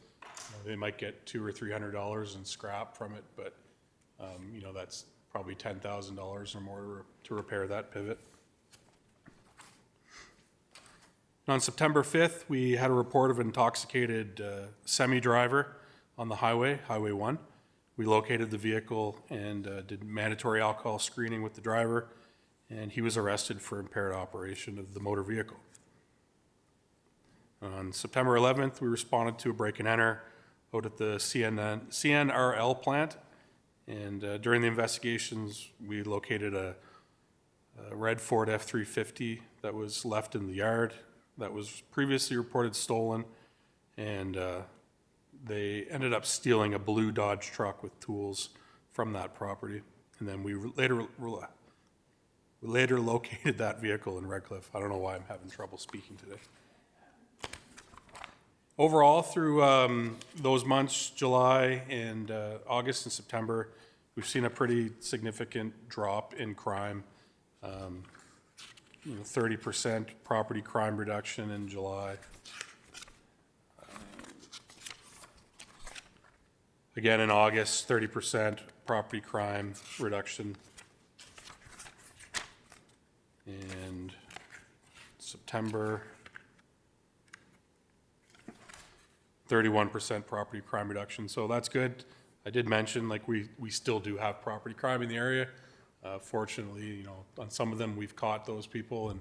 They might get $200 or $300 in scrap from it, but you know, that's probably $10,000 or more to repair that pivot. On September 5th, we had a report of an intoxicated semi-driver on the highway, Highway 1. We located the vehicle and did mandatory alcohol screening with the driver, and he was arrested for impaired operation of the motor vehicle. On September 11th, we responded to a break and enter out at the CNRL plant, and during the investigations, we located a red Ford F-350 that was left in the yard that was previously reported stolen, and they ended up stealing a blue Dodge truck with tools from that property. And then we later located that vehicle in Redcliffe. I don't know why I'm having trouble speaking today. Overall, through those months, July and August and September, we've seen a pretty significant drop in crime. 30% property crime reduction in July. Again, in August, 30% property crime reduction. And September, 31% property crime reduction. So that's good. I did mention, like, we still do have property crime in the area. Fortunately, on some of them we've caught those people, and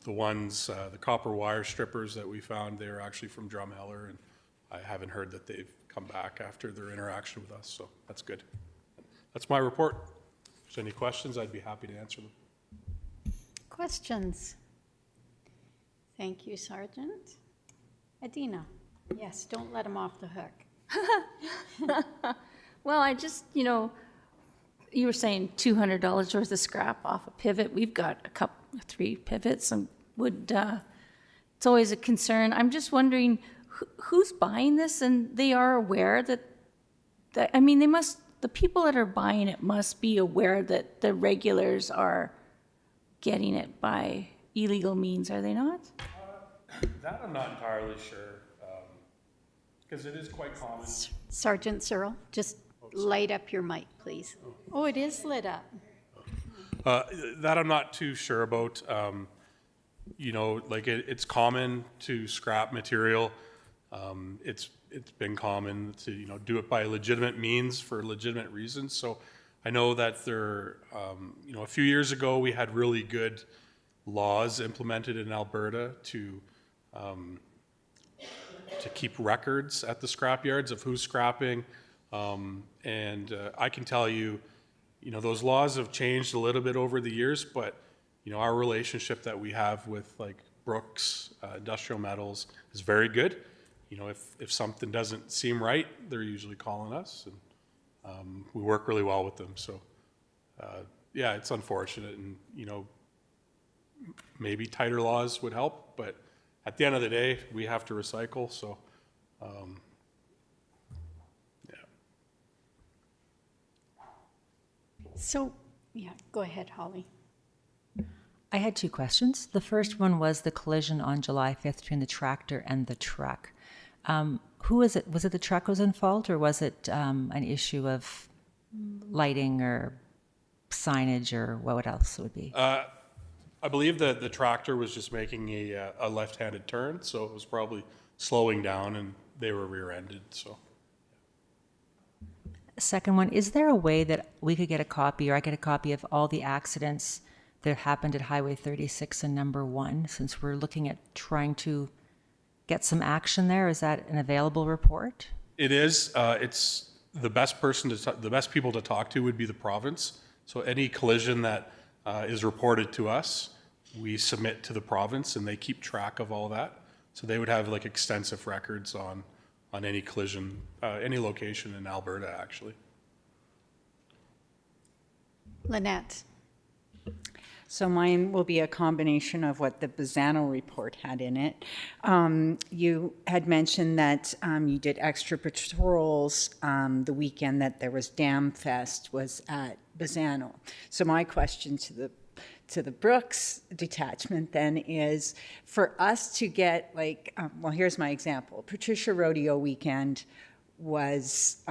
the copper wire strippers that we found, they're actually from Drumheller, and I haven't heard that they've come back after their interaction with us, so that's good. That's my report. If there's any questions, I'd be happy to answer them. Questions? Thank you, Sergeant. Adina? Yes, don't let him off the hook. Well, I just, you were saying $200 worth of scrap off a pivot. We've got 3 pivots and it's always a concern. I'm just wondering who's buying this, and they are aware that I mean, the people that are buying it must be aware that the regulars are getting it by illegal means, are they not? That I'm not entirely sure, because it is quite common. Sergeant Searle, just light up your mic, please. Oh, it is lit up. That I'm not too sure about. It's common to scrap material. It's been common to do it by legitimate means for legitimate reasons. So I know that there, a few years ago we had really good laws implemented in Alberta to keep records at the scrap yards of who's scrapping. I can tell you, those laws have changed a little bit over the years, but our relationship that we have with like Brooks Industrial Metals is very good. If something doesn't seem right, they're usually calling us, and we work really well with them. So yeah, it's unfortunate, and maybe tighter laws would help, but at the end of the day, we have to recycle. So yeah. So yeah, go ahead, Holly. I had 2 questions. The first one was the collision on July 5th between the tractor and the truck. Who was it? Was it the truck was in fault, or was it an issue of lighting or signage, or what else it would be? I believe that the tractor was just making a left-handed turn, so it was probably slowing down, and they were rear-ended. So. Second one, is there a way that we could get a copy, or I get a copy of all the accidents that happened at Highway 36 and number 1, since we're looking at trying to get some action there? Is that an available report? It is. It's the best the best people to talk to would be the province. So any collision that is reported to us, we submit to the province, and they keep track of all that. So they would have like extensive records on any collision, any location in Alberta, actually. Lynette. So mine will be a combination of what the Bazzano report had in it. You had mentioned that you did extra patrols the weekend that there was Dam Fest was at Bazzano. So my question to the Brooks detachment then is, for us to get like, well, here's my example. Patricia Rodeo weekend was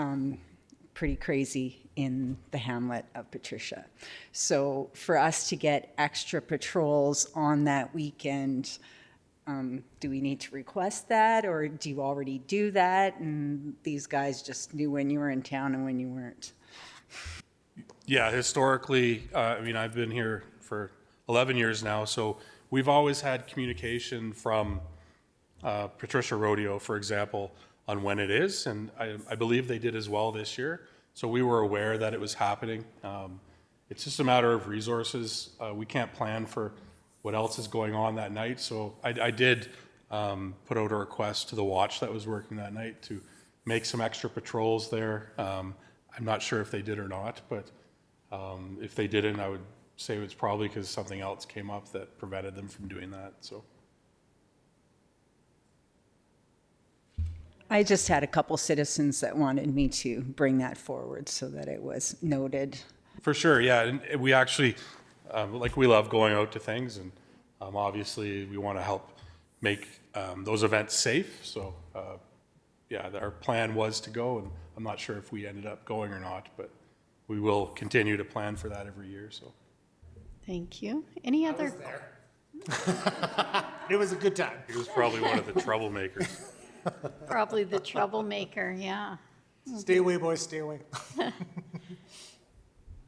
pretty crazy in the hamlet of Patricia. So for us to get extra patrols on that weekend, do we need to request that, or do you already do that and these guys just knew when you were in town and when you weren't? Yeah, historically, I mean, I've been here for 11 years now, so we've always had communication from Patricia Rodeo, for example, on when it is, and I believe they did as well this year. So we were aware that it was happening. It's just a matter of resources. We can't plan for what else is going on that night. So I did put out a request to the watch that was working that night to make some extra patrols there. I'm not sure if they did or not, but if they didn't, I would say it's probably because something else came up that prevented them from doing that. So. I just had a couple citizens that wanted me to bring that forward so that it was noted. For sure, yeah. And we actually, like, we love going out to things, and obviously we want to help make those events safe. So, yeah, our plan was to go, and I'm not sure if we ended up going or not, but we will continue to plan for that every year. So, Thank you. Any other? It was a good time. He was probably one of the troublemakers. Probably the troublemaker, yeah. Stay away, boys, stay away.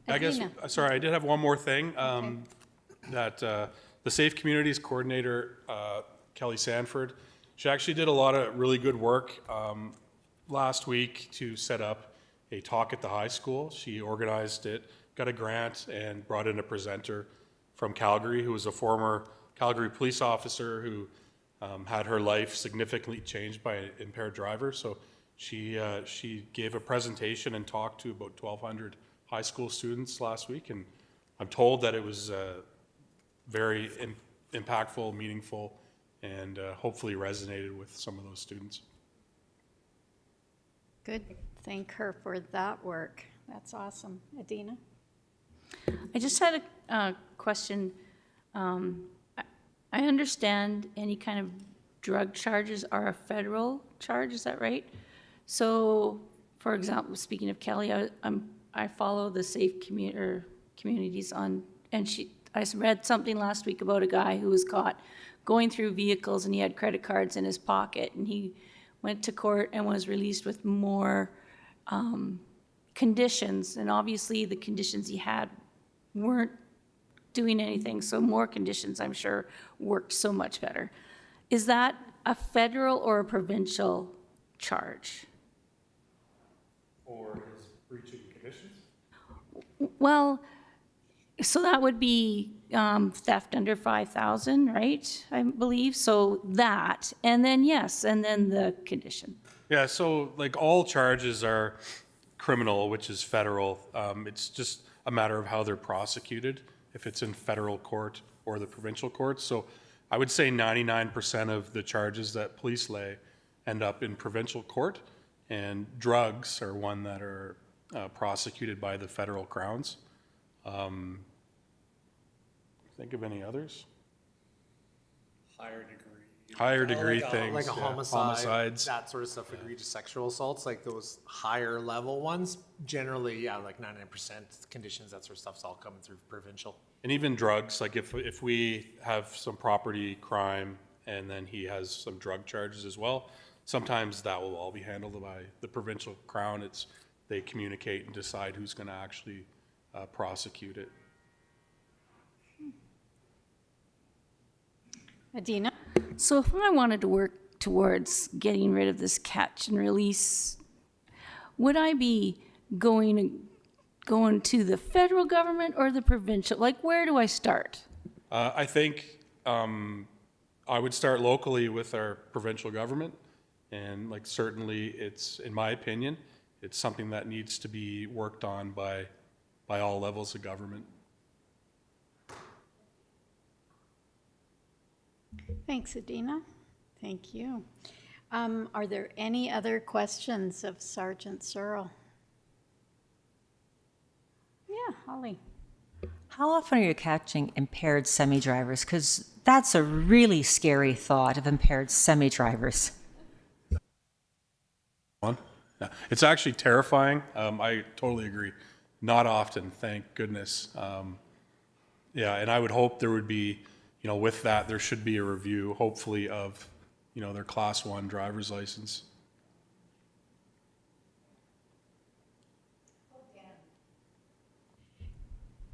I guess, sorry, I did have one more thing. That the Safe Communities Coordinator, Kelly Sanford, she actually did a lot of really good work last week to set up a talk at the high school. She organized it, got a grant, and brought in a presenter from Calgary who was a former Calgary police officer who had her life significantly changed by an impaired driver. So she gave a presentation and talked to about 1,200 high school students last week, and I'm told that it was very impactful, meaningful, and hopefully resonated with some of those students. Good. Thank her for that work. That's awesome. Adina? I just had a question. I understand any kind of drug charges are a federal charge, is that right? So, for example, speaking of Kelly, I follow the Safe Communities on, and I read something last week about a guy who was caught going through vehicles and he had credit cards in his pocket, and he went to court and was released with more conditions, and obviously the conditions he had weren't doing anything, so more conditions, I'm sure, worked so much better. Is that a federal or a provincial charge? Or his breaching conditions? Well, so that would be theft under 5,000, right? I believe. So that, and then yes, and then the condition. Yeah, so like all charges are criminal, which is federal. It's just a matter of how they're prosecuted, if it's in federal court or the provincial court. So I would say 99% of the charges that police lay end up in provincial court, and drugs are one that are prosecuted by the federal crowns. Think of any others? Higher degree things. Like a homicide, homicides. that sort of stuff, egregious sexual assaults, like those higher level ones, generally, yeah, like 99% conditions, that sort of stuff's all coming through provincial. And even drugs, like if we have some property crime and then he has some drug charges as well, sometimes that will all be handled by the provincial crown. They communicate and decide who's going to actually prosecute it. Adina? So if I wanted to work towards getting rid of this catch and release, would I be going to the federal government or the provincial? Like, where do I start? I think I would start locally with our provincial government, and like certainly it's, in my opinion, it's something that needs to be worked on by all levels of government. Thanks, Adina. Thank you. Are there any other questions of Sergeant Searle? Yeah, Holly. How often are you catching impaired semi-drivers? Because that's a really scary thought of impaired semi-drivers. It's actually terrifying. I totally agree. Not often, thank goodness. Yeah, and I would hope there would be, with that, there should be a review, hopefully, of, their Class 1 driver's license.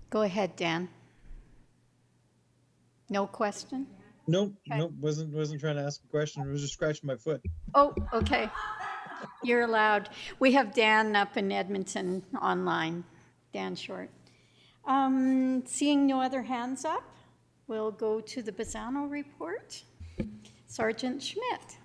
Go ahead, Dan. No question? Nope, nope, wasn't trying to ask a question. I was just scratching my foot. Oh, okay. You're allowed. We have Dan up in Edmonton online. Dan Short. Seeing no other hands up, we'll go to the Bazzano report. Sergeant Schmidt.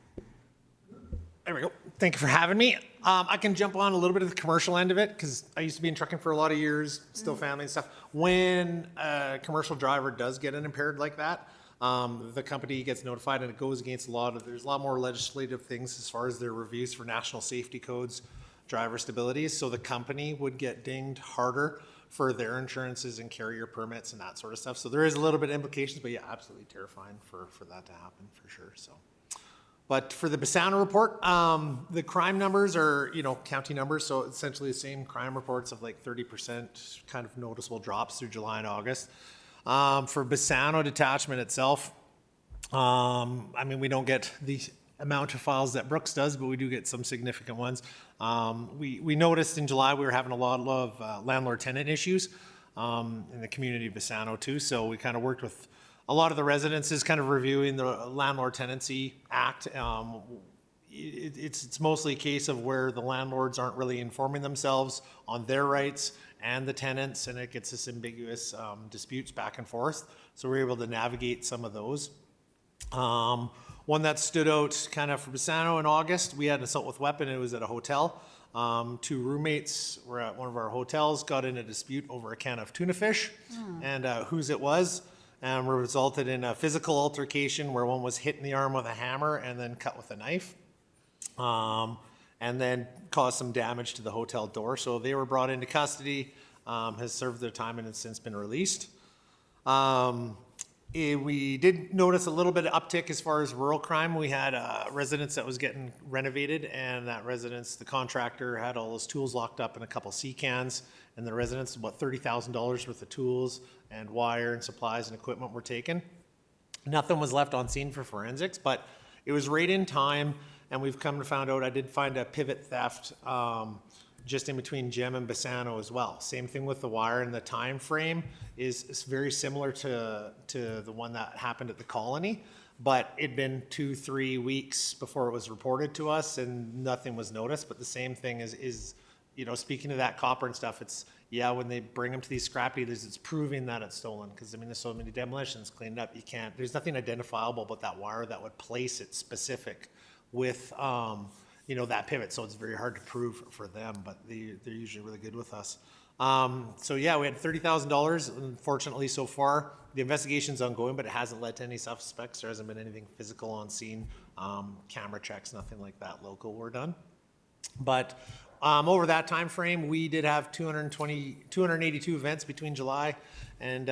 There we go. Thank you for having me. I can jump on a little bit of the commercial end of it because I used to be in trucking for a lot of years, still family and stuff. When a commercial driver does get unimpaired like that, the company gets notified and it goes against there's a lot more legislative things as far as their reviews for national safety codes, driver stabilities. So the company would get dinged harder for their insurances and carrier permits and that sort of stuff. So there is a little bit of implications, but yeah, absolutely terrifying for that to happen for sure. So. But for the Bassano report, the crime numbers are, county numbers, so essentially the same crime reports of like 30% kind of noticeable drops through July and August. For Bassano detachment itself, we don't get the amount of files that Brooks does, but we do get some significant ones. We noticed in July we were having a lot of landlord-tenant issues in the community of Bassano too, so we kind of worked with a lot of the residences kind of reviewing the Landlord Tenancy Act. It's mostly a case of where the landlords aren't really informing themselves on their rights and the tenants, and it gets this ambiguous disputes back and forth. So we're able to navigate some of those. One that stood out kind of for Bassano in August, we had an assault with weapon. It was at a hotel. 2 roommates were at one of our hotels, got in a dispute over a can of tuna fish and whose it was. And resulted in a physical altercation where one was hit in the arm with a hammer and then cut with a knife, and then caused some damage to the hotel door. So they were brought into custody, has served their time and has since been released. We did notice a little bit of uptick as far as rural crime. We had a residence that was getting renovated, and that residence, the contractor had all his tools locked up in a couple sea cans, and the residence, about $30,000 worth of tools and wire and supplies and equipment were taken. Nothing was left on scene for forensics, but it was right in time, and we've come to find out I did find a pivot theft just in between Gem and Bassano as well. Same thing with the wire, and the time frame is very similar to the one that happened at the Colony, but it'd been 2-3 weeks before it was reported to us and nothing was noticed. But the same thing is speaking to that copper and stuff, it's, when they bring them to these scrap dealers, it's proving that it's stolen. Because there's so many demolitions cleaned up, there's nothing identifiable about that wire that would place it specific with, that pivot. So it's very hard to prove for them, but they're usually really good with us. We had $30,000. Unfortunately, so far, the investigation's ongoing, but it hasn't led to any suspects. There hasn't been anything physical on scene. Camera checks, nothing like that local were done. But over that time frame, we did have 282 events between July and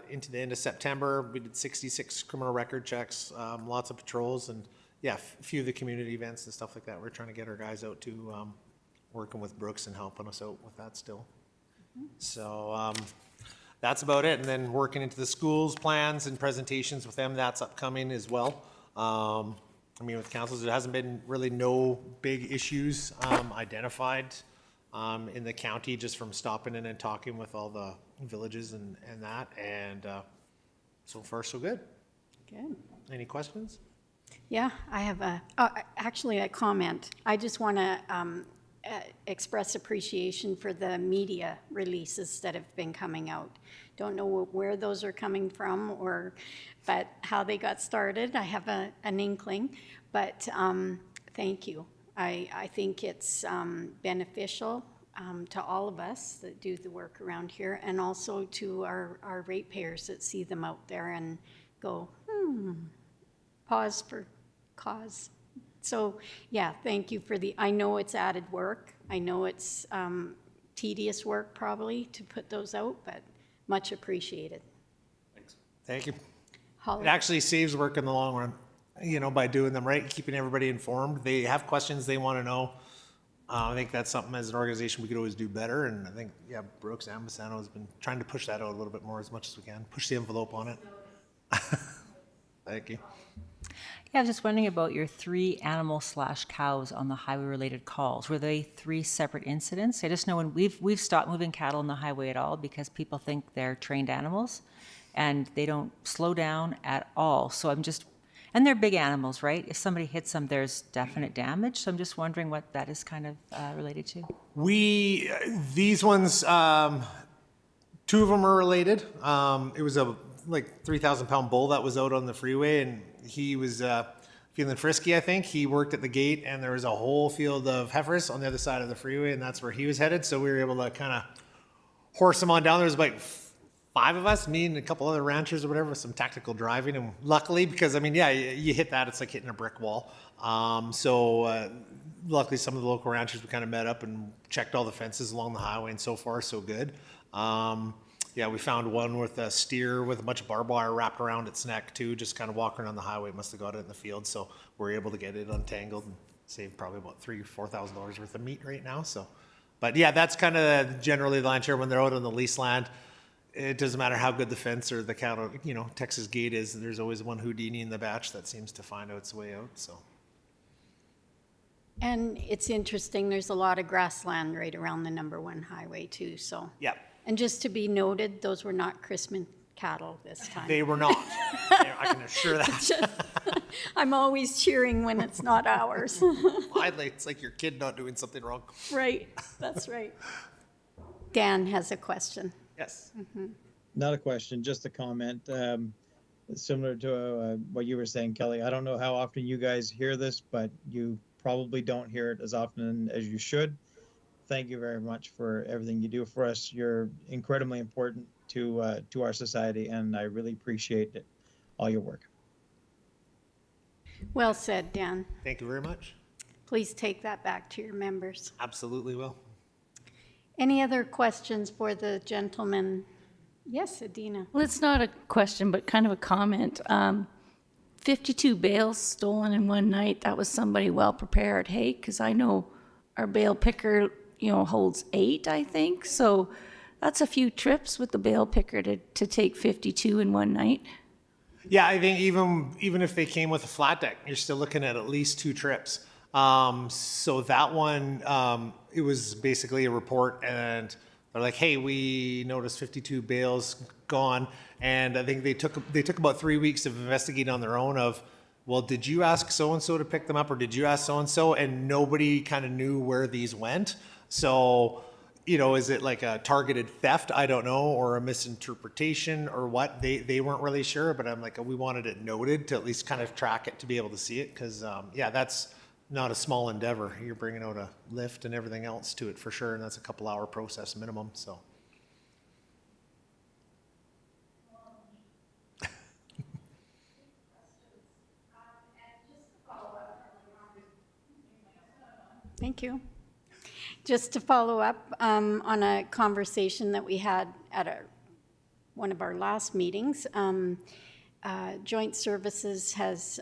into the end of September. We did 66 criminal record checks, lots of patrols, and a few of the community events and stuff like that. We're trying to get our guys out to working with Brooks and helping us out with that still. So that's about it. And then working into the schools plans and presentations with them, that's upcoming as well. With councils, there hasn't been really no big issues identified in the county just from stopping in and talking with all the villages and that. And so far, so good. Good. Any questions? Yeah, I have actually a comment. I just want to express appreciation for the media releases that have been coming out. Don't know where those are coming from but how they got started. I have an inkling, but thank you. I think it's beneficial to all of us that do the work around here, and also to our ratepayers that see them out there and go, pause for cause. So thank you for I know it's added work. I know it's tedious work probably to put those out, but much appreciated. Thanks. Thank you. Holly. It actually saves work in the long run, by doing them right, keeping everybody informed. They have questions they want to know. I think that's something as an organization we could always do better, and I think, Brooks and Bassano has been trying to push that out a little bit more as much as we can. Push the envelope on it. Thank you. I was just wondering about your 3 animal/cows on the highway-related calls. Were they 3 separate incidents? I just know when we've stopped moving cattle on the highway at all because people think they're trained animals, and they don't slow down at all. So and they're big animals, right? If somebody hits them, there's definite damage. So I'm just wondering what that is kind of related to. These ones, 2 of them are related. It was a 3,000-pound bull that was out on the freeway, and he was feeling frisky, I think. He worked at the gate, and there was a whole field of heifers on the other side of the freeway, and that's where he was headed. So we were able to kind of horse him on down. There was like 5 of us, me and a couple other ranchers or whatever, with some tactical driving. And luckily, because I mean, yeah, you hit that, it's like hitting a brick wall. Luckily, some of the local ranchers, we kind of met up and checked all the fences along the highway, and so far, so good. Yeah, we found one with a steer with a bunch of barbed wire wrapped around its neck too, just kind of walking around the highway. Must have got it in the field, so we're able to get it untangled and save probably about $3,000-4,000 worth of meat right now. So, but yeah, that's kind of generally the land share when they're out on the lease land. It doesn't matter how good the fence or the county, Texas gate is. There's always one Houdini in the batch that seems to find its way out. So. And it's interesting, there's a lot of grassland right around the number 1 highway too, so. Yeah. And just to be noted, those were not Christmas cattle this time. They were not. I can assure that. I'm always cheering when it's not ours. Finally, it's like your kid not doing something wrong. Right, that's right. Dan has a question. Yes. Mm-hmm. Not a question, just a comment. Similar to what you were saying, Kelly. I don't know how often you guys hear this, but you probably don't hear it as often as you should. Thank you very much for everything you do for us. You're incredibly important to our society, and I really appreciate it, all your work. Well said, Dan. Thank you very much. Please take that back to your members. Absolutely will. Any other questions for the gentleman? Yes, Adina. Well, it's not a question, but kind of a comment. 52 bales stolen in one night. That was somebody well prepared. Hey, because I know our bale picker, holds 8, I think. So that's a few trips with the bale picker to take 52 in one night. Yeah, I think even if they came with a flat deck, you're still looking at least 2 trips. So that one, it was basically a report, and they're like, hey, we noticed 52 bales gone. And I think they took about 3 weeks of investigating on their own of, well, did you ask so-and-so to pick them up, or did you ask so-and-so? And nobody kind of knew where these went. So, is it like a targeted theft? I don't know, or a misinterpretation or what? They weren't really sure, but I'm like, we wanted it noted to at least kind of track it to be able to see it. Because, yeah, that's not a small endeavor. You're bringing out a lift and everything else to it for sure. And that's a couple-hour process minimum, so. Thank you. Just to follow up on a conversation that we had at one of our last meetings, Joint Services has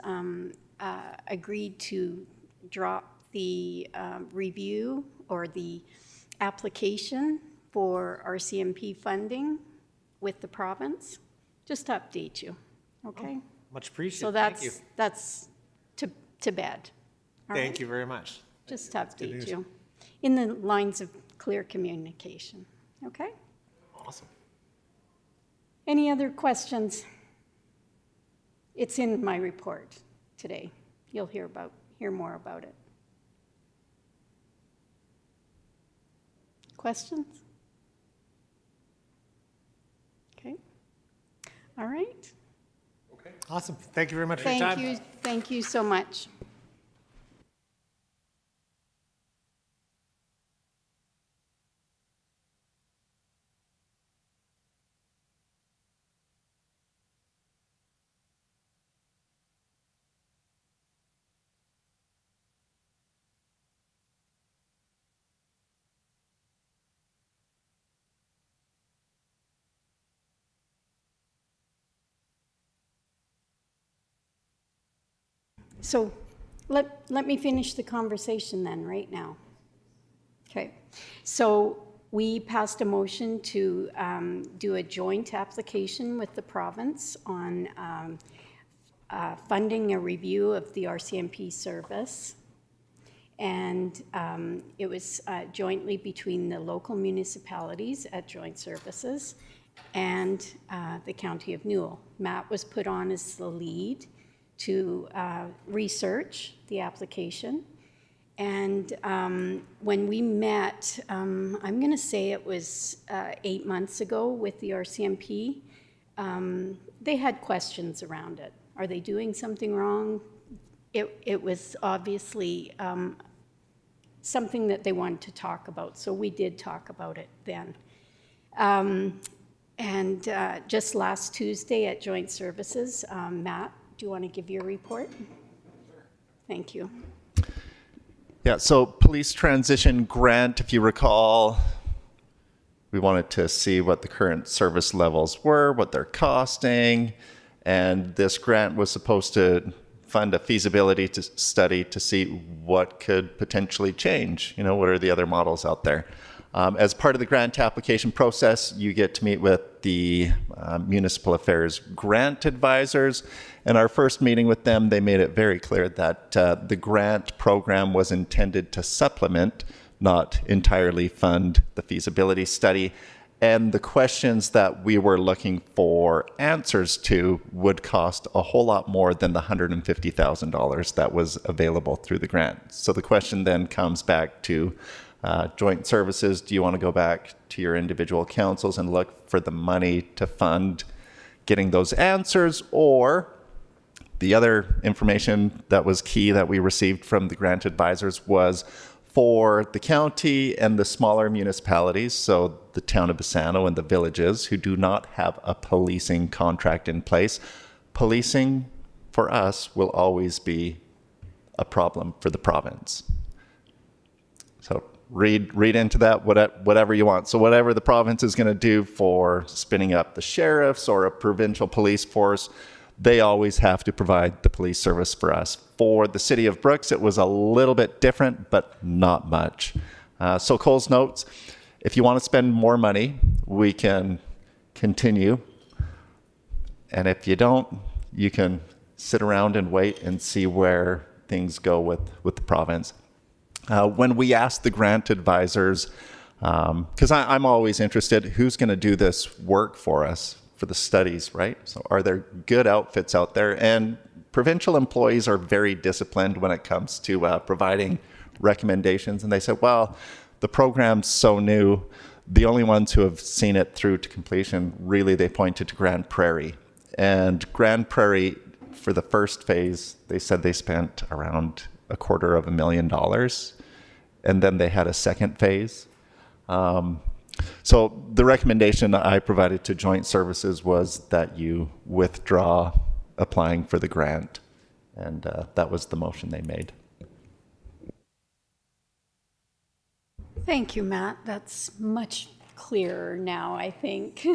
agreed to drop the review or the application for RCMP funding with the province, just to update you, okay? Oh, much appreciated. So that's to bed. All Thank right? you very much. Just to update you in the lines of clear communication, okay? Awesome. Any other questions? It's in my report today. You'll hear more about it. Questions? Okay. All right. Okay. Awesome. Thank you very much for your time. Thank you so much. So let me finish the conversation then right now. Okay, so we passed a motion to do a joint application with the province on funding a review of the RCMP service. And it was jointly between the local municipalities at Joint Services and the County of Newell. Matt was put on as the lead to research the application. And when we met, I'm going to say it was 8 months ago with the RCMP, they had questions around it. Are they doing something wrong? it was obviously something that they wanted to talk about, so we did talk about it then. And just last Tuesday at Joint Services, Matt, do you want to give your report? Thank you. Yeah, so police transition grant, if you recall, we wanted to see what the current service levels were, what they're costing, and this grant was supposed to fund a feasibility study to see what could potentially change. You know, what are the other models out there? As part of the grant application process, you get to meet with the Municipal Affairs grant advisors. In our first meeting with them, they made it very clear that the grant program was intended to supplement, not entirely fund, the feasibility study. And the questions that we were looking for answers to would cost a whole lot more than the $150,000 that was available through the grant. So the question then comes back to Joint Services. Do you want to go back to your individual councils and look for the money to fund getting those answers? Or the other information that was key that we received from the grant advisors was for the county and the smaller municipalities, so the town of Bassano and the villages who do not have a policing contract in place, policing for us will always be a problem for the province. So read into that whatever you want. So whatever the province is going to do for spinning up the sheriffs or a provincial police force, they always have to provide the police service for us. For the city of Brooks, it was a little bit different, but not much. So Cole's notes, if you want to spend more money, we can continue. And if you don't, you can sit around and wait and see where things go with the province. When we asked the grant advisors, because I'm always interested, who's going to do this work for us for the studies, right? So are there good outfits out there? And provincial employees are very disciplined when it comes to providing recommendations. And they said, well, the program's so new, the only ones who have seen it through to completion, really, they pointed to Grand Prairie. And Grand Prairie, for the first phase, they said they spent around $250,000. And then they had a second phase. So the recommendation I provided to Joint Services was that you withdraw applying for the grant. And that was the motion they made. Thank you, Matt. That's much clearer now, I think,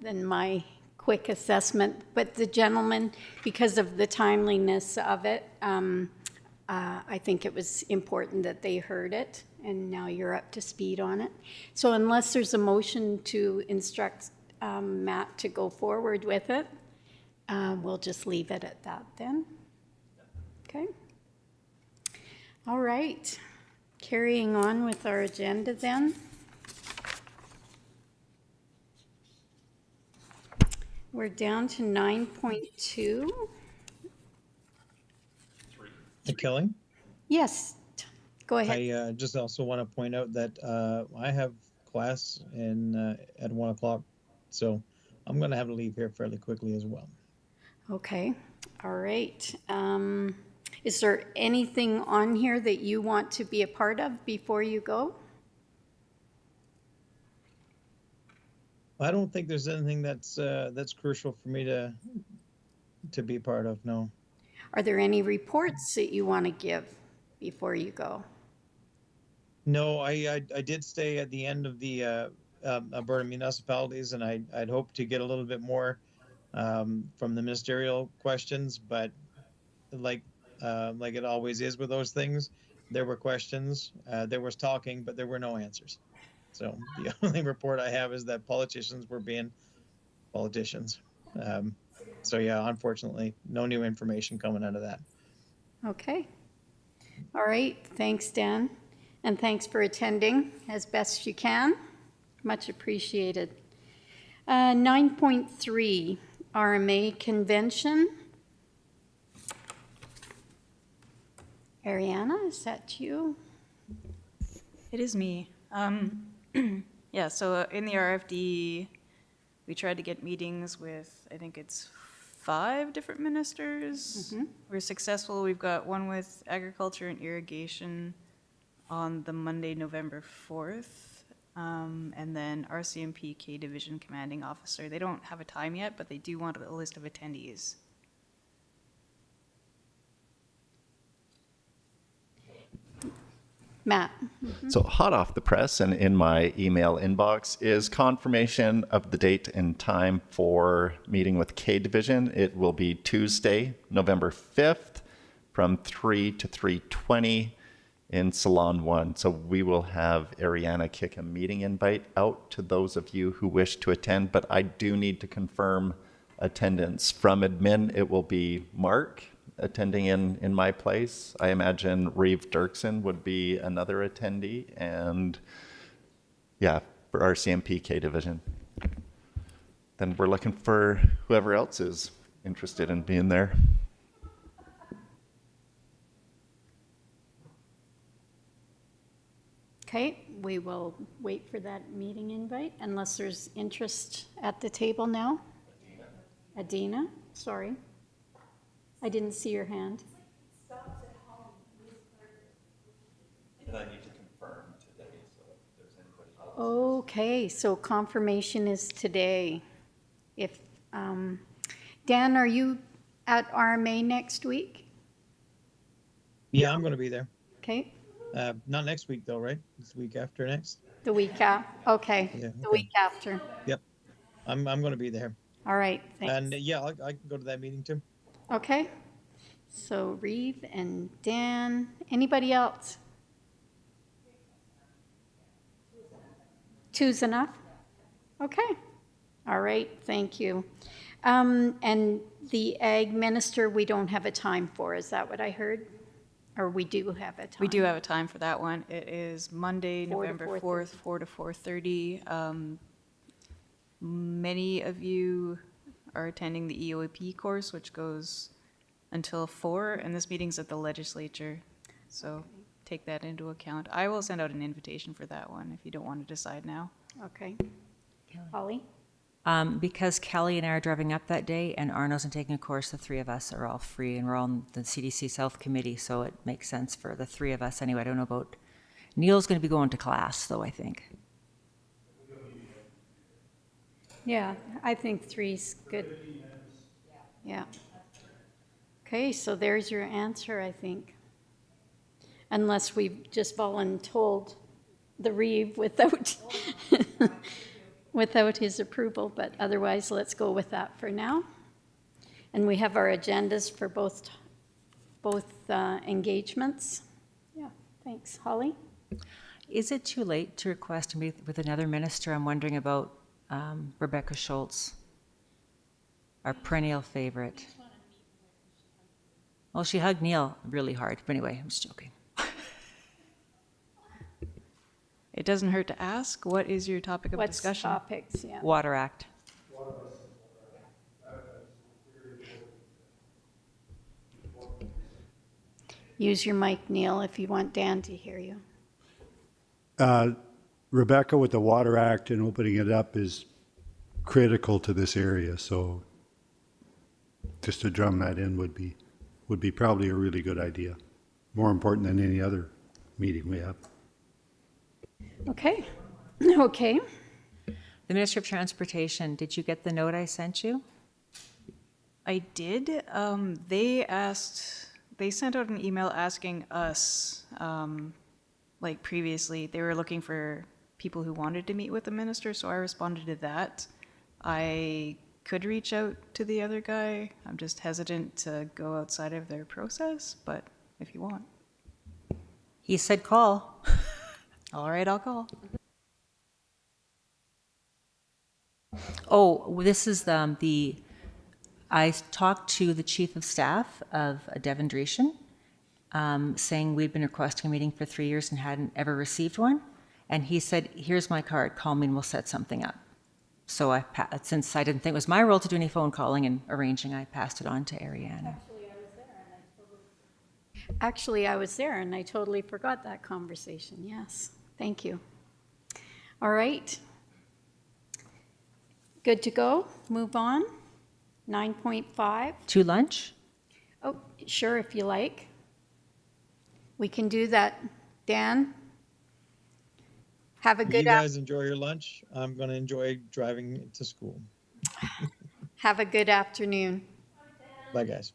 than my quick assessment. But the gentleman, because of the timeliness of it, I think it was important that they heard it, and now you're up to speed on it. So unless there's a motion to instruct Matt to go forward with it, we'll just leave it at that then. Okay. All right. Carrying on with our agenda then. We're down to 9.2. Kelly? Yes, go ahead. I just also want to point out that I have class at 1 o'clock, so I'm going to have to leave here fairly quickly as well. Okay, all right. Is there anything on here that you want to be a part of before you go? I don't think there's anything that's crucial for me to be part of, no. Are there any reports that you want to give before you go? No, I did stay at the end of the Alberta Municipalities, and I'd hoped to get a little bit more from the ministerial questions, but like it always is with those things, there were questions, there was talking, but there were no answers. So the only report I have is that politicians were being politicians. So yeah, unfortunately, no new information coming out of that. Okay. All right. Thanks, Dan. And thanks for attending as best you can. Much appreciated. 9.3, RMA Convention. Ariana, is that you? It is me. Yeah, so in the RFD, we tried to get meetings with, I think it's 5 different ministers. We're successful. We've got one with agriculture and irrigation on the Monday, November 4th. And then RCMP K Division Commanding Officer. They don't have a time yet, but they do want a list of attendees. Matt. So hot off the press and in my email inbox is confirmation of the date and time for meeting with K Division. It will be Tuesday, November 5th from 3 to 3:20 in Salon 1. So we will have Ariana kick a meeting invite out to those of you who wish to attend, but I do need to confirm attendance. From admin, it will be Mark attending in my place. I imagine REEVE Dirksen would be another attendee, and yeah, for RCMP K Division. Then we're looking for whoever else is interested in being there. Okay, we will wait for that meeting invite unless there's interest at the table now. Adina, sorry. I didn't see your hand. And I need to confirm today, so if there's anybody else. Okay, so confirmation is today. If, Dan, are you at RMA next week? Yeah, I'm going to be there. Okay, Not next week though, right? It's the week after next. the week after, okay, Yeah, the okay. week after. Yep. I'm going to be there. All right, thanks. And yeah, I can go to that meeting too. Okay, so REEVE and Dan, anybody else? 2's enough? Okay, all right, thank you. And the ag minister, we don't have a time for, is that what I heard? Or we do have a time? We do have a time for that one. It is Monday, 4 to November 4th, 4 to 4:30. Many of you are attending the EOAP course, which goes until 4, and this meeting's at the legislature, so take that into account. I will send out an invitation for that one if you don't want to decide now. Okay. Holly? Because Kelly and I are driving up that day and Arno's taking a course, the 3 of us are all free, and we're on the CDC South Committee, so it makes sense for the 3 of us anyway. I don't know about, Neil's going to be going to class though, I think. Yeah, I think 3's good. Yeah. Okay, so there's your answer, I think. Unless we've just voluntold the REEVE without, without his approval, but otherwise, let's go with that for now. And we have our agendas for both engagements. Yeah, thanks. Holly? Is it too late to request to meet with another minister? I'm wondering about Rebecca Schultz, our perennial favorite. Well, she hugged Neil really hard, but anyway, I'm just joking. It doesn't hurt to ask. What is your topic of What's discussion? topics, yeah. Water Act. Use your mic, Neil, if you want Dan to hear you. Rebecca, with the Water Act and opening it up is critical to this area, so just to drum that in would be probably a really good idea. More important than any other meeting we have. Okay, okay. The Minister of Transportation, did you get the note I sent you? I did. They sent out an email asking us, like previously, they were looking for people who wanted to meet with the minister, so I responded to that. I could reach out to the other guy. I'm just hesitant to go outside of their process, but if you want. He said call. All right, I'll call. Oh, this is I talked to the Chief of Staff of Devon Dreeshen, saying we'd been requesting a meeting for 3 years and hadn't ever received one. And he said, here's my card, call me and we'll set something up. So since I didn't think it was my role to do any phone calling and arranging, I passed it on to Ariana. Actually, I was there and I totally forgot that conversation. Yes, thank you. All right. Good to go. Move on. 9.5. To lunch? Oh, sure, if you like. We can do that. Dan? Have a You good guys enjoy your lunch. I'm going to enjoy driving to school. have a good afternoon. Bye, guys.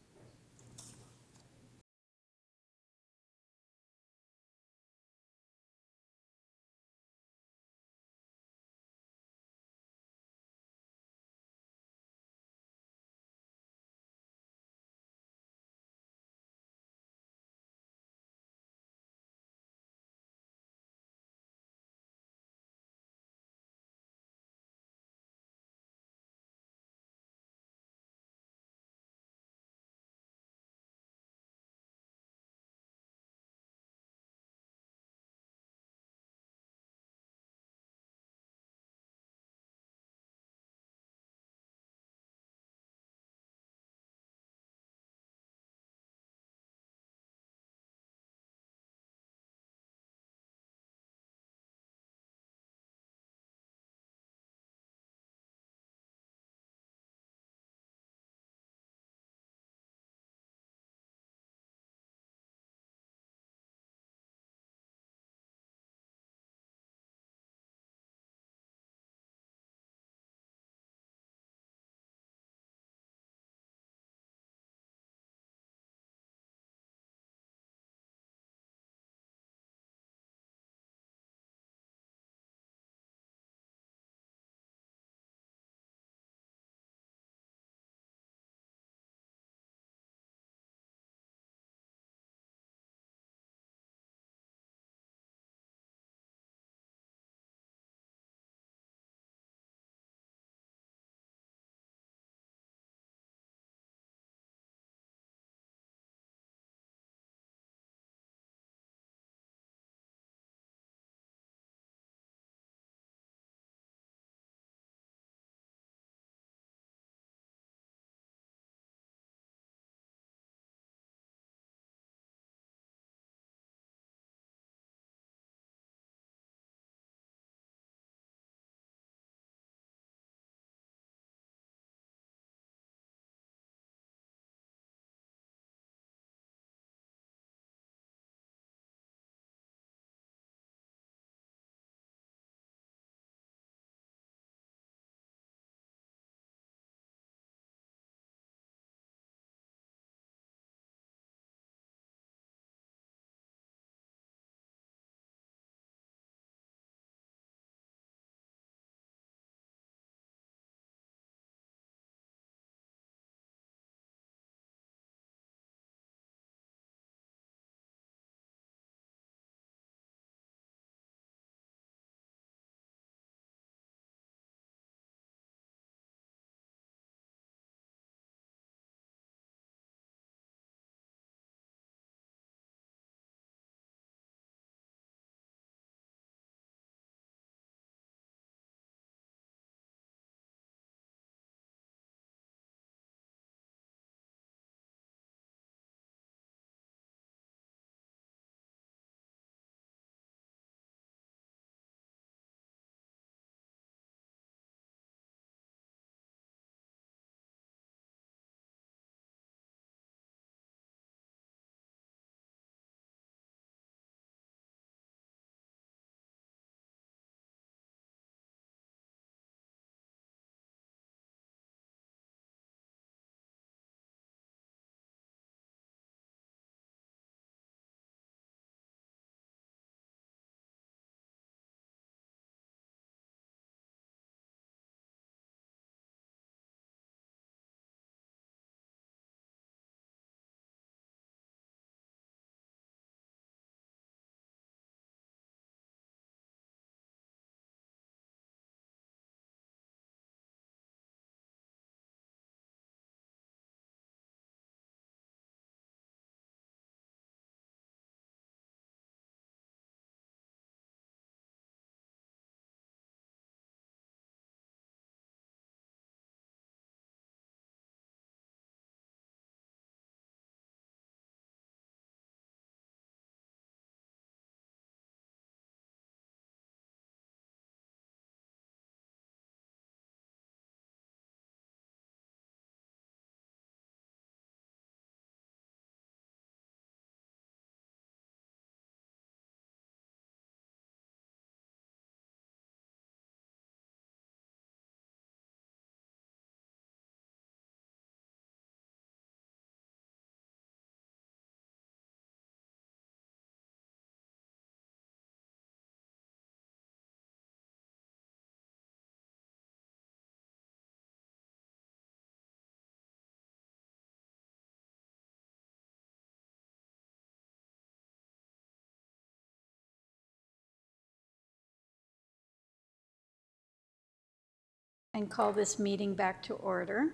And call this meeting back to order.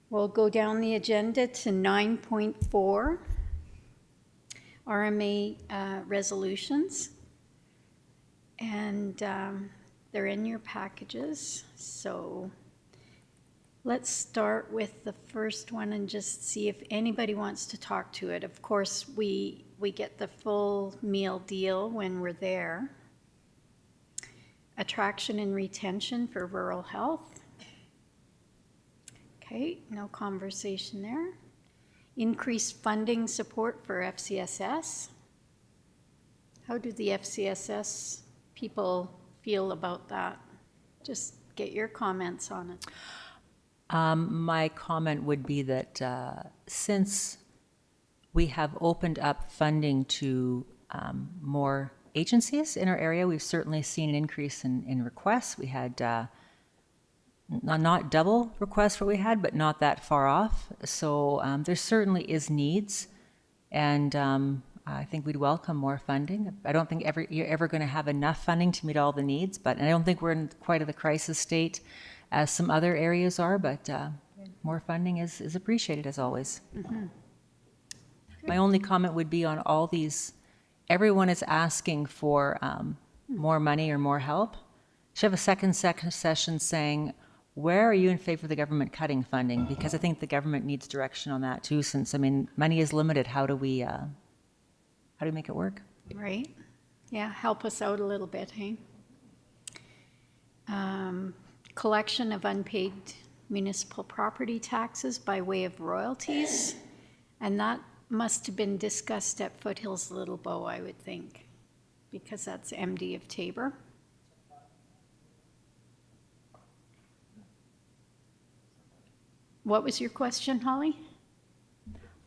We'll go down the agenda to 9.4, RMA resolutions. And they're in your packages. So let's start with the first one and just see if anybody wants to talk to it. Of course, we get the full meal deal when we're there. Attraction and retention for rural health. Okay, no conversation there. Increased funding support for FCSS. How do the FCSS people feel about that? Just get your comments on it. My comment would be that since we have opened up funding to more agencies in our area, we've certainly seen an increase in requests. We had not double requests what we had, but not that far off. So there certainly is needs, and I think we'd welcome more funding. I don't think you're ever going to have enough funding to meet all the needs, but I don't think we're in quite the crisis state as some other areas are, but more funding is appreciated as always. Mm-hmm. My only comment would be on all these. Everyone is asking for more money or more help. Should have a second session saying, where are you in favor of the government cutting funding? Because I think the government needs direction on that too, since, I mean, money is limited. How do we make it work? Right. Yeah, help us out a little bit, hey? Collection of unpaid municipal property taxes by way of royalties. And that must have been discussed at Foothills Little Bow, I would think, because that's MD of Tabor. What was your question, Holly?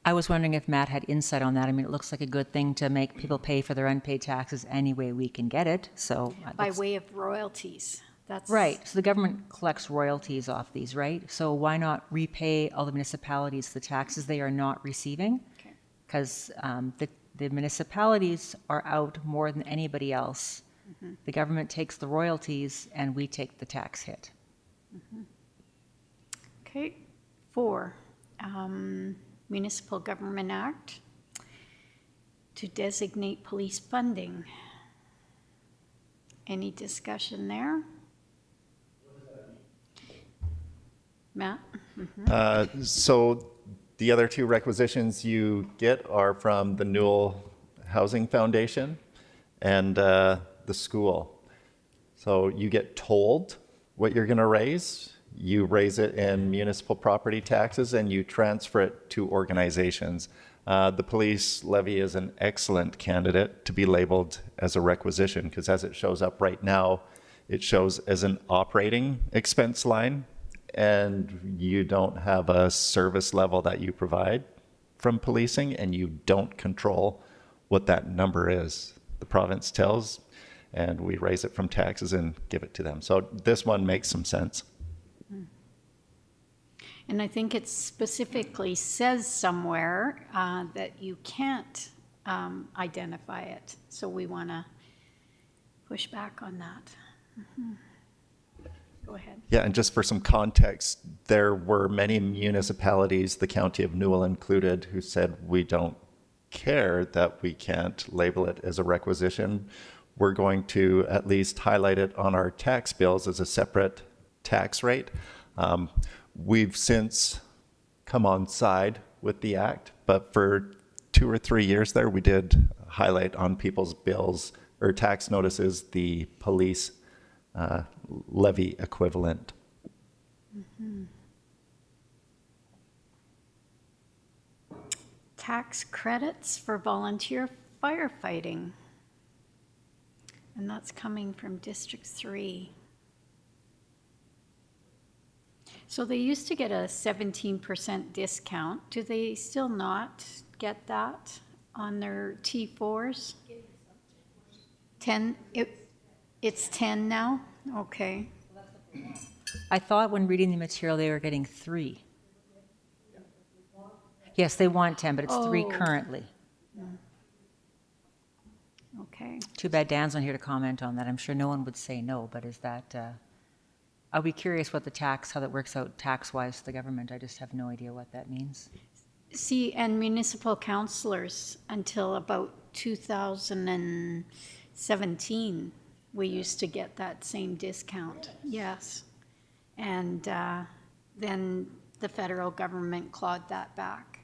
I was wondering if Matt had insight on that. I mean, it looks like a good thing to make people pay for their unpaid taxes any way we can get it. So by way of royalties. That's right. So the government collects royalties off these, right? So why not repay all the municipalities the taxes they are not receiving? Because the municipalities are out more than anybody else. Mm-hmm. The government takes the royalties and we take the tax hit. Mm-hmm. Okay. 4, Municipal Government Act to designate police funding. Any discussion there? Matt? Mm-hmm. So the other 2 requisitions you get are from the Newell Housing Foundation and the school. So you get told what you're going to raise. You raise it in municipal property taxes and you transfer it to organizations. The police levy is an excellent candidate to be labeled as a requisition because as it shows up right now, it shows as an operating expense line and you don't have a service level that you provide from policing and you don't control what that number is. The province tells and we raise it from taxes and give it to them. So this one makes some sense. And I think it specifically says somewhere that you can't identify it. So we want to push back on that. Mm-hmm. Go ahead. Yeah, and just for some context, there were many municipalities, the county of Newell included, who said we don't care that we can't label it as a requisition. We're going to at least highlight it on our tax bills as a separate tax rate. We've since come on side with the act, but for 2 or 3 years there, we did highlight on people's bills or tax notices the police levy equivalent. Mm-hmm. Tax credits for volunteer firefighting. And that's coming from District 3. So they used to get a 17% discount. Do they still not get that on their T4s? 10, it's 10 now? Okay. I thought when reading the material they were getting 3. Yes, they want 10, but it's 3 currently. Okay. Too bad Dan's not here to comment on that. I'm sure no one would say no, but is that I'll be curious what how that works out tax-wise to the government. I just have no idea what that means. See, and municipal councillors, until about 2017, we used to get that same discount, yes. And then the federal government clawed that back.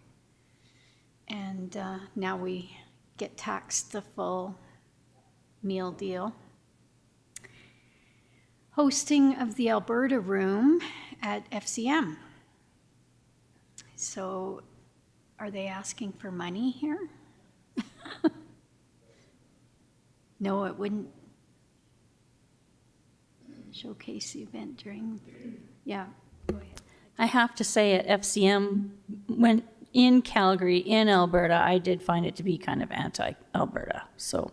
And now we get taxed the full meal deal. Hosting of the Alberta room at FCM. So are they asking for money here? No, it wouldn't showcase the event during, yeah, go ahead. I have to say at FCM, when in Calgary, in Alberta, I did find it to be kind of anti-Alberta. So,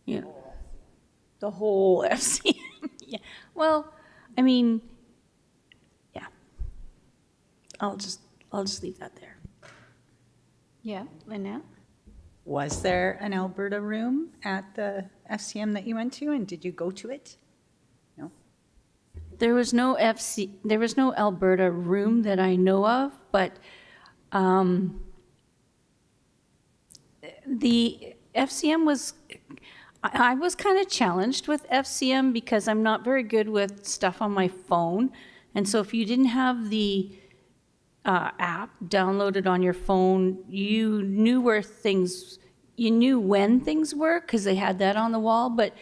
you know, the whole FCM. Yeah. Well, I mean, yeah. I'll just leave that there. Yeah, Lynette? Was there an Alberta room at the FCM that you went to, and did you go to it? No? There was no Alberta room that I know of, but the FCM was, I was kind of challenged with FCM because I'm not very good with stuff on my phone. And so if you didn't have the app downloaded on your phone, you knew you knew when things were because they had that on the wall, but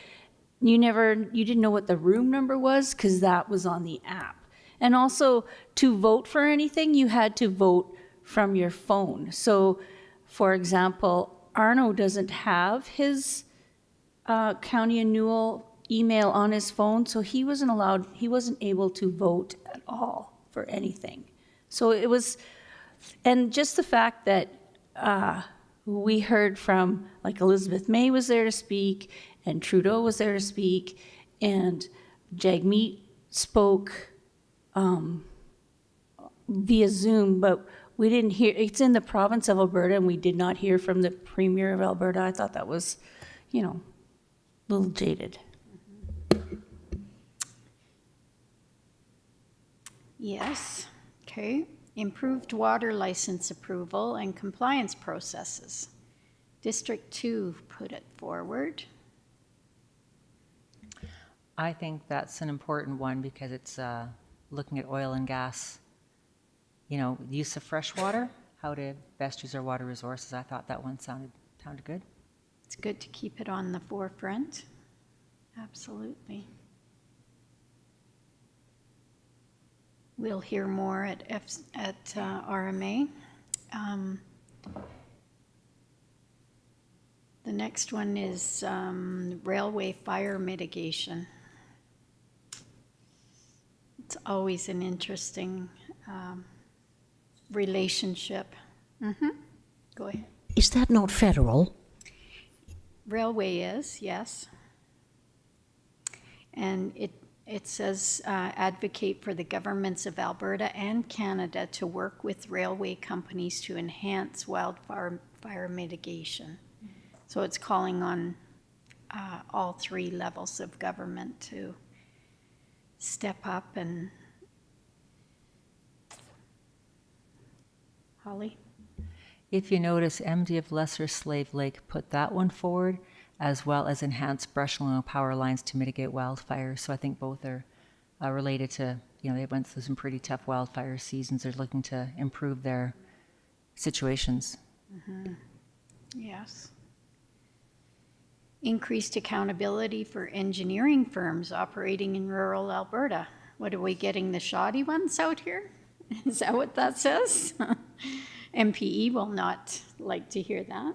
you didn't know what the room number was because that was on the app. And also to vote for anything, you had to vote from your phone. So for example, Arno doesn't have his County of Newell email on his phone, so he wasn't able to vote at all for anything. So it was, and just the fact that we heard from, like Elizabeth May was there to speak, and Trudeau was there to speak, and Jagmeet spoke via Zoom, but we didn't hear, it's in the province of Alberta, and we did not hear from the Premier of Alberta. I thought that was, you know, a little jaded. Yes, okay. Improved water license approval and compliance processes. District 2 put it forward. I think that's an important one because it's looking at oil and gas, you know, use of fresh water, how to best use our water resources. I thought that one sounded good. It's good to keep it on the forefront. Absolutely. We'll hear more at RMA. The next one is railway fire mitigation. It's always an interesting relationship. Go ahead. Is that not federal? Railway is, yes. And it says advocate for the governments of Alberta and Canada to work with railway companies to enhance wildfire mitigation. So it's calling on all three levels of government to step up and... Holly? If you notice, MD of Lesser Slave Lake put that one forward, as well as enhanced brush along power lines to mitigate wildfires. So I think both are related to, you know, they went through some pretty tough wildfire seasons. They're looking to improve their situations. Yes. Increased accountability for engineering firms operating in rural Alberta. What, are we getting the shoddy ones out here? Is that what that says? MPE will not like to hear that.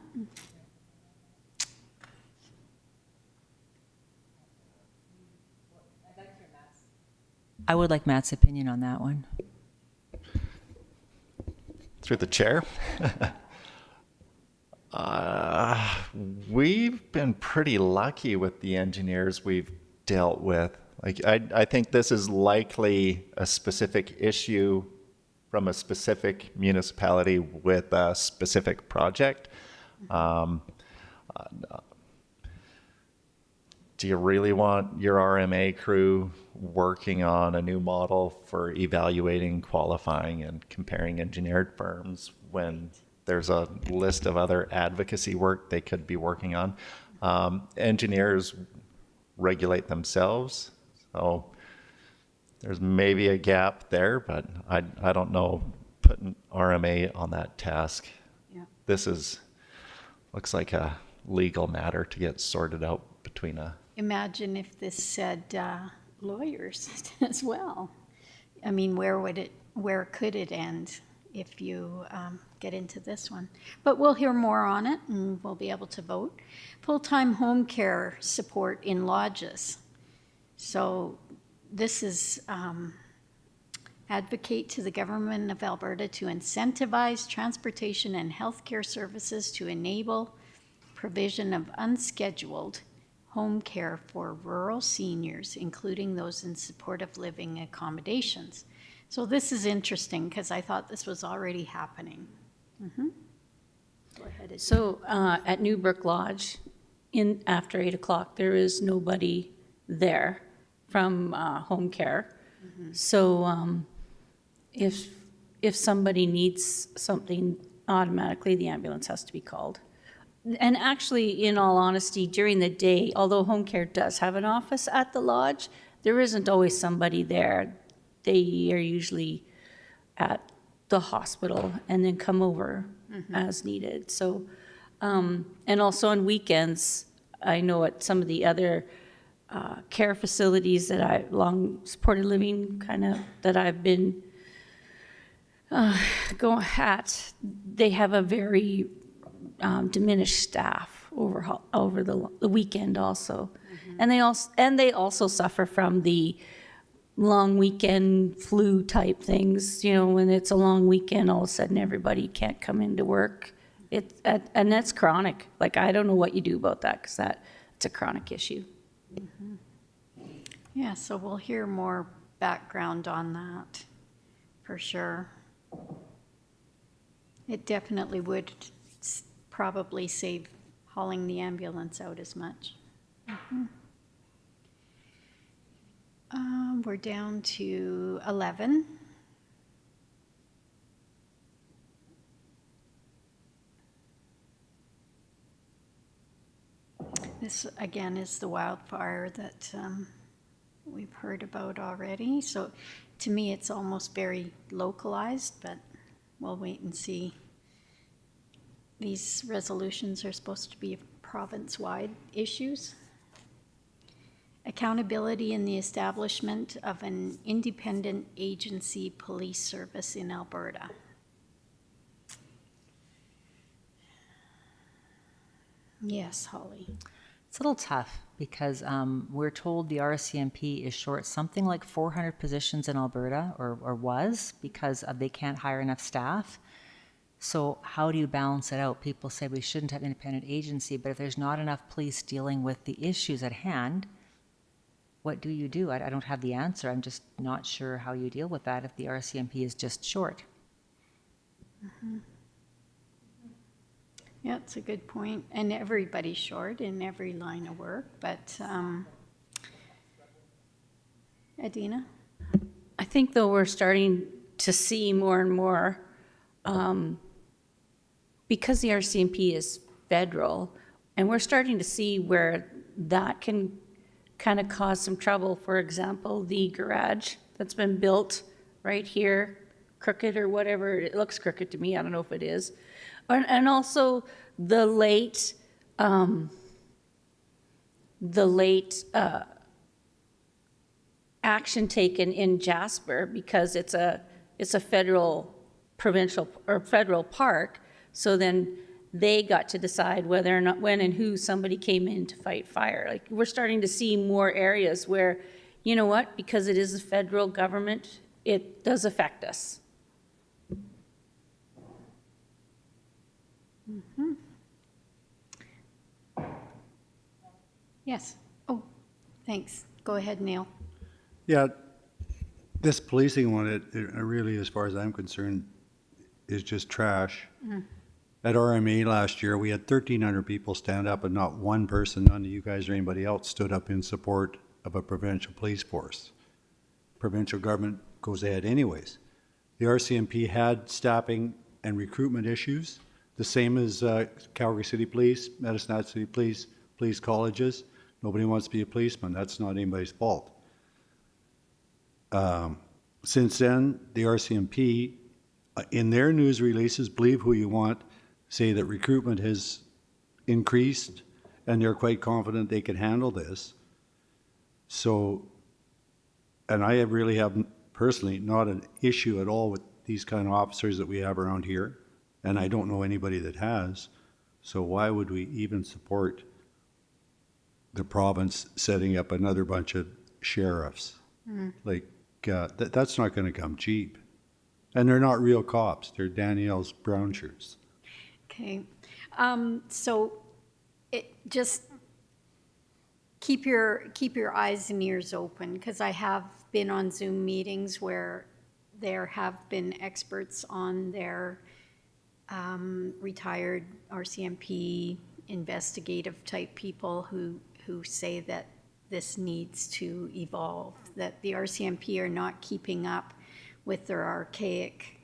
I would like Matt's opinion on that one. Through the chair. We've been pretty lucky with the engineers we've dealt with. Like, I think this is likely a specific issue from a specific municipality with a specific project. do you really want your RMA crew working on a new model for evaluating, qualifying, and comparing engineered firms when there's a list of other advocacy work they could be working on? Engineers regulate themselves, so there's maybe a gap there, but I don't know putting RMA on that task. Yeah. This looks like a legal matter to get sorted out between a. Imagine if this said lawyers as well. I mean, where could it end if you get into this one? But we'll hear more on it and we'll be able to vote. Full-time home care support in lodges. So this is advocate to the government of Alberta to incentivize transportation and healthcare services to enable provision of unscheduled home care for rural seniors, including those in supportive living accommodations. So this is interesting because I thought this was already happening. Mm-hmm. Go ahead. So at Newbrook Lodge, after 8 o'clock, there is nobody there from home care. Mm-hmm. So if somebody needs something, automatically the ambulance has to be called. And actually, in all honesty, during the day, although home care does have an office at the lodge, there isn't always somebody there. They are usually at the hospital and then come over as needed. So, and also on weekends, I know at some of the other care facilities that long supported living that I've been going at, they have a very diminished staff over the weekend also. And they also suffer from the long weekend flu type things. You know, when it's a long weekend, all of a sudden everybody can't come into work. And that's chronic. Like, I don't know what you do about that because it's a chronic issue. Mm-hmm. Yeah, so we'll hear more background on that for sure. It definitely would probably save hauling the ambulance out as much. Mm-hmm. We're down to 11. This again is the wildfire that we've heard about already. So to me, it's almost very localized, but we'll wait and see. These resolutions are supposed to be province-wide issues. Accountability in the establishment of an independent agency police service in Alberta. Yes, Holly. It's a little tough because we're told the RCMP is short something like 400 positions in Alberta, or was, because they can't hire enough staff. So how do you balance it out? People say we shouldn't have an independent agency, but if there's not enough police dealing with the issues at hand, what do you do? I don't have the answer. I'm just not sure how you deal with that if the RCMP is just short. Mm-hmm. Yeah, it's a good point. And everybody's short in every line of work, but Adina? I think, though, we're starting to see more and more, because the RCMP is federal, and we're starting to see where that can kind of cause some trouble. For example, the garage that's been built right here, crooked or whatever, it looks crooked to me, I don't know if it is. And also the late action taken in Jasper, because it's a federal, provincial, or federal park. So then they got to decide whether or not, when and who somebody came in to fight fire. Like, we're starting to see more areas where, you know what, because it is the federal government, it does affect us. Mm-hmm. Yes. Oh, thanks. Go ahead, Neil. Yeah, this policing one, it really, as far as I'm concerned, is just trash. At RMA last year, we had 1,300 people stand up, and not one person, none of you guys or anybody else, stood up in support of a provincial police force. Provincial government goes ahead anyways. The RCMP had staffing and recruitment issues, the same as Calgary City Police, Medicine Hat City Police, police colleges. Nobody wants to be a policeman. That's not anybody's fault. Since then, the RCMP, in their news releases, believe who you want, say that recruitment has increased and they're quite confident they can handle this. So, and I really have personally not an issue at all with these kind of officers that we have around here, and I don't know anybody that has. So why would we even support the province setting up another bunch of sheriffs? Like, that's not going to come cheap. And they're not real cops. They're Danielle's brown shirts. Okay. So just keep your eyes and ears open, because I have been on Zoom meetings where there have been experts on their retired RCMP investigative type people who say that this needs to evolve, that the RCMP are not keeping up with their archaic,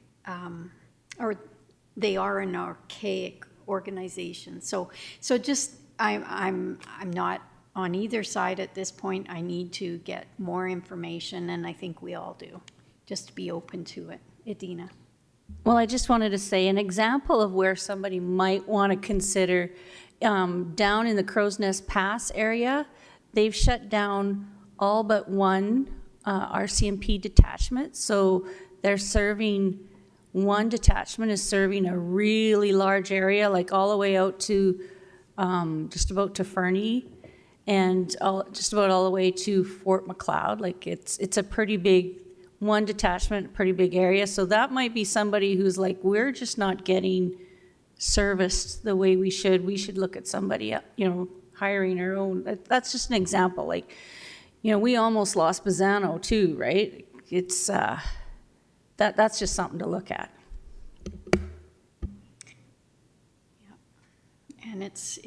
or they are an archaic organization. So just, I'm not on either side at this point. I need to get more information, and I think we all do, just to be open to it. Edina. Well, I just wanted to say an example of where somebody might want to consider, down in the Crow's Nest Pass area, they've shut down all but one RCMP detachment. So they're serving, one detachment is serving a really large area, like all the way out to just about to Fernie, and just about all the way to Fort McLeod. Like it's a pretty big, one detachment, pretty big area. So that might be somebody who's like, we're just not getting serviced the way we should. We should look at somebody, hiring our own. That's just an example. Like, we almost lost Bazzano too, right? It's that's just something to look at. Yeah. And it's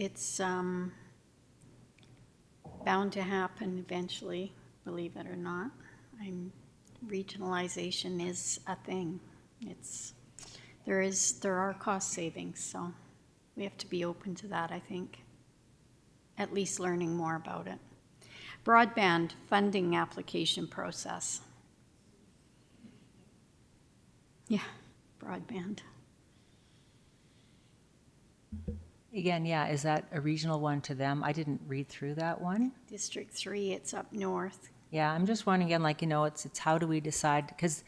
bound to happen eventually, believe it or not. Regionalization is a thing. There are cost savings, so we have to be open to that, I think. At least learning more about it. Broadband funding application process. Yeah, broadband. Again, yeah, is that a regional one to them? I didn't read through that one. District 3, it's up north. Yeah, I'm just wondering again, it's how do we decide? Because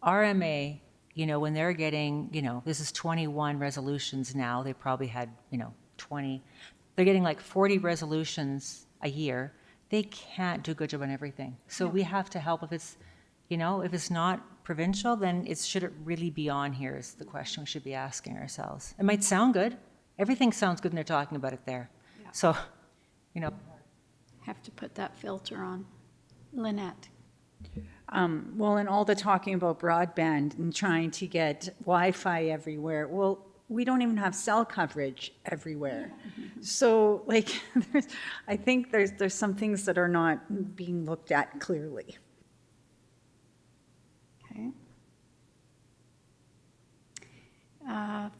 RMA, when they're getting, this is 21 resolutions now. They probably had, 20. They're getting like 40 resolutions a year. They can't do a good job on everything. So we have to help. If it's, if it's not provincial, then should it really be on here is the question we should be asking ourselves. It might sound good. Everything sounds good when they're talking about it there. Yeah. So, Have to put that filter on. Lynette. Well, and all the talking about broadband and trying to get Wi-Fi everywhere. Well, we don't even have cell coverage everywhere. So, I think there's some things that are not being looked at clearly. Okay.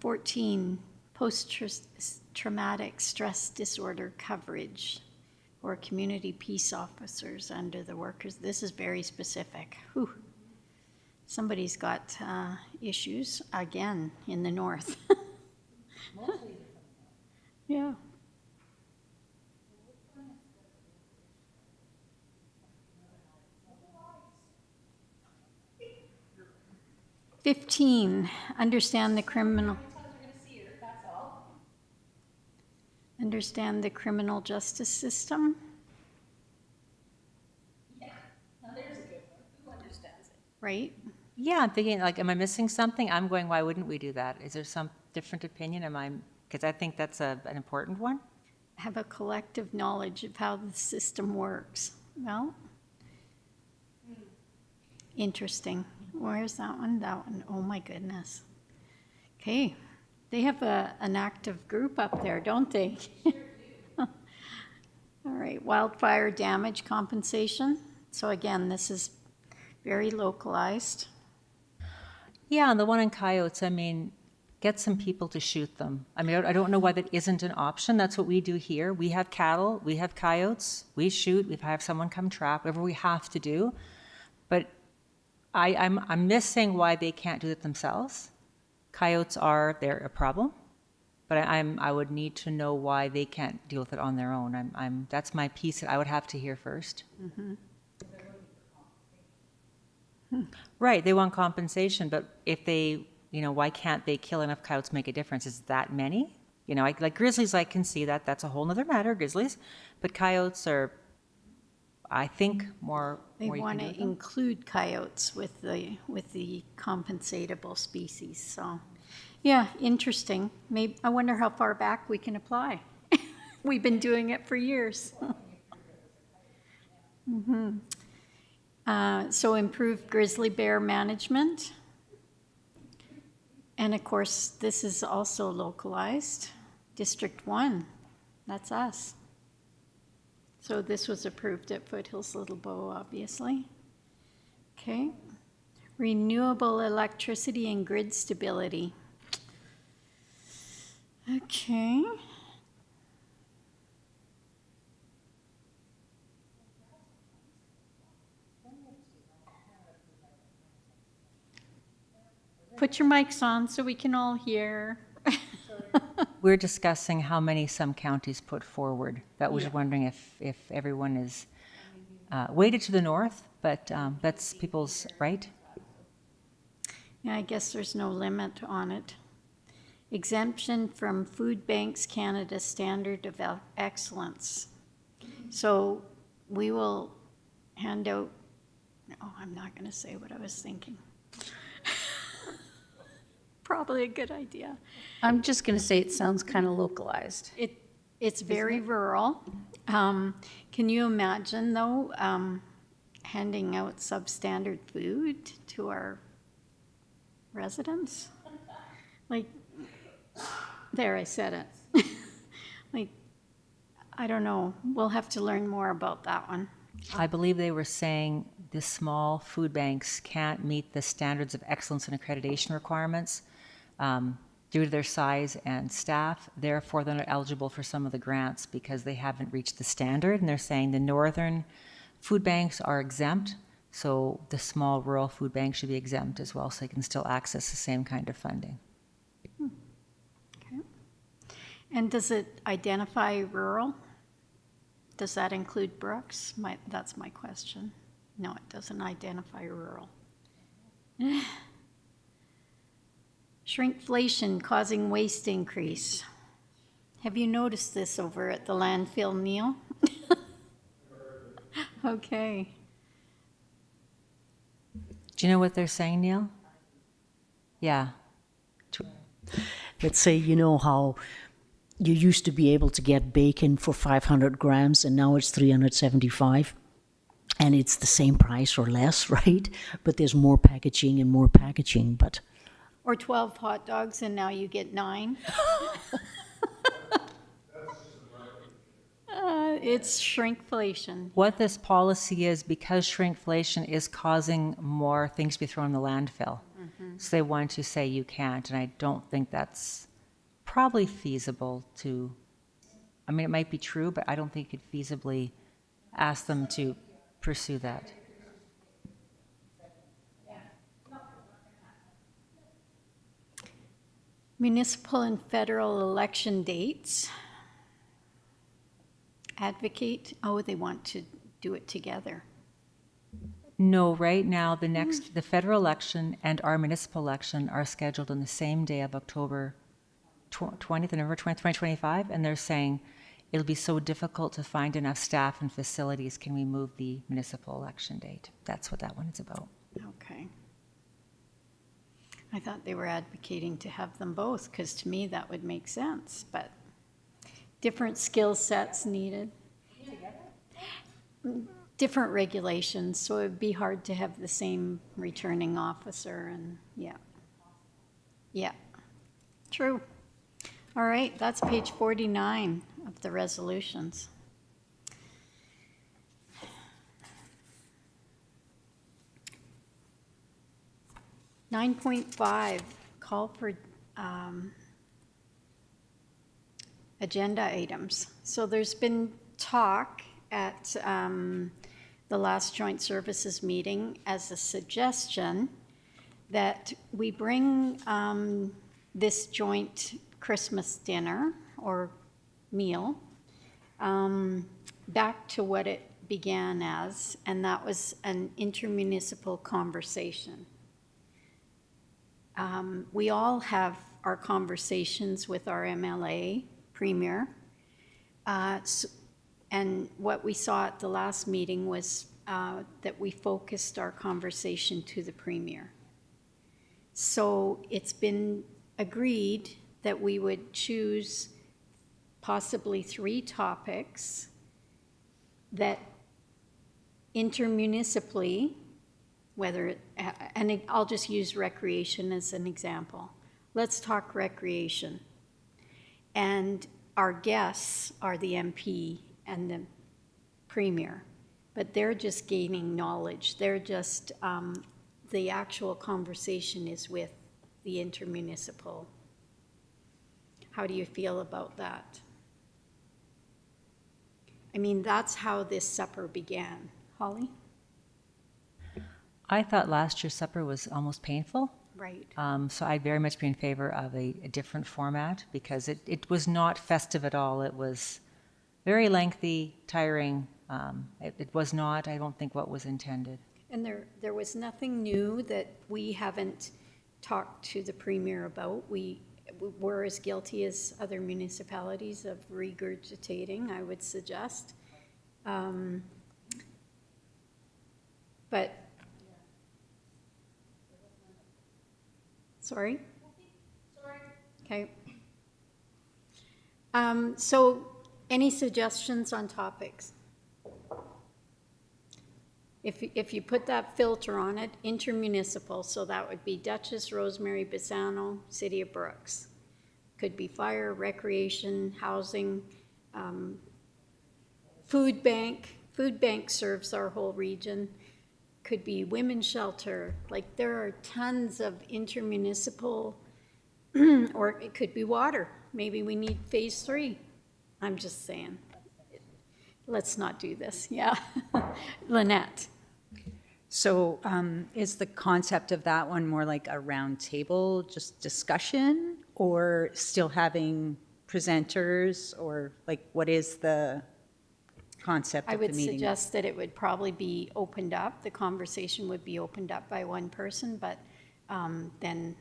14, post-traumatic stress disorder coverage or community peace officers under the workers. This is very specific. Whew. Somebody's got issues again in the north. Yeah. $15, understand the criminal. Understand the criminal justice system. Yeah, now there's a good one. Who understands it? Right? yeah, I'm thinking, am I missing something? I'm going, why wouldn't we do that? Is there some different opinion? Because I think that's an important one. Have a collective knowledge of how the system works. Well, interesting. Where's that one? That one. Oh my goodness. Okay. They have an active group up there, don't they? All right, wildfire damage compensation. So again, this is very localized. Yeah, and the one in coyotes, I mean, get some people to shoot them. I mean, I don't know why that isn't an option. That's what we do here. We have cattle, we have coyotes, we shoot, we have someone come trap, whatever we have to do. But I'm missing why they can't do it themselves. Coyotes they're a problem, but I would need to know why they can't deal with it on their own. That's my piece that I would have to hear first. Mm-hmm. Right, they want compensation, but if they, why can't they kill enough coyotes to make a difference? Is that many? Like grizzlies, I can see that. That's a whole nother matter, grizzlies. But coyotes are, I think, more. They want to include coyotes with the compensatable species. So, yeah, interesting. Maybe I wonder how far back we can apply. We've been doing it for years. Mm-hmm. So improved grizzly bear management. And of course, this is also localized. District 1, that's us. So this was approved at Foothills Little Bow, obviously. Okay. Renewable electricity and grid stability. Okay. Put your mics on so we can all hear. We're discussing how many some counties put forward. That was wondering if everyone is weighted to the north, but that's people's right. Yeah, I guess there's no limit on it. Exemption from Food Banks Canada Standard of Excellence. So we will hand out, I'm not going to say what I was thinking. Probably a good idea. I'm just going to say it sounds kind of localized. It's very rural. Can you imagine, though, handing out substandard food to our residents? Like, there, I said it. Like, I don't know. We'll have to learn more about that one. I believe they were saying the small food banks can't meet the standards of excellence and accreditation requirements due to their size and staff. Therefore, they're not eligible for some of the grants because they haven't reached the standard. And they're saying the northern food banks are exempt, so the small rural food banks should be exempt as well, so they can still access the same kind of funding. Okay. And does it identify rural? Does that include Brooks? That's my question. No, it doesn't identify rural. Shrinkflation causing waste increase. Have you noticed this over at the landfill, Neil? Okay. Do you know what they're saying, Neil? Yeah. Let's say, how you used to be able to get bacon for 500 grams and now it's 375. And it's the same price or less, right? But there's more packaging and more packaging, but... Or 12 hot dogs and now you get 9. It's shrinkflation. What this policy is, because shrinkflation is causing more things to be thrown in the landfill. Mm-hmm. So they want to say you can't, and I don't think that's probably feasible to... I mean, it might be true, but I don't think you could feasibly ask them to pursue that. Municipal and federal election dates. Advocate, they want to do it together. No, right now the federal election and our municipal election are scheduled on the same day of October 20th, November 20th, 2025, and they're saying it'll be so difficult to find enough staff and facilities. Can we move the municipal election date? That's what that one is about. Okay. I thought they were advocating to have them both, because to me that would make sense, but different skill sets needed. Different regulations, so it'd be hard to have the same returning officer and yeah. True. All right, that's page 49 of the resolutions. Nine 9.5, call for agenda items. So there's been talk at the last joint services meeting as a suggestion that we bring this joint Christmas dinner or meal back to what it began as, and that was an intermunicipal conversation. We all have our conversations with our MLA, Premier, and what we saw at the last meeting was that we focused our conversation to the Premier. So it's been agreed that we would choose possibly 3 topics that intermunicipally, and I'll just use recreation as an example. Let's talk recreation. And our guests are the MP and the Premier, but they're just gaining knowledge. They're just, the actual conversation is with the intermunicipal. How do you feel about that? I mean, that's how this supper began. Holly? I thought last year's supper was almost painful. Right. So I'd very much be in favor of a different format because it was not festive at all. It was very lengthy, tiring. It was not, I don't think, what was intended. And there was nothing new that we haven't talked to the Premier about. We're as guilty as other municipalities of regurgitating, I would suggest. But, sorry? Okay. So any suggestions on topics? If you put that filter on it, intermunicipal, so that would be Dutchess, Rosemary, Bassano, City of Brooks. Could be fire, recreation, housing, food bank. Food bank serves our whole region. Could be women's shelter. Like there are tons of intermunicipal, or it could be water. Maybe we need phase 3. I'm just saying. Let's not do this, yeah. Lynette. So is the concept of that one more like a round table, just discussion, or still having presenters, or like what is the concept of the meeting? I would suggest that it would probably be opened up. The conversation would be opened up by one person, but then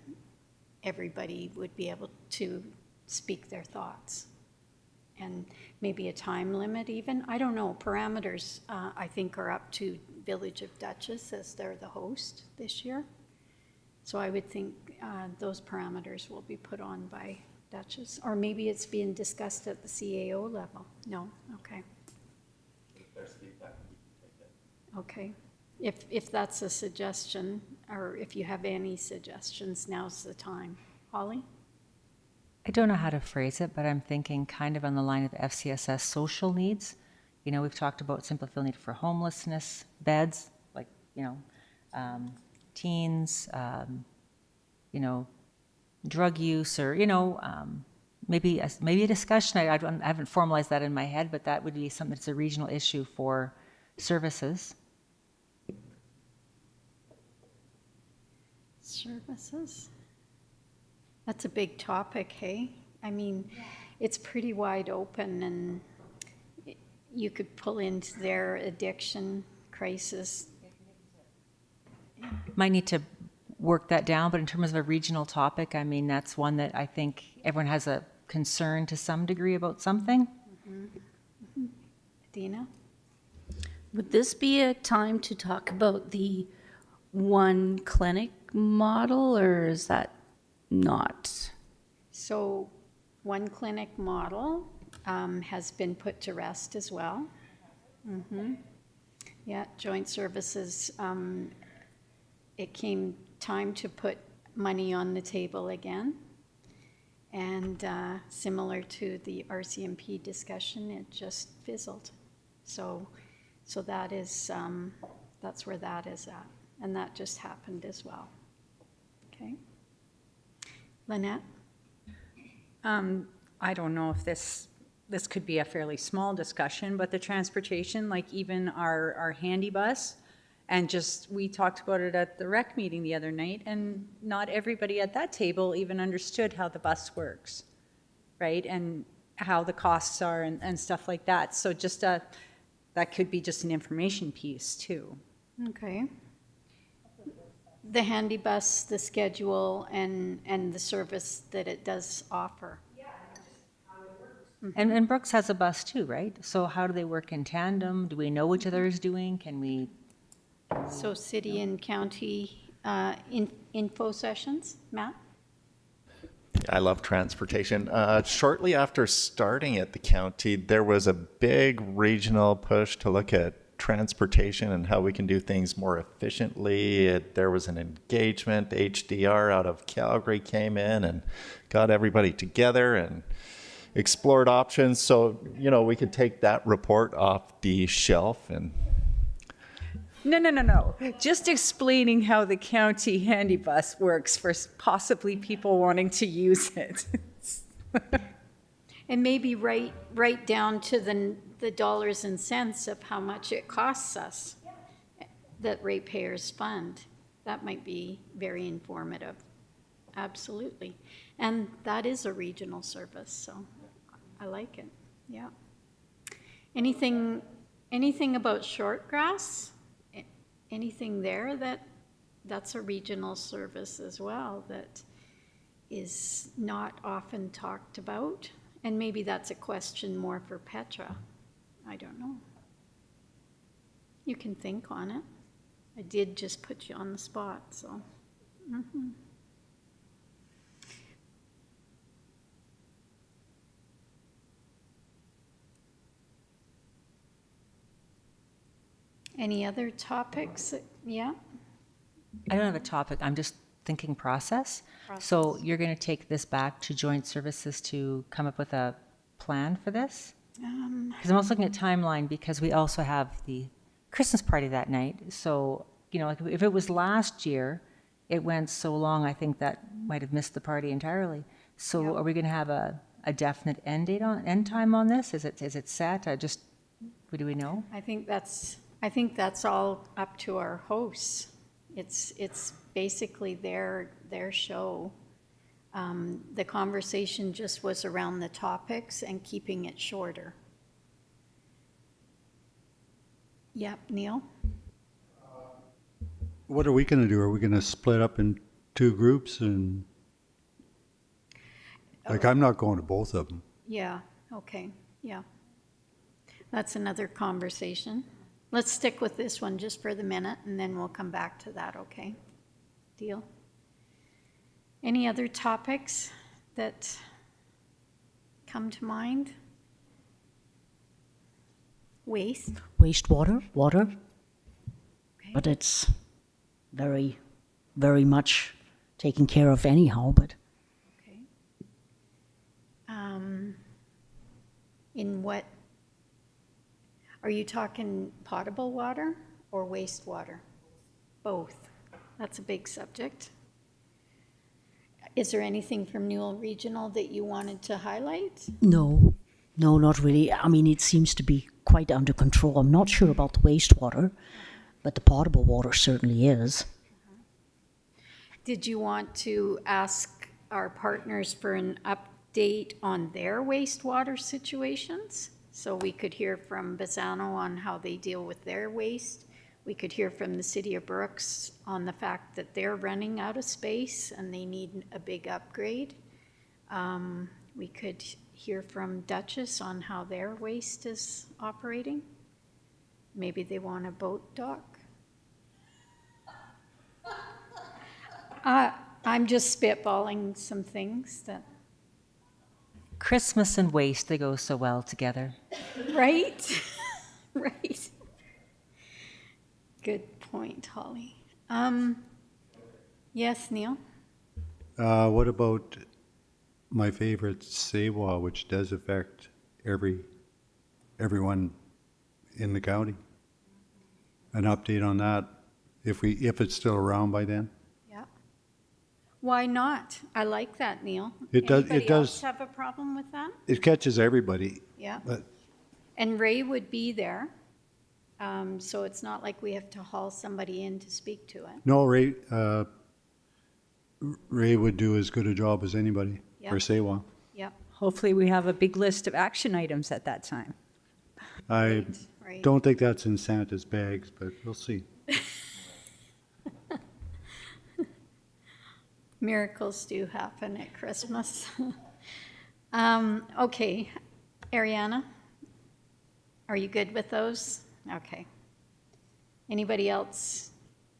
everybody would be able to speak their thoughts. And maybe a time limit even. I don't know. Parameters, I think, are up to Village of Dutchess as they're the host this year. So I would think those parameters will be put on by Dutchess. Or maybe it's being discussed at the CAO level. No? Okay. If there's feedback, we can take it. Okay. If that's a suggestion, or if you have any suggestions, now's the time. Holly? I don't know how to phrase it, but I'm thinking kind of on the line of FCSS social needs. You know, we've talked about simple fill need for homelessness, beds, like, teens, drug use, or, maybe a discussion. I haven't formalized that in my head, but that would be something that's a regional issue for services. Services? That's a big topic, hey? I mean, it's pretty wide open, and you could pull into their addiction crisis. Might need to work that down, but in terms of a regional topic, I mean, that's one that I think everyone has a concern to some degree about something. Mm-hmm. Adina? Would this be a time to talk about the one clinic model, or is that not? So one clinic model has been put to rest as well. Mm-hmm. Yeah, joint services, it came time to put money on the table again. And similar to the RCMP discussion, it just fizzled. So that is, that's where that is at. And that just happened as well. Okay. Lynette? I don't know if this could be a fairly small discussion, but the transportation, like even our handy bus, and just, we talked about it at the rec meeting the other night, and not everybody at that table even understood how the bus works, right? And how the costs are and stuff like that. So just that could be just an information piece too. Okay. The handy bus, the schedule, and the service that it does offer. And Brooks has a bus too, right? So how do they work in tandem? Do we know what each other is doing? Can we? So city and county info sessions, Matt? I love transportation. Shortly after starting at the county, there was a big regional push to look at transportation and how we can do things more efficiently. There was an engagement. HDR out of Calgary came in and got everybody together and explored options. So, you know, we could take that report off the shelf and... No. Just explaining how the county handy bus works for possibly people wanting to use it. And maybe right down to the dollars and cents of how much it costs us that ratepayers fund. That might be very informative. Absolutely. And that is a regional service, so I like it. Yeah. Anything about Shortgrass? Anything there that's a regional service as well that is not often talked about? And maybe that's a question more for Petra. I don't know. You can think on it. I did just put you on the spot, so. Mm-hmm. Any other topics? Yeah? I don't have a topic. I'm just thinking process. So you're going to take this back to joint services to come up with a plan for this? Because I'm also looking at timeline because we also have the Christmas party that night. So, you know, like if it was last year, it went so long, I think that might have missed the party entirely. So are we going to have a definite end time on this? Is it set? What do we know? I think that's all up to our hosts. It's basically their show. The conversation just was around the topics and keeping it shorter. Yep, Neil? What are we going to do? Are we going to split up in two groups? And like, I'm not going to both of them. Yeah, okay, yeah. That's another conversation. Let's stick with this one just for the minute, and then we'll come back to that, okay? Deal? Any other topics that come to mind? Wastewater, water. Okay. But it's very, very much taken care of anyhow, but. Okay. In what, are you talking potable water or wastewater? Both. That's a big subject. Is there anything from Newell Regional that you wanted to highlight? No, not really. I mean, it seems to be quite under control. I'm not sure about the wastewater, but the potable water certainly is. Did you want to ask our partners for an update on their wastewater situations? So we could hear from Bazzano on how they deal with their waste. We could hear from the city of Brooks on the fact that they're running out of space and they need a big upgrade. We could hear from Duchess on how their waste is operating. Maybe they want a boat dock. I'm just spitballing some things that... Christmas and waste, they go so well together. Right? Right. Good point, Holly. Yes, Neil? What about my favorite SAWA, which does affect everyone in the county. An update on that, if it's still around by then. Yeah. Why not? I like that, Neil. It does- Anybody it does- else have a problem with that? It catches everybody. Yeah. But And Ray would be there, so it's not like we have to haul somebody in to speak to it. no, Ray would do as good a job as anybody for Yeah. SAWA. Yep. Hopefully, we have a big list of action items at that time. I right. don't think that's in Santa's bags, but we'll see. Miracles do happen at Christmas. Okay, Ariana, are you good with those? Okay. Anybody else?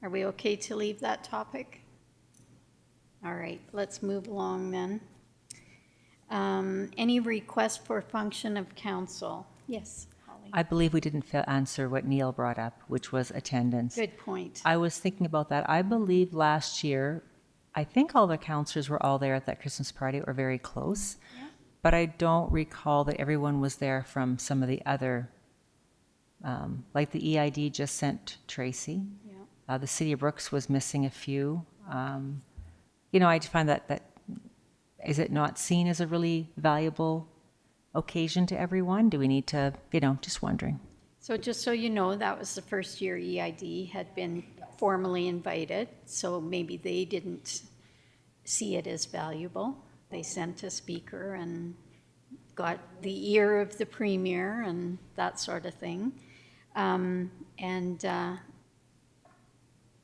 Are we okay to leave that topic? All right, let's move along then. Any request for function of council? Yes, Holly. I believe we didn't answer what Neil brought up, which was attendance. Good point. I was thinking about that. I believe last year, I think all the councillors were all there at that Christmas party or very close. Yeah. But I don't recall that everyone was there from some of the other, like the EID just sent Tracy. Yeah. The City of Brooks was missing a few. You know, I find that is it not seen as a really valuable occasion to everyone? Do we need to, you know, just wondering. So just so you know, that was the first year EID had been formally invited, so maybe they didn't see it as valuable. They sent a speaker and got the ear of the premier and that sort of thing.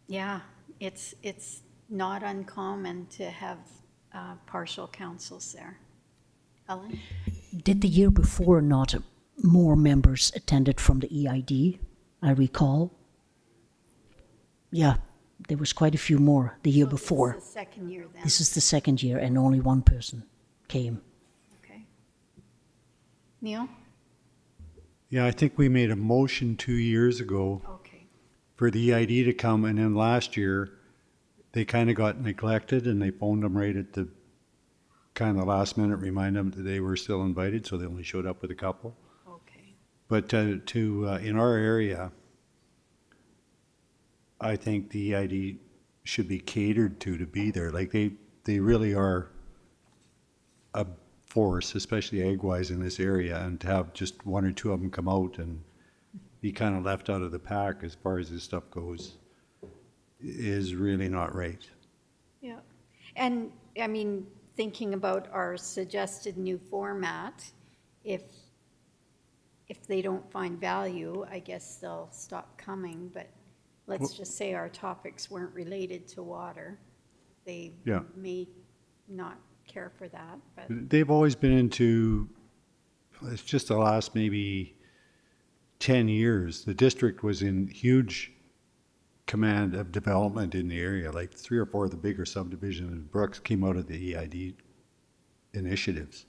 Yeah, it's not uncommon to have partial councils there. Ellen? Did the year before not more members attended from the EID, I recall? Yeah, there was quite a few more the year before. This is the second year then. This is the second year and only one person came. Okay. Neil? Yeah, I think we made a motion 2 years ago Okay. for the EID to come, and then last year, they kind of got neglected, and they phoned them right at the kind of last minute, remind them that they were still invited, so they only showed up with a couple. Okay. But in our area, I think the EID should be catered to be there. Like they really are a force, especially ag-wise in this area, and to have just one or two of them come out and be kind of left out of the pack as far as this stuff goes is really not right. Yeah. And I mean, thinking about our suggested new format, if they don't find value, I guess they'll stop coming, but let's just say our topics weren't related to water. They Yeah. may not care for that, but They've always been into, it's just the last maybe 10 years, the district was in huge command of development in the area. Like 3 or 4 of the bigger subdivisions in Brooks came out of the EID initiatives.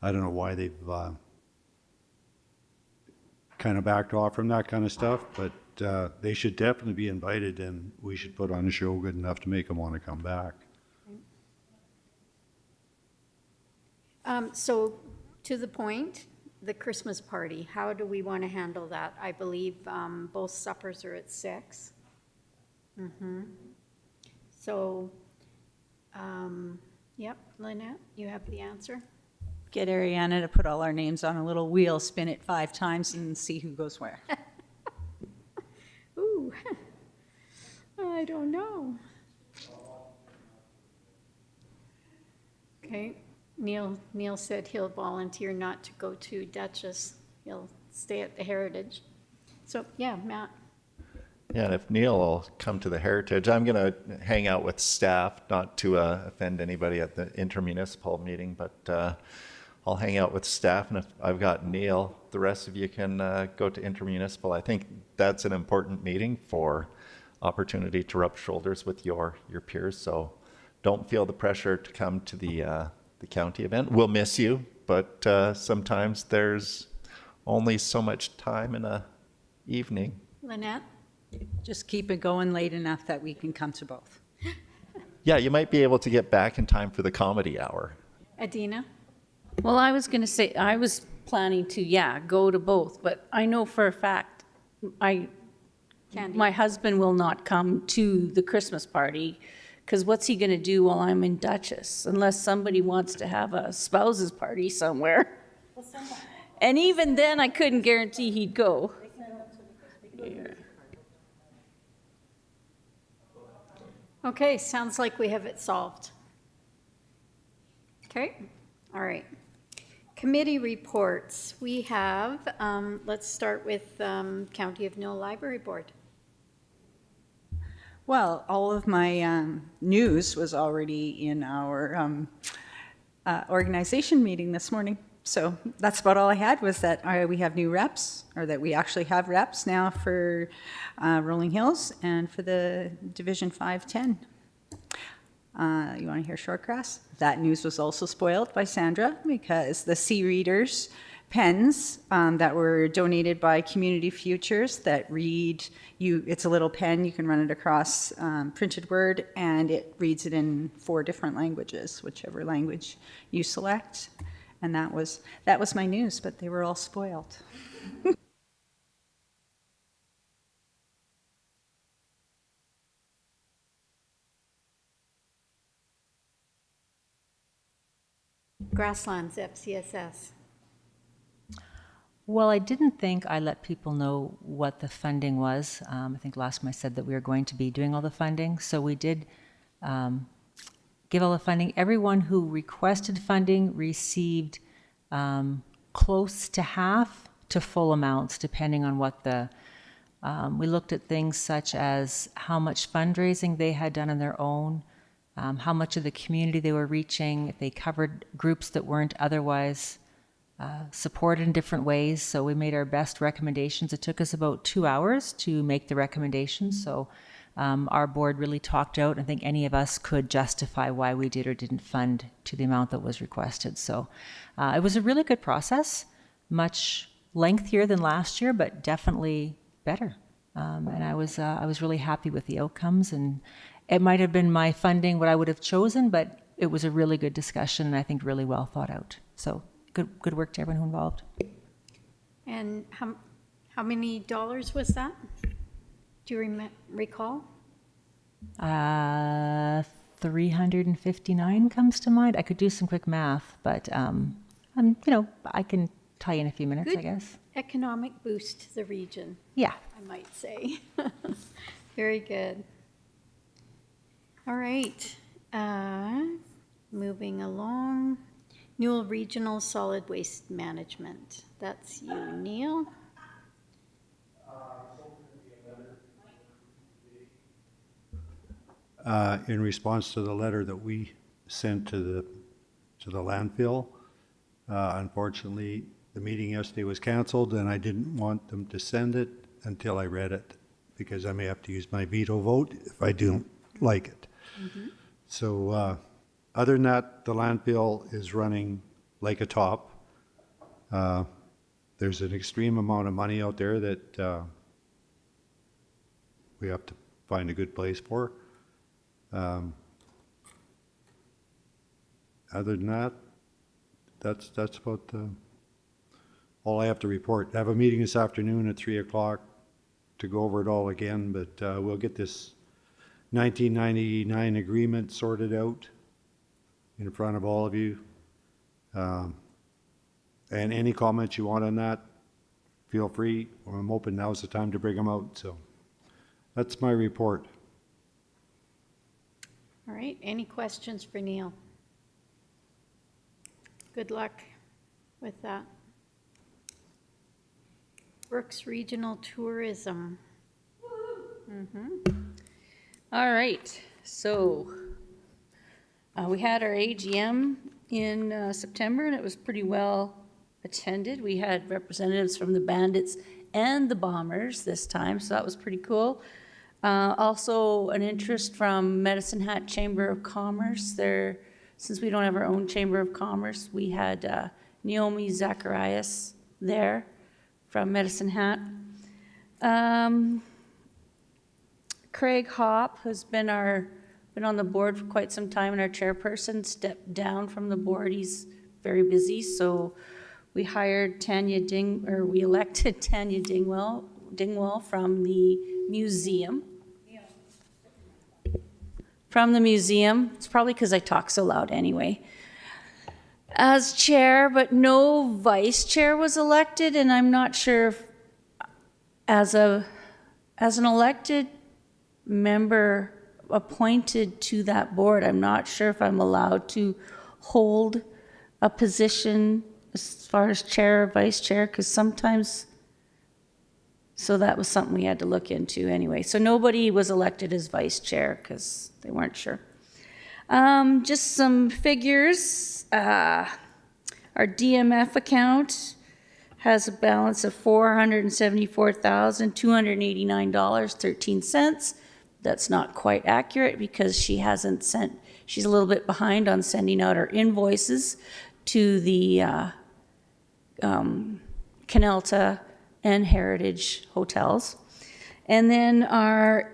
I don't know why they've kind of backed off from that kind of stuff, but they should definitely be invited, and we should put on a show good enough to make them want to come back. so to the point, the Christmas party, how do we want to handle that? I believe both suppers are at 6. So, yep, Lynette, you have the answer? Get Ariana to put all our names on a little wheel, spin it 5 times, and see who goes where. Ooh, I don't know. Okay, Neil said he'll volunteer not to go to Duchess. He'll stay at the Heritage. So, yeah, Matt. Yeah, and if Neil will come to the Heritage, I'm going to hang out with staff, not to offend anybody at the intermunicipal meeting, but I'll hang out with staff, and if I've got Neil, the rest of you can go to intermunicipal. I think that's an important meeting for opportunity to rub shoulders with your peers, so don't feel the pressure to come to the county event. We'll miss you, but sometimes there's only so much time in a evening. Lynette? Just keep it going late enough that we can come to both. Yeah, you might be able to get back in time for the comedy hour. Adina? Well, I was going to say, I was planning to, go to both, but I know for a fact, my husband will not come to the Christmas party, because what's he going to do while I'm in Dutchess, unless somebody wants to have a spouses party somewhere. And even then, I couldn't guarantee he'd go. Yeah. Okay, sounds like we have it solved. Okay, all right. Committee reports. We have, let's start with County of Newell Library Board. Well, all of my news was already in our organization meeting this morning. So that's about all I had, was that we have new reps, or that we actually have reps now for Rolling Hills and for the Division 510. You want to hear Shortgrass? That news was also spoiled by Sandra, because the C-Readers pens that were donated by Community Futures that read, it's a little pen, you can run it across printed word, and it reads it in 4 different languages, whichever language you select. And that was my news, but they were all spoiled. Grasslands FCSS. Well, I didn't think I let people know what the funding was. I think last time I said that we were going to be doing all the funding. So we did give all the funding. Everyone who requested funding received close to half to full amounts, depending on what the, we looked at things such as how much fundraising they had done on their own, how much of the community they were reaching, if they covered groups that weren't otherwise supported in different ways. So we made our best recommendations. It took us about 2 hours to make the recommendations. So our board really talked out. I think any of us could justify why we did or didn't fund to the amount that was requested. So it was a really good process, much lengthier than last year, but definitely better. And I was really happy with the outcomes. And it might have been my funding what I would have chosen, but it was a really good discussion, and I think really well thought out. So good work to everyone who involved. And how many dollars was that? Do you recall? 359 comes to mind. I could do some quick math, but I can tell you in a few minutes, Good I guess. Economic boost to the region. Yeah. I might say. Very good. All right. Moving along. Newell Regional Solid Waste Management. That's you, Neil. In response to the letter that we sent to the landfill, unfortunately, the meeting yesterday was canceled, and I didn't want them to send it until I read it, because I may have to use my veto vote if I don't like it. Mm-hmm. So other than that, the landfill is running like a top. There's an extreme amount of money out there that we have to find a good place for. Other than that, that's about all I have to report. I have a meeting this afternoon at 3 o'clock to go over it all again, but we'll get this 1999 agreement sorted out in front of all of you. And any comments you want on that, feel free. I'm open. Now's the time to bring them out. So that's my report. All right. Any questions for Neil? Good luck with that. Brooks Regional Tourism. All right, so we had our AGM in September, and it was pretty well attended. We had representatives from the Bandits and the Bombers this time, so that was pretty cool. Also an interest from Medicine Hat Chamber of Commerce. There, since we don't have our own Chamber of Commerce, we had Naomi Zacharias there from Medicine Hat. Craig Hopp has been our been on the board for quite some time, and our chairperson stepped down from the board. He's very busy, so we hired we elected Tanya Dingwell from the museum. It's probably because I talk so loud anyway. As chair, but no vice chair was elected, and I'm not sure if, as an elected member appointed to that board, I'm not sure if I'm allowed to hold a position as far as chair or vice chair, because sometimes, so that was something we had to look into anyway. So nobody was elected as vice chair because they weren't sure. Just some figures. Our DMF account has a balance of $474,289.13. That's not quite accurate because she's a little bit behind on sending out her invoices to the Canelta and Heritage hotels. And then our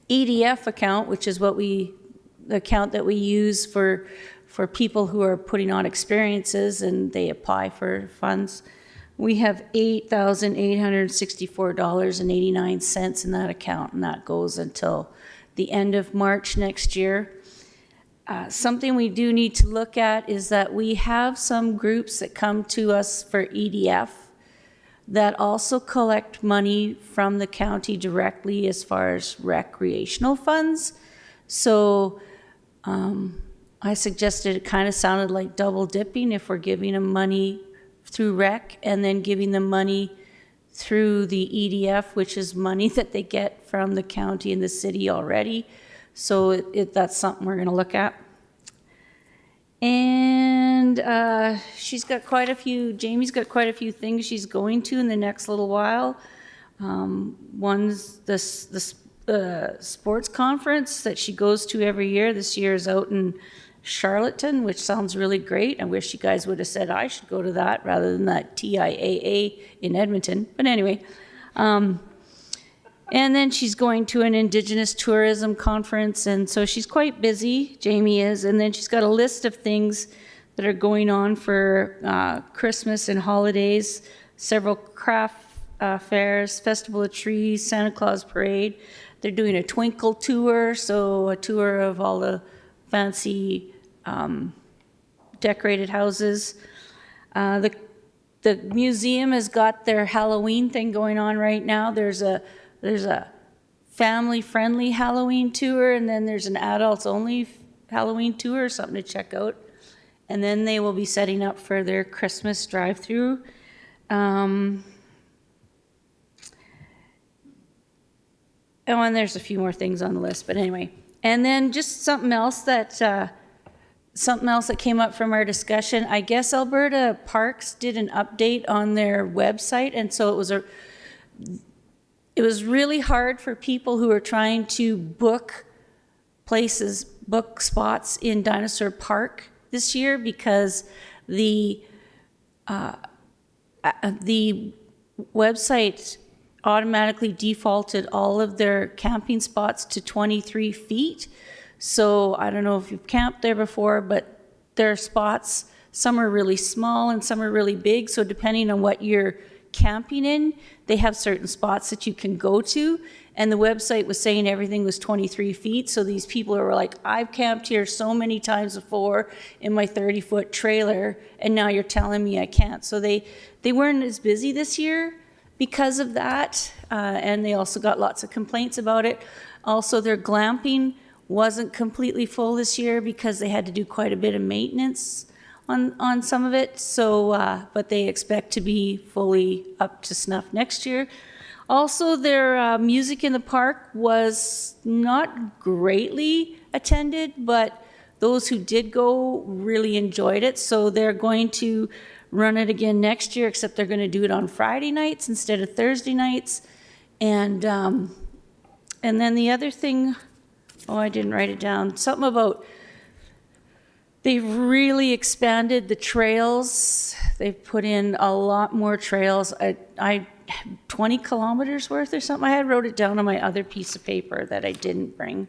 EDF account, which is the account that we use for people who are putting on experiences and they apply for funds. We have $8,864.89 in that account, and that goes until the end of March next year. Something we do need to look at is that we have some groups that come to us for EDF that also collect money from the county directly as far as recreational funds. So I suggested it kind of sounded like double dipping if we're giving them money through rec and then giving them money through the EDF, which is money that they get from the county and the city already. So that's something we're going to look at. And Jamie's got quite a few things she's going to in the next little while. One's the sports conference that she goes to every year. This year is out in Charlottetown, which sounds really great. I wish you guys would have said I should go to that rather than that TIAA in Edmonton. But anyway, and then she's going to an Indigenous tourism conference, and so she's quite busy, Jamie is. And then she's got a list of things that are going on for Christmas and holidays, several craft fairs, Festival of Trees, Santa Claus Parade. They're doing a Twinkle tour, so a tour of all the fancy decorated houses. The museum has got their Halloween thing going on right now. There's a family-friendly Halloween tour, and then there's an adults-only Halloween tour, something to check out. And then they will be setting up for their Christmas drive-through. And there's a few more things on the list, but anyway. And then just something else that came up from our discussion. I guess Alberta Parks did an update on their website, and so it was really hard for people who are trying to book spots in Dinosaur Park this year because the website automatically defaulted all of their camping spots to 23 feet. So I don't know if you've camped there before, but there are spots, some are really small and some are really big. So depending on what you're camping in, they have certain spots that you can go to. And the website was saying everything was 23 feet. So these people were like, I've camped here so many times before in my 30-foot trailer, and now you're telling me I can't. So they weren't as busy this year because of that, and they also got lots of complaints about it. Also, their glamping wasn't completely full this year because they had to do quite a bit of maintenance on some of it. So, but they expect to be fully up to snuff next year. Also, their music in the park was not greatly attended, but those who did go really enjoyed it. So they're going to run it again next year, except they're going to do it on Friday nights instead of Thursday nights. And then the other thing, I didn't write it down, something about they've really expanded the trails They've put in a lot more trails. I 20 kilometers worth or something. I wrote it down on my other piece of paper that I didn't bring.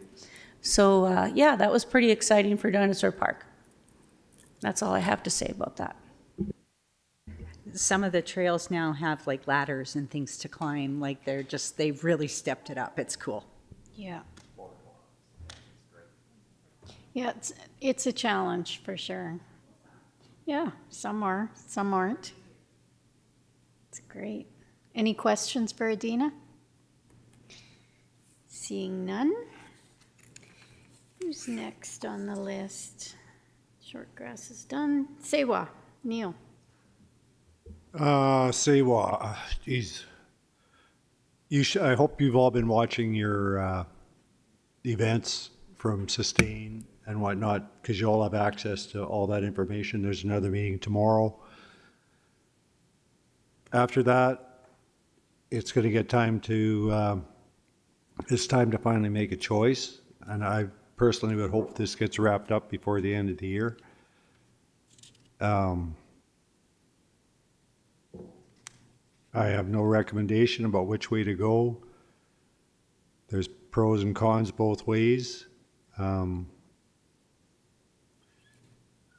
So yeah, that was pretty exciting for Dinosaur Park. That's all I have to say about that. Some of the trails now have like ladders and things to climb. Like they've really stepped it up. It's cool. Yeah. Yeah, it's a challenge for sure. Yeah, some are, some aren't. It's great. Any questions for Adina? Seeing none. Who's next on the list? Short grass is done. Sewa, Neil. Sewa, geez. I hope you've all been watching your events from Sustain and whatnot, because you all have access to all that information. There's another meeting tomorrow. After that, it's going to get time to, it's time to finally make a choice. And I personally would hope this gets wrapped up before the end of the year. I have no recommendation about which way to go. There's pros and cons both ways.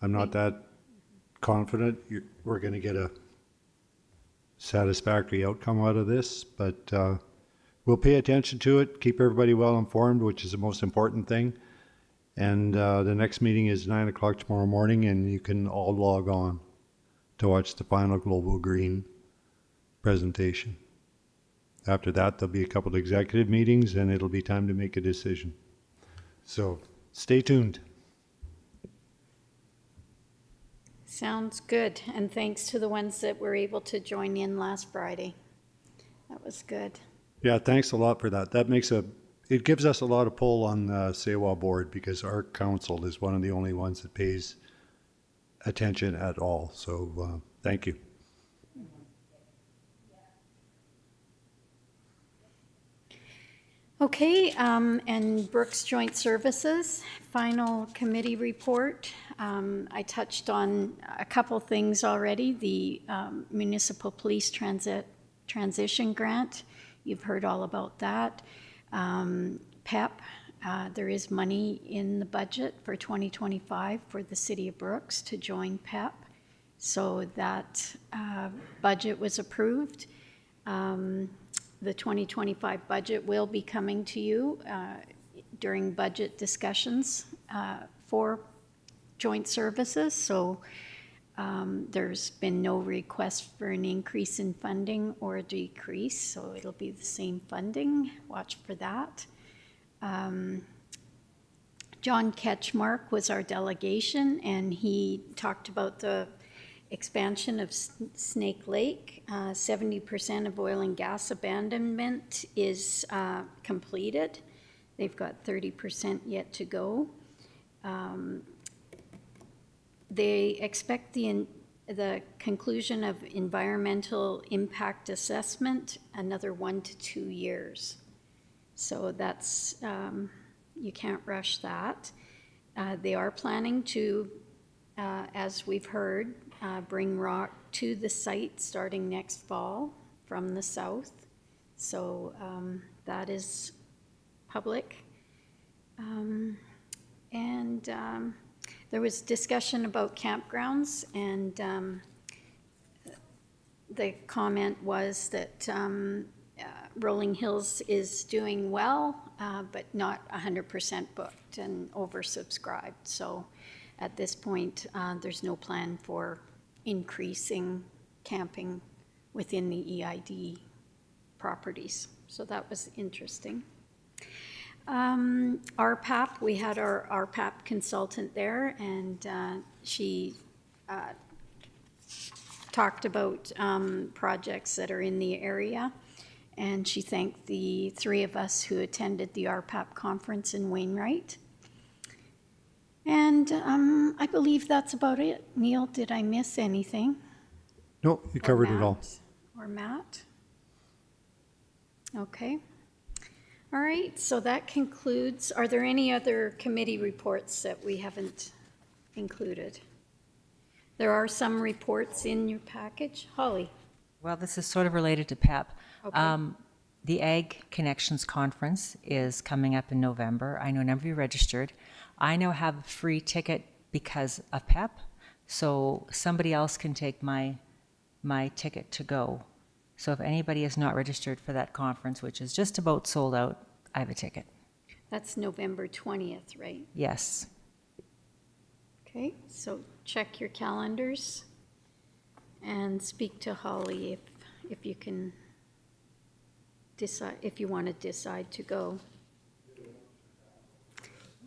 I'm not that confident we're going to get a satisfactory outcome out of this, but we'll pay attention to it, keep everybody well informed, which is the most important thing. And the next meeting is 9 o'clock tomorrow morning, and you can all log on to watch the final Global Green presentation. After that, there'll be a couple of executive meetings, and it'll be time to make a decision. So stay tuned. Sounds good. And thanks to the ones that were able to join in last Friday. That was good. Yeah, thanks a lot for that. It gives us a lot of pull on the Sewa board, because our council is one of the only ones that pays attention at all. So thank you. Okay, and Brooks Joint Services, final committee report. I touched on a couple things already. The Municipal Police Transition Grant, you've heard all about that. PEP, there is money in the budget for 2025 for the City of Brooks to join PEP. So that budget was approved. The 2025 budget will be coming to you during budget discussions for joint services. So there's been no request for an increase in funding or a decrease, so it'll be the same funding. Watch for that. John Ketchmark was our delegation, and he talked about the expansion of Snake Lake. 70% of oil and gas abandonment is completed. They've got 30% yet to go. They expect the conclusion of environmental impact assessment another 1 to 2 years. So that's, you can't rush that. They are planning to, as we've heard, bring rock to the site starting next fall from the south. So that is public. There was discussion about campgrounds, and the comment was that Rolling Hills is doing well, but not 100% booked and oversubscribed. So at this point, there's no plan for increasing camping within the EID properties. So that was interesting. RPAP, we had our RPAP consultant there, and she talked about projects that are in the area, and she thanked the 3 of us who attended the RPAP conference in Wainwright. And I believe that's about it. Neil, did I miss anything? No, you covered it all. Or Matt? Okay. All right, so that concludes. Are there any other committee reports that we haven't included? There are some reports in your package. Holly? Well, this is sort of related to PEP. Okay. The Ag Connections Conference is coming up in November. I know none of you registered. I now have a free ticket because of PEP, so somebody else can take my ticket to go. So if anybody is not registered for that conference, which is just about sold out, I have a ticket. That's November 20th, right? Yes. Okay, so check your calendars and speak to Holly if you can decide, if you want to decide to go.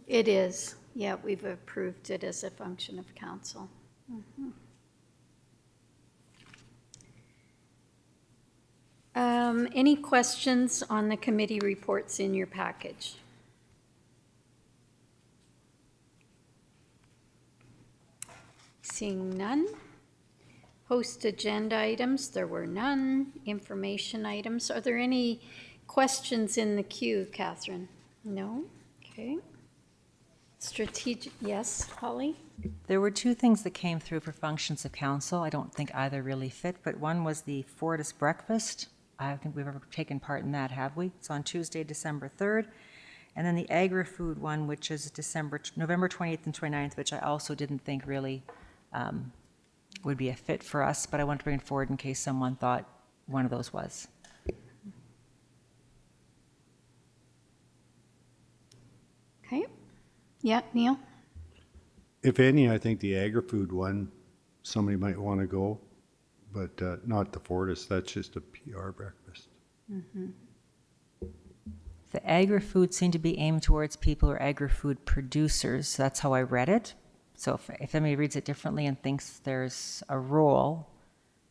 It is, yeah, we've approved it as a function of council. Any questions on the committee reports in your package? Seeing none. Host agenda items, there were none. Information items, are there any questions in the queue, Catherine? No? Okay. Strategic, yes, Holly? There were two things that came through for functions of council. I don't think either really fit, but one was the Fortis breakfast. I don't think we've ever taken part in that, have we? It's on Tuesday, December 3rd. And then the agri-food one, which is November 28th and 29th, which I also didn't think really would be a fit for us, but I want to bring it forward in case someone thought one of those was. Okay. Yeah, Neil? If any, I think the agri-food one, somebody might want to go, but not the Fortis. That's just a PR breakfast. The agri-food seemed to be aimed towards people who are agri-food producers. That's how I read it. So if anybody reads it differently and thinks there's a role,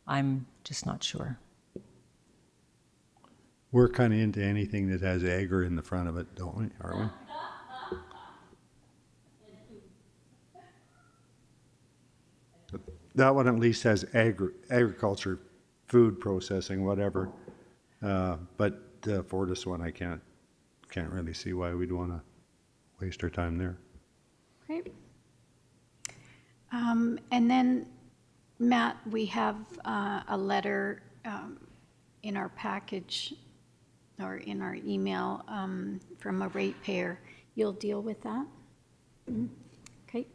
I'm just not sure. We're kind of into anything that has agri in the front of it, don't we? Aren't we? That one at least has agriculture, food processing, whatever. But the Fortis one, I can't really see why we'd want to waste our time there. Okay. And then, Matt, we have a letter in our package or in our email from a ratepayer. You'll deal with that? Okay.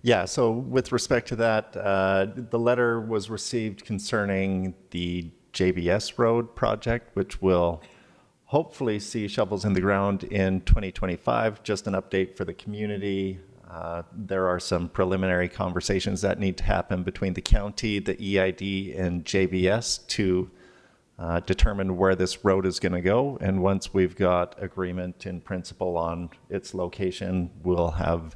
Yeah, so with respect to that, the letter was received concerning the JBS Road project, which will hopefully see shovels in the ground in 2025. Just an update for the community. There are some preliminary conversations that need to happen between the county, the EID, and JBS to determine where this road is going to go. And once we've got agreement in principle on its location, we'll have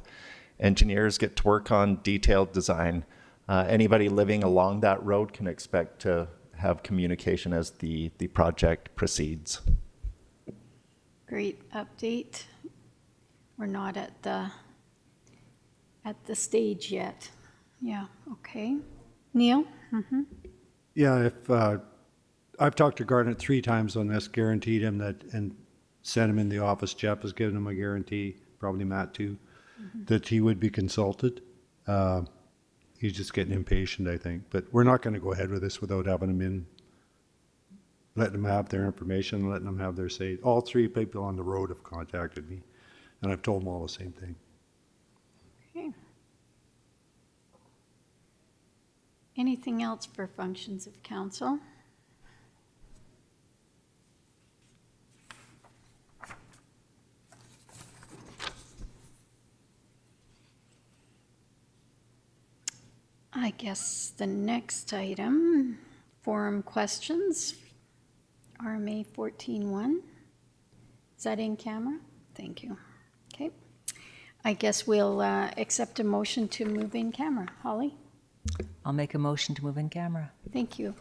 engineers get to work on detailed design. Anybody living along that road can expect to have communication as the project proceeds. Great update. We're not at the stage yet. Yeah, okay. Neil? Yeah, if I've talked to Garnet 3 times on this, guaranteed him that, and sent him in the office. Jeff has given him a guarantee, probably Matt too, that he would be consulted. He's just getting impatient, I think. But we're not going to go ahead with this without having him in, letting them have their information, letting them have their say. All 3 people on the road have contacted me, and I've told them all the same thing. Okay. Anything else for functions of council? I guess the next item, forum questions, RMA 14-1. Is that in camera? Thank you. Okay. I guess we'll accept a motion to move in camera. Holly? I'll make a motion to move in camera. Thank you.